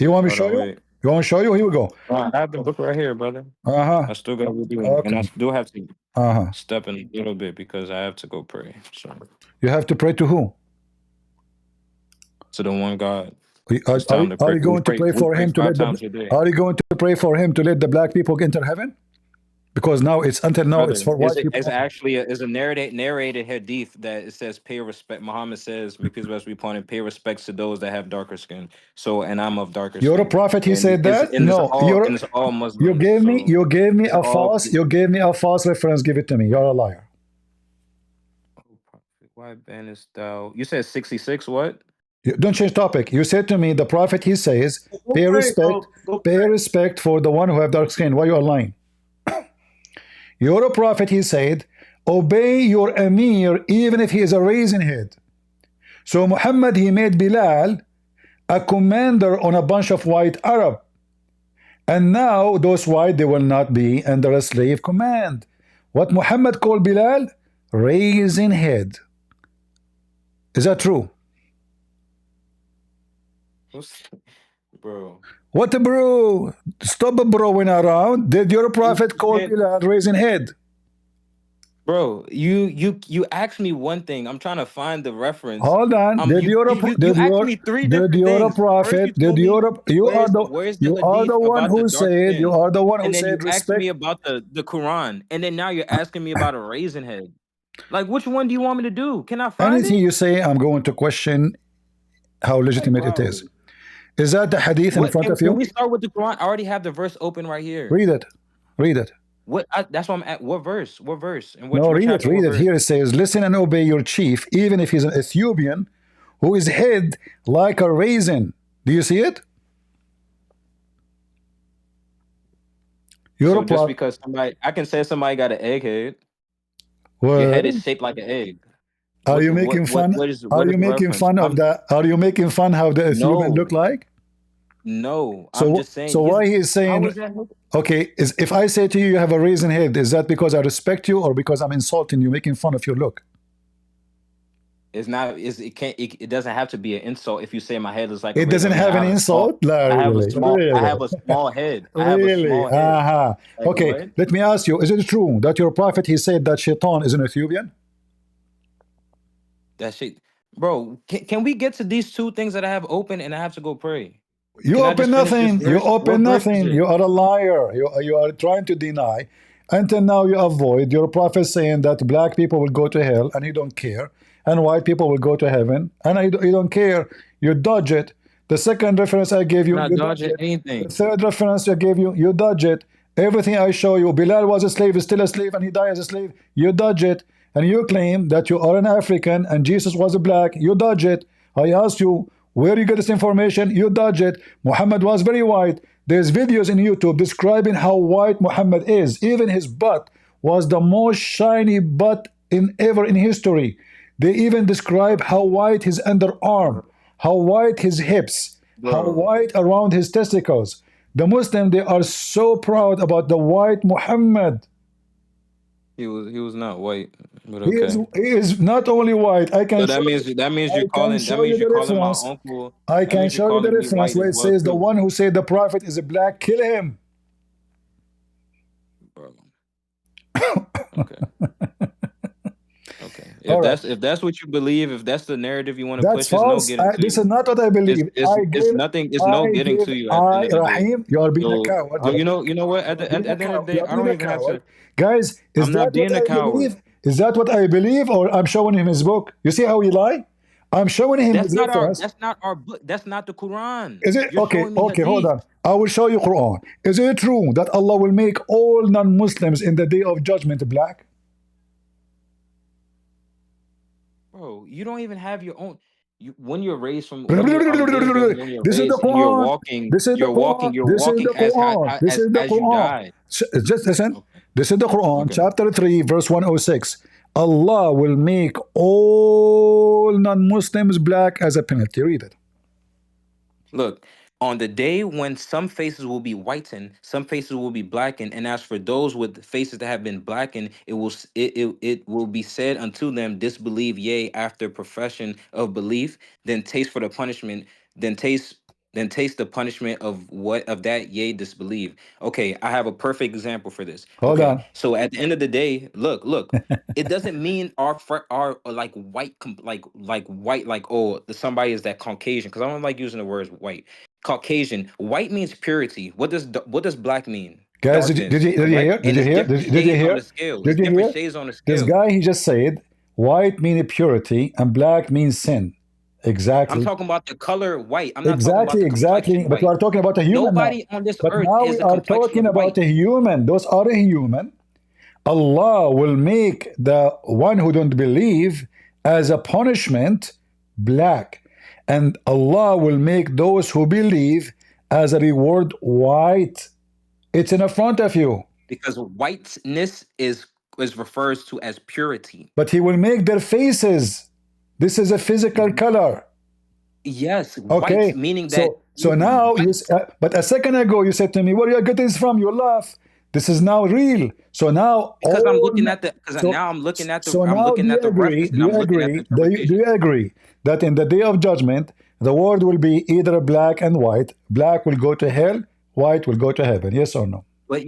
You want me to show you? Wait. You want to show you? Here we go. I have the book right here, brother. I still got to do it. Okay. And I still have to step in a little bit because I have to go pray. So you have to pray to who? To the one God. Are you going to pray for him to let Are you going to pray for him to let the black people enter heaven? Because now it's until now it's for white people. It's actually a narrated hadith that it says pay respect. Muhammad says, may peace be upon him, pay respects to those that have darker skin. So, and I'm of darker skin. You're a prophet. He said that. No, it's all Muslims. You gave me a false reference. Give it to me. You're a liar. Oh, prophet, why banest thou? You said 66. What? Don't change topic. You said to me, the prophet, he says, pay respect for the one who have dark skin. Why you are lying? You're a prophet, he said, obey your emir even if he is a raisin head. So Muhammad, he made Bilal a commander on a bunch of white Arab. And now those white, they will not be under a slave command. What Muhammad called Bilal? Raisin head. Is that true? Bro. What bro? Stop broing around. Did your prophet call Bilal raisin head? Bro, you asked me one thing. I'm trying to find the reference. Hold on. You asked me three different things. You are the one who said respect. Asked me about the Quran, and then now you're asking me about a raisin head. Like, which one do you want me to do? Can I find anything you say? I'm going to question how legitimate it is. Is that the hadith in front of you? Can we start with the Quran? I already have the verse open right here. Read it. That's what I'm at. What verse? And no, read it. Here it says, listen and obey your chief, even if he's an Ethiopian, who is head like a raisin. Do you see it? So just because I can say somebody got an egg head. Well, your head is shaped like an egg. Are you making fun? Are you making fun of that? Are you making fun how the Ethiopian look like? No, so, I'm just saying. So why he is saying? Okay, if I say to you, you have a raisin head, is that because I respect you or because I'm insulting you, making fun of your look? It's not. It doesn't have to be an insult if you say my head is like. It doesn't have an insult. I have a small head. Really? Okay, what? Let me ask you: is it true that your prophet he said that Shaitan is an Ethiopian? That shit, bro. Can we get to these two things that I have open and I have to go pray? You open nothing. You open nothing. You are a liar. You are trying to deny. Until now, you avoid your prophet saying that black people will go to hell and you don't care, and white people will go to heaven and you don't care. You dodge it. The second reference I gave you, you dodge it. Anything. The third reference I gave you, you dodge it. Everything I show you, Bilal was a slave, is still a slave, and he died as a slave. You dodge it. And you claim that you are an African and Jesus was a black. You dodge it. I asked you, where you get this information? You dodge it. Muhammad was very white. There's videos in YouTube describing how white Muhammad is. Even his butt was the most shiny butt ever in history. They even describe how white his underarm, how white his hips, how Bro, white around his testicles. The Muslim, they are so proud about the white Muhammad. he was not white, but He okay. is not only white. So that means I can show you you're the calling my reference. uncle. I That can means you're show you the calling me reference white where as it well says the too, one who said the prophet is a black, kill him. bro. Okay. Okay. All right. If that's what you believe, if that's the narrative you want to That's push, it's no false. getting to This is you. not what I believe. It's no getting to you at the end of the day. Rahim, you are being a So coward. You are being, you know what? you are At being a the end of coward. the You day, are I being don't a even have coward. to. Guys, is I'm that not what being a I coward. believe? Is that what I believe, or I'm showing him his book? You see how he lie? I'm showing him his reference. That's not our book. That's not the Quran. Is it You're okay? showing me Okay, hold hadith. on. I will show you Quran. Is it true that Allah will make all non-Muslims in the day of judgment black? Bro, you don't even have your own. When you're raised from when you're on the day of judgment, when you're This is the raised and you're Quran. walking, This is the Quran. you're This is walking the Quran. This is the as you Quran. die. Just listen. Okay. This is the Quran, Okay. chapter 3, verse 106. Allah will make all non-Muslims black as a penalty. Read it. Look, on the day when some faces will be whitened, some faces will be blackened, and as for those with faces that have been blackened, it will be said unto them, disbelieve, yea, after profession of belief, then taste for the punishment, then taste the punishment of that, yea, disbelieve. Okay, I have a perfect example for this. Hold Okay, on. so at the end of the day, look, it doesn't mean our like white like white like, oh, somebody is that Caucasian, because I don't like using the words white. Caucasian. White means purity. What does black mean? Guys, Darkness. did you Right? hear? Did And you it's hear? different Did you shades on hear? the scale. It's Did you different hear? shades on the This scale. guy, he just said, white means purity and black means sin. I'm Exactly. talking about the color white. I'm not talking about the Exactly. complexion But we white. are talking about a human now. Nobody on this But earth now is we the are complexion talking of about white. a human. Those are a human. Allah will make the one who don't believe as a punishment black. And Allah will make those who believe as a reward white. It's in front of you. Because whiteness is refers to as purity. But he will make their faces. This is a physical color. Yes, Okay. white meaning that So now you. white. But a second ago you said to me, "Where are you getting this from?" You laugh. This is now real. So now Because I'm all. looking at the because So now I'm looking at the so I'm now looking at the reference do and you I'm looking at the agree? Do interpretation. you agree that in the day of judgment the world will be either black and white? Black will go to hell. White will go to heaven. Yes or no? But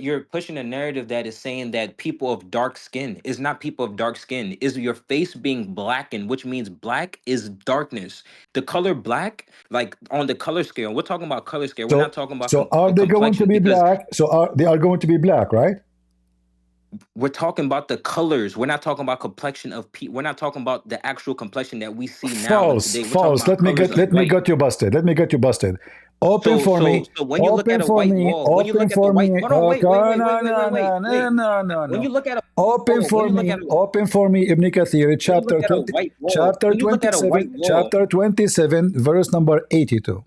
you're pushing a narrative that is saying that people of dark skin is not people of dark skin. Is your face being blackened, which means black is darkness. The color black, like on the color scale, we're talking about color scale. We're not talking about Are they going to complexion be because black? They are going to be black, right? we're talking about the colors. We're not talking about complexion of people. We're not talking about the actual complexion that we see now and today. We're talking False. about colors of Let me white. get you busted. Let me get you busted. Open for me. So when you look at a white wall, when you Open look at the for white, me. hold on, Okay, wait. When you look at a Open wall, when for you look me. at a Open for me. Ibn Kathir, when you look chapter at a 20, white wall, when you look at a white wall, chapter 27, verse number 82.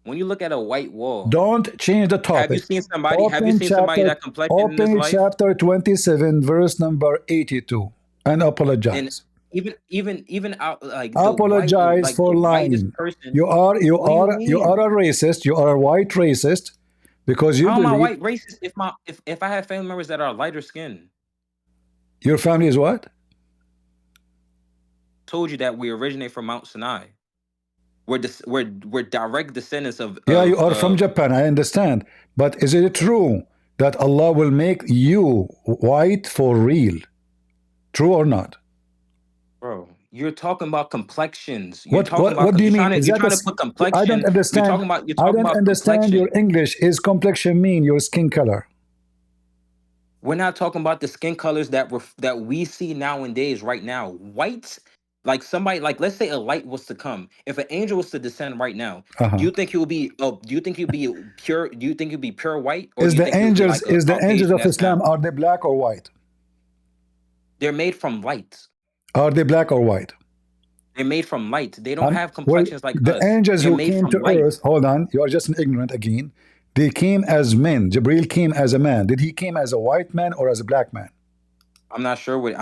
when you look at a white wall, Don't change the have you topic. seen somebody? Have you seen somebody that complexion in this Open life? chapter 27, verse number 82, and And apologize. even out like Apologize for the whitest lying. person. You are What do you mean? a racist. You are a white racist because you How am I believe white racist if I have family members that are lighter skinned? your family is what? Told you that we originate from Mount Sinai. We're direct descendants of Yeah, you are from Japan. I understand, but is it true that Allah will make you white for real? True or not? bro. You're talking about complexions. What do you mean? You're trying to put I don't complexion. understand. You're I talking don't about understand your complexion. English. Is complexion mean your skin color? We're not talking about the skin colors that we see nowadays, right now. White, like somebody, like let's say a light was to come. If an angel was to descend right now, do you think he will be? Do you think he'll be pure? Do you think he'll be pure white, or do you think he'll be like a Is the angels Caucasian of that's Islam, now? are they black or white? They're made from light. Are they black or white? They're made from light. They don't have Well, complexions like the us. angels They're who made came from to light. earth, hold on, you are just an ignorant again. They came as men. Jibril came as a man. Did he came as a white man or as a black man? I'm not sure what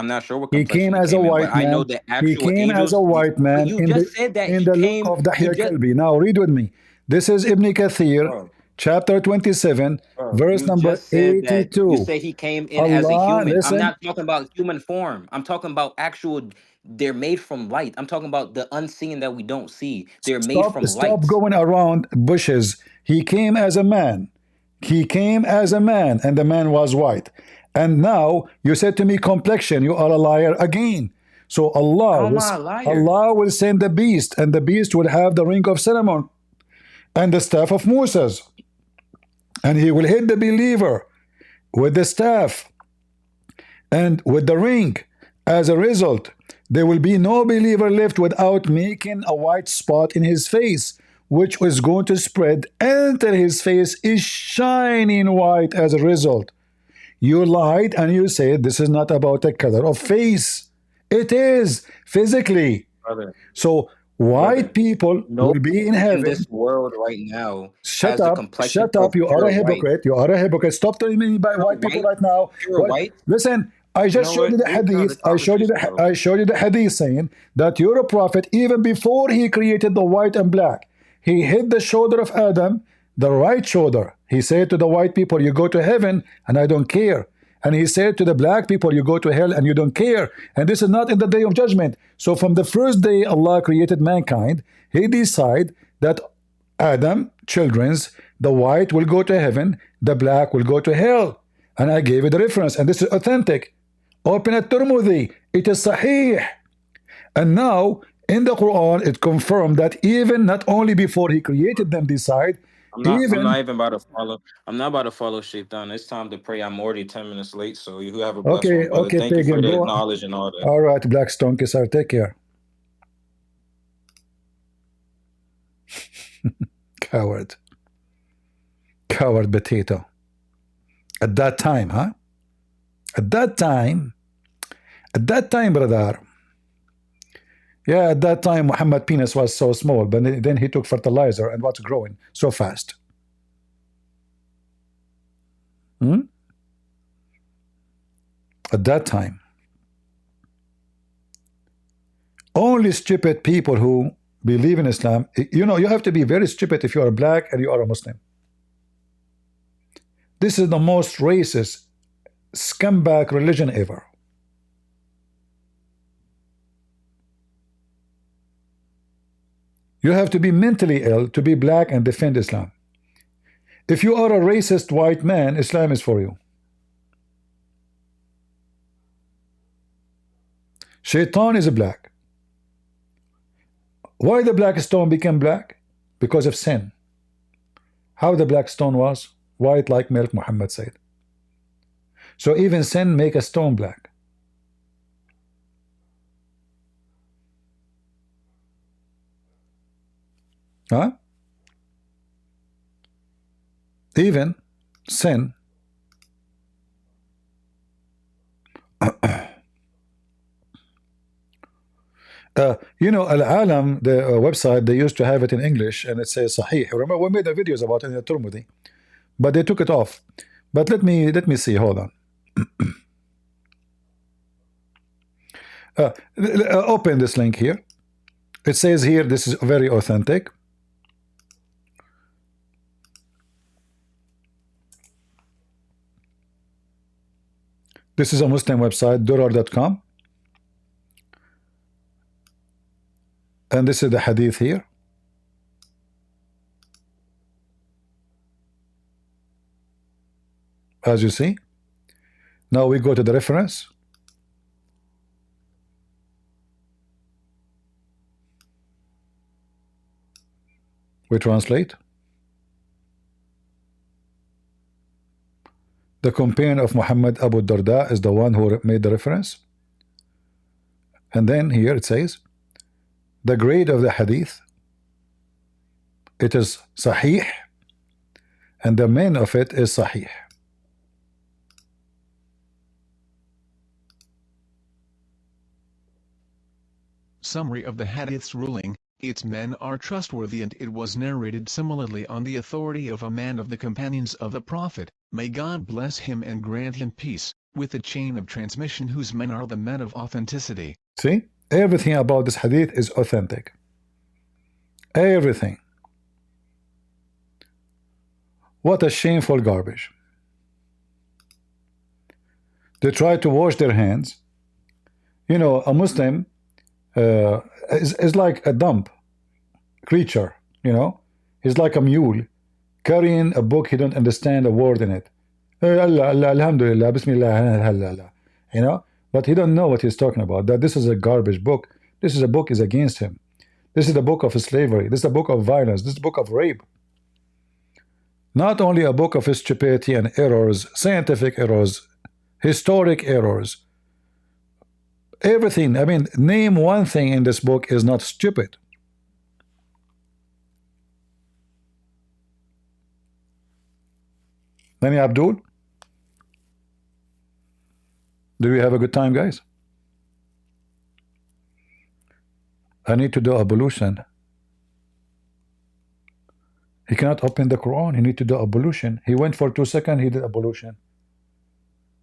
He complexion came he as a came in, but white I know man. the He actual came as angels. a white But man you just said that in he the look came. of You Dahya just, Kalbi. Now read with me. This is Ibn Kathir, bro, chapter 27, verse you number just said that. You 82. say he came in as a Allah, human. I'm listen, not talking about human form. I'm talking about actual. They're made from light. I'm talking about the unseen that we don't see. They're made from stop light. going around bushes. He came as a man. He came as a man, and the man was white. And now you said to me complexion. You are a liar again. So How am I a liar? Allah will send the beast, and the beast will have the ring of Solomon and the staff of Moses, and he will hit the believer with the staff and with the ring. As a result, there will be no believer left without making a white spot in his face, which is going to spread until his face is shining white as a result. You lied and you said this is not about the color of face. It is physically. Brother, So brother. white people will be in Nobody in heaven. this world right now Shut has the up, complexion shut of up. You are a pure white. hypocrite. You are a hypocrite. Stop telling me about Pure white people white, right now. pure What? white. Listen, I You just know showed you what? the We'll have hadith. this conversation, bro. I showed you the hadith saying that your prophet, even before he created the white and black, he hit the shoulder of Adam, the right shoulder. He said to the white people, you go to heaven and I don't care. And he said to the black people, you go to hell and you don't care. And this is not in the day of judgment. So from the first day Allah created mankind, he decided that Adam, children's, the white will go to heaven, the black will go to hell. And I gave you the reference, and this is authentic. Open at Tirmidhi, it is Sahih. And now, in the Quran, it confirmed that even not only before he created them decide, I'm not even, even about to follow. I'm not about to follow Shaitan. It's time to pray. I'm already 10 minutes late. So you have a blessed one, brother. okay, Thank you for pagan, the go. knowledge and all that. All right, Black Stone Kisar, take care. Coward. Coward potato. At that time, huh? At that time, brother. Yeah, at that time, Muhammad penis was so small, but then he took fertilizer and what's growing so fast? At that time. Only stupid people who believe in Islam, you know, you have to be very stupid if you are black and you are a Muslim. This is the most racist, scumbag religion ever. You have to be mentally ill to be black and defend Islam. If you are a racist white man, Islam is for you. Shaitan is black. Why the black stone became black? Because of sin. How the black stone was? White like milk, Muhammad said. So even sin make a stone black. Huh? Even sin. You know, Al-Alam, the website, they used to have it in English and it says Sahih. Remember, we made the videos about it in the Turmudi, but they took it off. But let me see. Hold on. Open this link here. It says here, this is very authentic. This is a Muslim website, durar.com. And this is the hadith here. As you see. Now we go to the reference. We translate. The companion of Muhammad Abu Darda is the one who made the reference. And then here it says, the grade of the hadith, it is Sahih, and the main of it is Sahih. Summary of the hadith's ruling: its men are trustworthy, and it was narrated similarly on the authority of a man of the companions of the Prophet, may God bless him and grant him peace, with a chain of transmission whose men are the men of authenticity. See? Everything about this hadith is authentic. Everything. What a shameful garbage. They try to wash their hands. You know, a Muslim is like a dumb creature, you know. He's like a mule carrying a book he don't understand a word in it. Alhamdulillah, Bismillah, you know, but he don't know what he's talking about. That this is a garbage book. This is a book is against him. This is the book of slavery. This is a book of violence. This is a book of rape. Not only a book of stupidity and errors, scientific errors, historic errors, everything. I mean, name one thing in this book is not stupid. Nani Abdul? Do we have a good time, guys? I need to do ablution. He cannot open the Quran. He need to do ablution. He went for 2 seconds. He did ablution.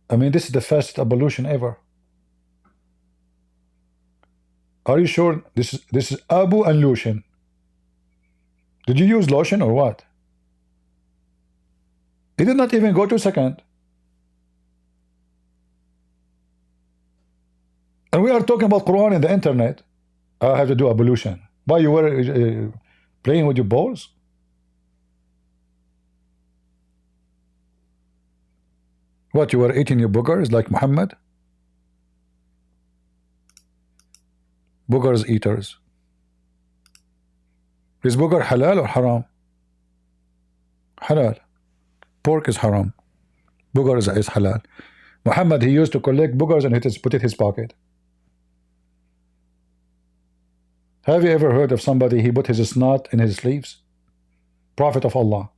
I mean, this is the fastest ablution ever. Are you sure this is Abu and lotion? Did you use lotion or what? He did not even go 2 seconds. And we are talking about Quran in the internet. I have to do ablution. Why you were playing with your balls? What, you were eating your boogers like Muhammad? Boogers eaters. Is booger halal or haram? Halal. Pork is haram. Boogers is halal. Muhammad, he used to collect boogers and put it in his pocket. Have you ever heard of somebody he put his snot in his sleeves? Prophet of Allah.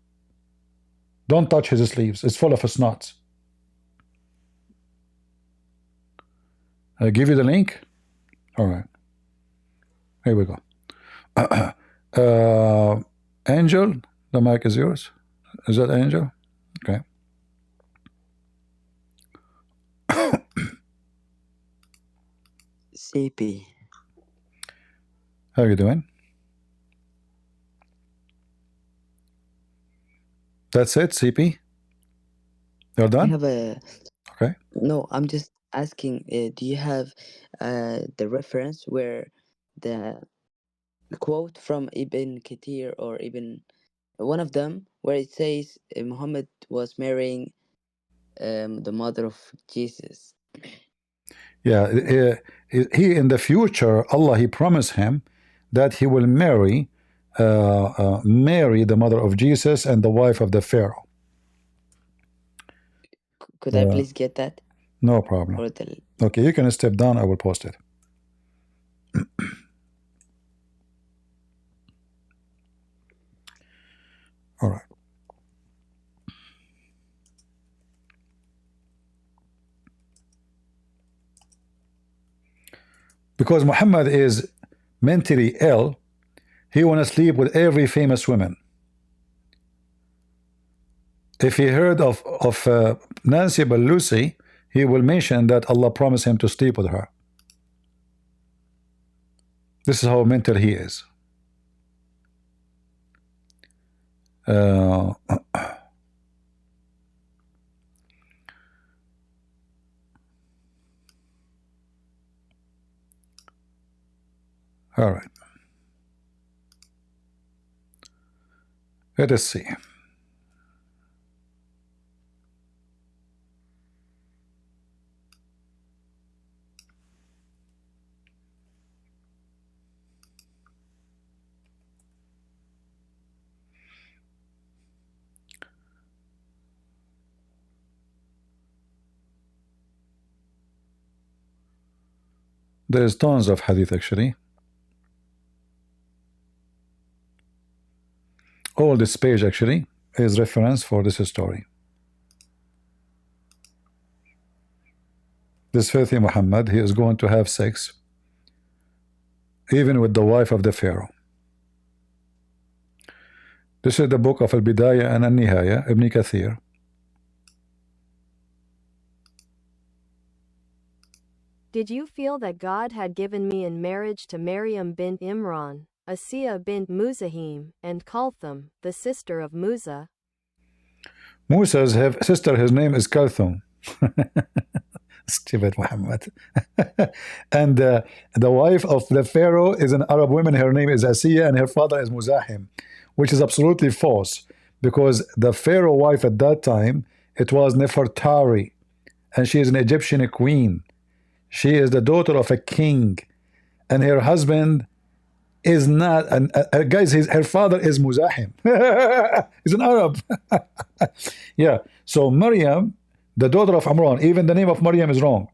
Don't touch his sleeves. It's full of snots. I give you the link. All right. Here we go. Angel, the mic is yours. Is that Angel? Okay. CP. How are you doing? That's it, CP? You're I done? have a Okay. no. I'm just asking. Do you have the reference where the quote from Ibn Kathir or Ibn one of them where it says Muhammad was marrying the mother of Jesus? Yeah, he in the future, Allah, he promised him that he will marry Mary, the mother of Jesus, and the wife of the Pharaoh. Could I please get that? No problem. Or the Okay, you can step down. I will post it. All right. Because Muhammad is mentally ill, he want to sleep with every famous woman. If he heard of Nancy Pelosi, he will mention that Allah promised him to sleep with her. This is how mental he is. All right. Let us see. There's tons of hadith actually. All this page actually is reference for this story. This filthy Muhammad, he is going to have sex even with the wife of the Pharaoh. This is the book of Al-Bidayah and Al-Nihaya, Ibn Kathir. Did you feel that God had given me in marriage to Maryam bint Imran, Asiya bint Muzahim, and Kalthum, the sister of Musa? Musa's sister, his name is Kalthum. Stupid Muhammad. And the wife of the Pharaoh is an Arab woman. Her name is Asiya, and her father is Muzahim, which is absolutely false, because the Pharaoh wife at that time, it was Nefertari, and she is an Egyptian queen. She is the daughter of a king, and her husband is not. And guys, her father is Muzahim. He's an Arab. Yeah. So Maryam, the daughter of Imran, even the name of Maryam is wrong.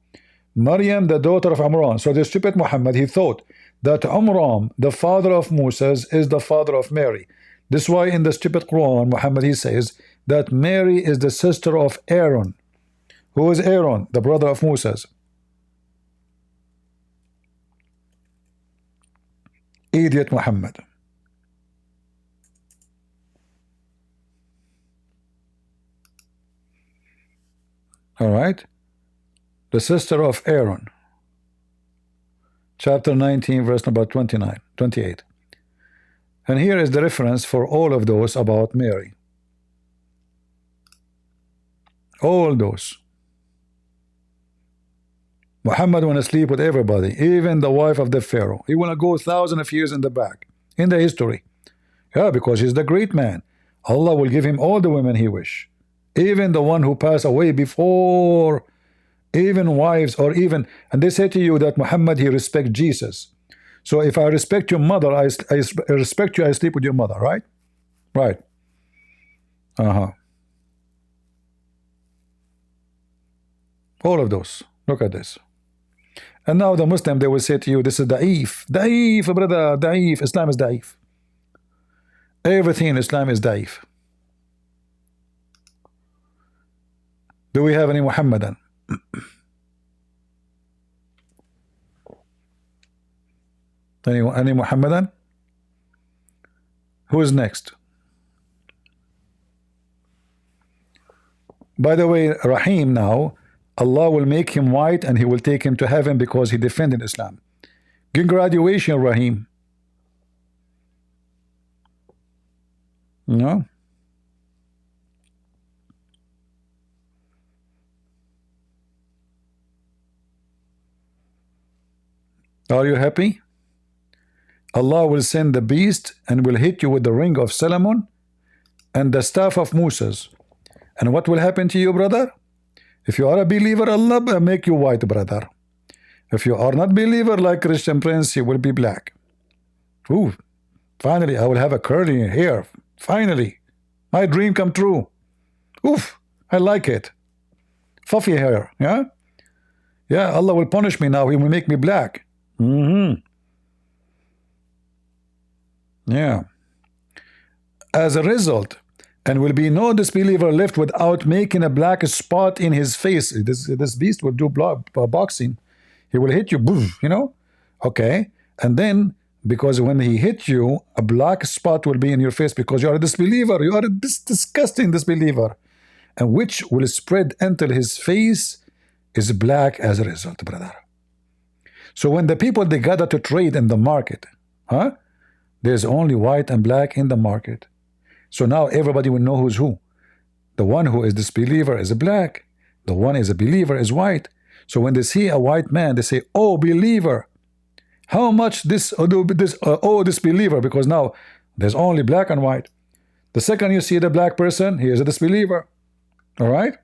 Maryam, the daughter of Imran. So the stupid Muhammad, he thought that Imran, the father of Moses, is the father of Mary. This is why in the stupid Quran, Muhammad, he says that Mary is the sister of Aaron. Who is Aaron? The brother of Moses. Idiot Muhammad. All right. The sister of Aaron. Chapter 19, verse number 28. And here is the reference for all of those about Mary. All those. Muhammad want to sleep with everybody, even the wife of the Pharaoh. He want to go thousands of years in the back, in the history. Yeah, because he's the great man. Allah will give him all the women he wish. Even the one who passed away before, even wives, or even, and they say to you that Muhammad, he respect Jesus. So if I respect your mother, I respect you, I sleep with your mother, right? Right. All of those. Look at this. And now the Muslim, they will say to you, this is da'if. Da'if, brother, da'if. Islam is da'if. Everything in Islam is da'if. Do we have any Muhammadan? Any Muhammadan? Who is next? By the way, Rahim now, Allah will make him white and he will take him to heaven because he defended Islam. Congratulations, Rahim. No? Are you happy? Allah will send the beast and will hit you with the ring of Solomon and the staff of Moses. And what will happen to you, brother? If you are a believer, Allah will make you white, brother. If you are not believer, like Christian Prince, you will be black. Ooh, finally, I will have a curly hair. Finally, my dream come true. Oof, I like it. Fluffy hair, yeah? Yeah, Allah will punish me now. He will make me black. Yeah. As a result, and will be no disbeliever left without making a black spot in his face. This beast will do boxing. He will hit you, boof, you know? Okay. And then, because when he hit you, a black spot will be in your face because you are a disbeliever. You are a disgusting disbeliever. And which will spread until his face is black as a result, brother. So when the people, they gather to trade in the market, there's only white and black in the market. So now everybody will know who's who. The one who is disbeliever is black. The one is a believer is white. So when they see a white man, they say, "Oh, believer, how much this disbeliever?" Because now there's only black and white. The second you see the black person, he is a disbeliever. All right.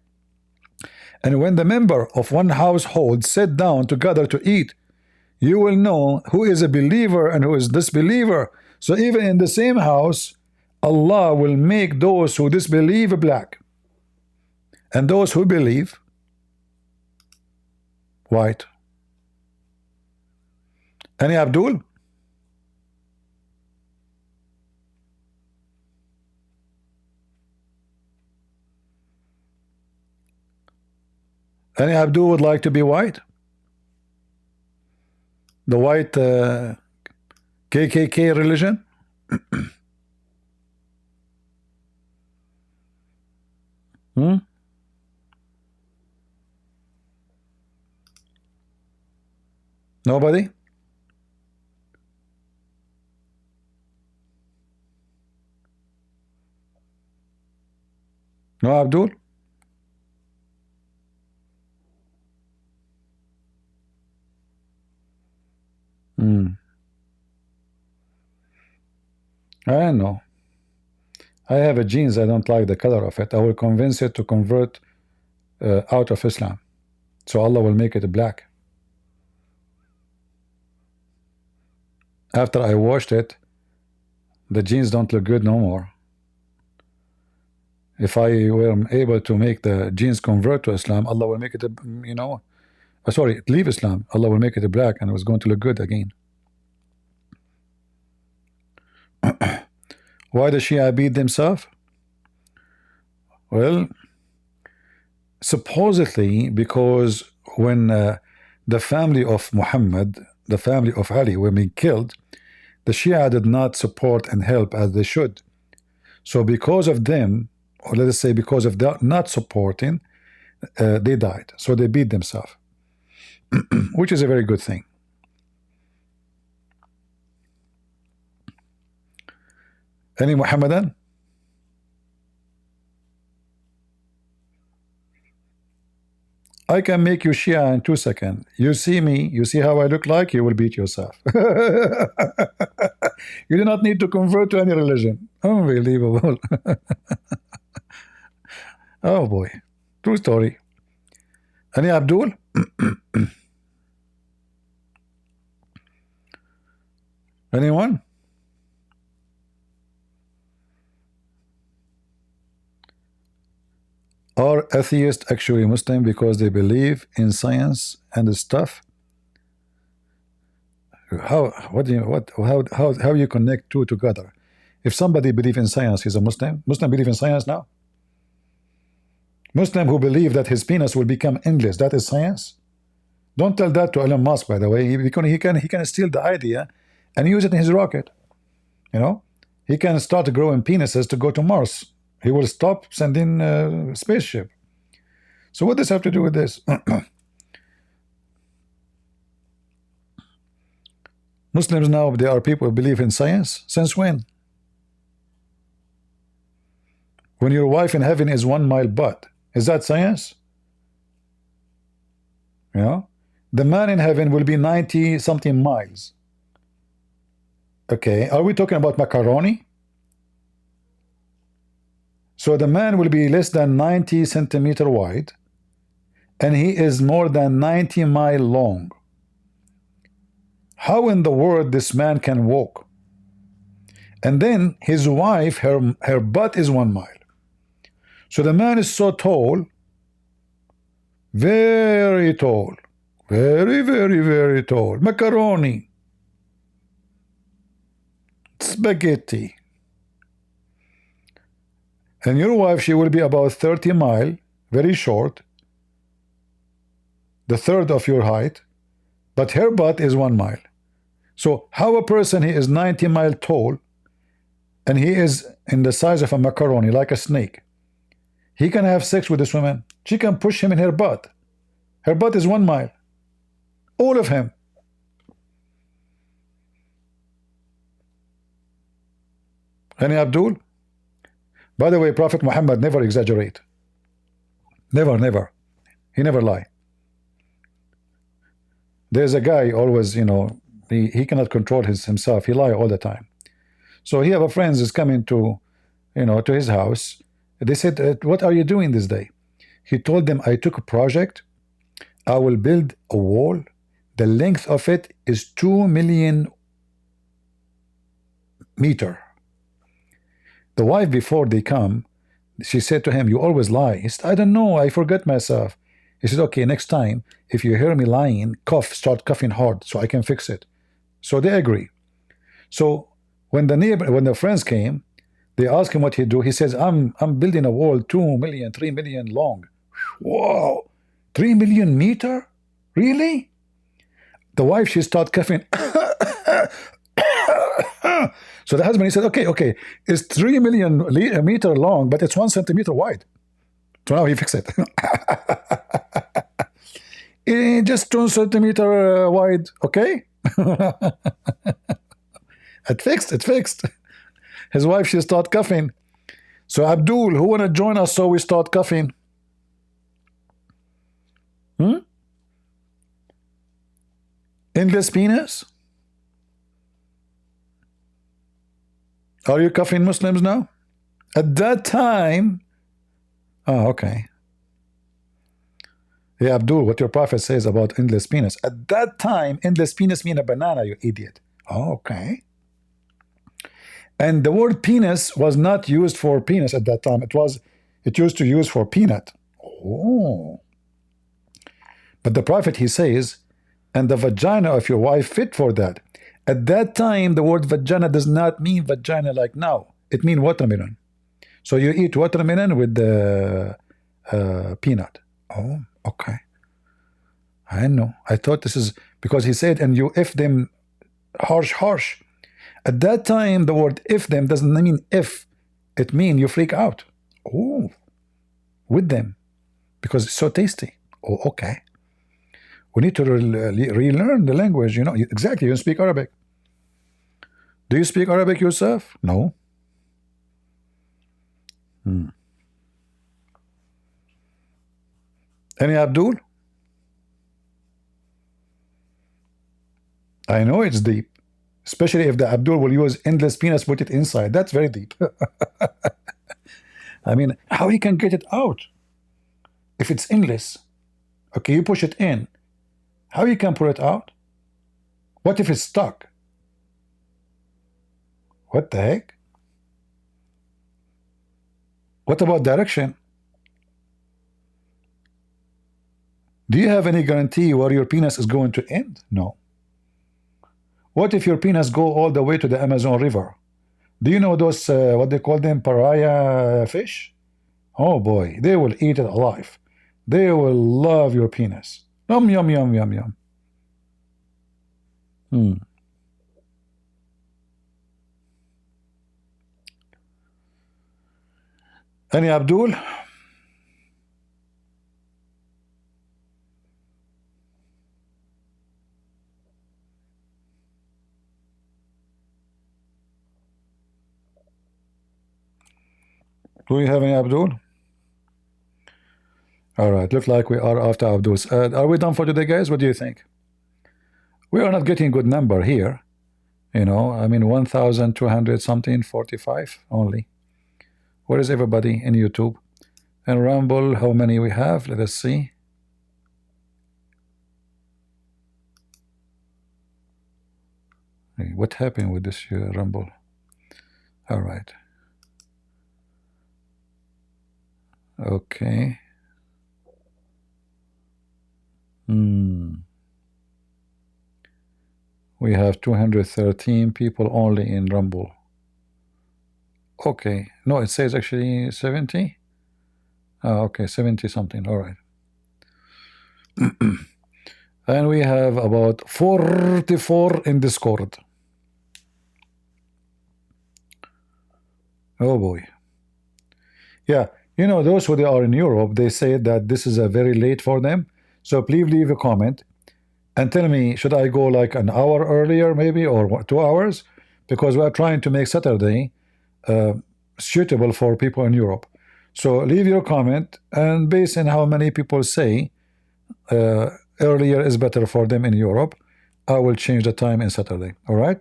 And when the member of one household sit down together to eat, you will know who is a believer and who is disbeliever. So even in the same house, Allah will make those who disbelieve black and those who believe white. Any Abdul? Any Abdul would like to be white? The white KKK religion? Nobody? No, Abdul? I know. I have a jeans, I don't like the color of it. I will convince it to convert out of Islam. So Allah will make it black. After I washed it, the jeans don't look good no more. If I were able to make the jeans convert to Islam, Allah will make it, you know, sorry, leave Islam. Allah will make it black and it was going to look good again. Why the Shia beat themselves? Well, supposedly because when the family of Muhammad, the family of Ali were being killed, the Shia did not support and help as they should. So because of them, or let us say because of that not supporting, they died. So they beat themselves, which is a very good thing. Any Muhammadan? I can make you Shia in 2 seconds. You see me, you see how I look like, you will beat yourself. You do not need to convert to any religion. Unbelievable. Oh boy. True story. Any Abdul? Anyone? Are atheists actually Muslim because they believe in science and stuff? How you connect two together? If somebody believes in science, he's a Muslim. Muslim believe in science now. Muslim who believe that his penis will become endless, that is science. Don't tell that to Elon Musk, by the way. He can steal the idea and use it in his rocket. You know, he can start growing penises to go to Mars. He will stop sending spaceship. So what does have to do with this? Muslims now, there are people who believe in science. Since when? When your wife in heaven is 1 mile butt, is that science? You know, the man in heaven will be 90 something miles. Okay, are we talking about macaroni? So the man will be less than 90 centimeter wide and he is more than 90 mile long. How in the world this man can walk? And then his wife, her butt is 1 mile. So the man is so tall, very tall, very, very, very tall. Macaroni, spaghetti. And your wife, she will be about 30 mile, very short, the third of your height, but her butt is 1 mile. So how a person, he is 90 mile tall and he is in the size of a macaroni, like a snake, he can have sex with this woman. She can push him in her butt. Her butt is 1 mile. All of him. Any Abdul? By the way, Prophet Muhammad never exaggerate. Never, never. He never lie. There's a guy always, you know, he cannot control himself. He lie all the time. So he have a friend is coming to, you know, to his house. They said, what are you doing this day? He told them, I took a project. I will build a wall. The length of it is 2 million meters. The wife, before they come, she said to him, you always lie. He said, I don't know, I forget myself. He said, okay, next time, if you hear me lying, start coughing hard so I can fix it. So they agree. So when the friends came, they asked him what he do. He says, I'm building a wall 2 million, 3 million long. Wow, 3 million meter? Really? The wife, she started coughing. So the husband, he said, okay, it's 3 million meter long, but it's 1 centimeter wide. So now he fixed it. Just 2 centimeter wide, okay? It fixed. His wife, she start coughing. So Abdul, who wanna join us so we start coughing? Endless penis? Are you coughing Muslims now? At that time, oh, okay. Yeah, Abdul, what your prophet says about endless penis. At that time, endless penis mean a banana, you idiot. Oh, okay. And the word penis was not used for penis at that time. It used to use for peanut. Oh. But the prophet, he says, and the vagina of your wife fit for that. At that time, the word vagina does not mean vagina like now. It means watermelon. So you eat watermelon with the peanut. Oh, okay. I know. I thought this is because he said, and you if them harsh. At that time, the word if them doesn't mean if. It means you freak out. Oh, with them. Because it's so tasty. Oh, okay. We need to relearn the language, you know. Exactly, you speak Arabic. Do you speak Arabic yourself? No. Any Abdul? I know it's deep. Especially if the Abdul will use endless penis, put it inside. That's very deep. I mean, how he can get it out? If it's endless. Okay, you push it in. How you can pull it out? What if it's stuck? What the heck? What about direction? Do you have any guarantee where your penis is going to end? No. What if your penis go all the way to the Amazon River? Do you know those, what they call them, pariah fish? Oh boy, they will eat it alive. They will love your penis. Yum, yum, yum, yum, yum. Any Abdul? Do we have any Abdul? All right, look like we are after Abdul's. Are we done for today, guys? What do you think? We are not getting good number here. You know, I mean, 1,200 something, 45 only. Where is everybody in YouTube? And Rumble, how many we have? Let us see. Hey, what happened with this Rumble? All right. Okay. We have 213 people only in Rumble. Okay. No, it says actually 70. Oh, okay, 70 something. All right. And we have about 44 in Discord. Oh boy. Yeah, you know, those who they are in Europe, they say that this is a very late for them. So please leave a comment and tell me, should I go like an hour earlier maybe, or 2 hours? Because we are trying to make Saturday suitable for people in Europe. So leave your comment, and based on how many people say earlier is better for them in Europe, I will change the time in Saturday. All right?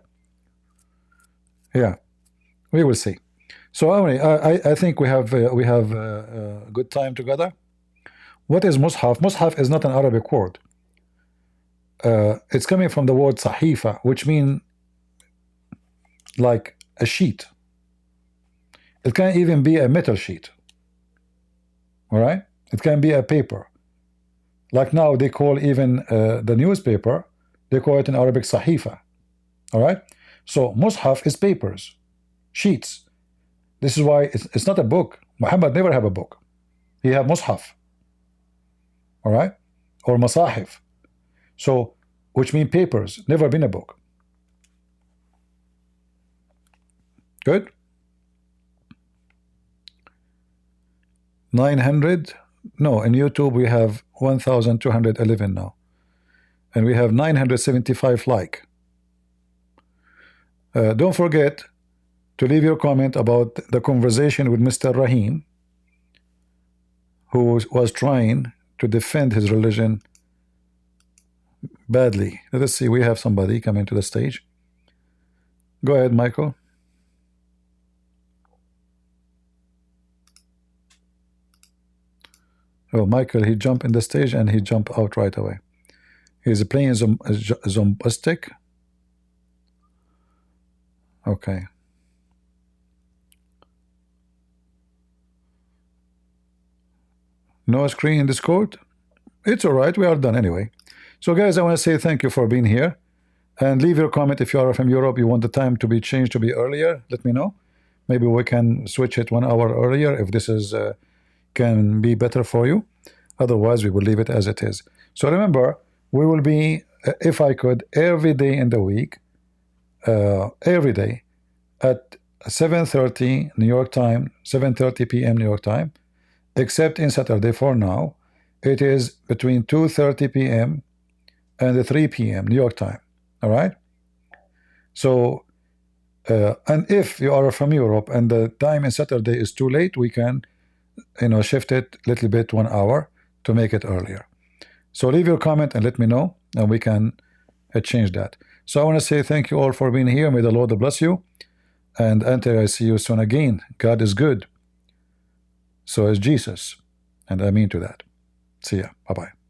Yeah, we will see. So anyway, I think we have a good time together. What is mushaf? Mushaf is not an Arabic word. It's coming from the word sahifa, which means like a sheet. It can even be a metal sheet. All right? It can be a paper. Like now they call even the newspaper, they call it in Arabic sahifa. All right? So mushaf is papers, sheets. This is why it's not a book. Muhammad never have a book. He have mushaf. All right? Or masahif. So, which mean papers, never been a book. Good? 900? No, in YouTube we have 1211 now, and we have 975 like. Don't forget to leave your comment about the conversation with Mr. Rahim, who was trying to defend his religion badly. Let us see, we have somebody coming to the stage. Go ahead, Michael. Oh, Michael, he jumped in the stage and he jumped out right away. He's playing zombastic. Okay. No screen in Discord? It's all right, we are done anyway. So guys, I want to say thank you for being here, and leave your comment if you are from Europe, you want the time to be changed to be earlier, let me know. Maybe we can switch it 1 hour earlier if this is can be better for you. Otherwise we will leave it as it is. So remember, we will be, if I could, every day in the week, every day at 7:30 New York time, 7:30 p.m. New York time, except in Saturday. For now it is between 2:30 p.m. and 3 p.m. New York time. All right. So and if you are from Europe and the time in Saturday is too late, we can, you know, shift it a little bit 1 hour to make it earlier. So leave your comment and let me know, and we can change that. So I want to say thank you all for being here. May the Lord bless you, and until I see you soon again, God is good, so is Jesus, and I mean to that. See ya. Bye-bye.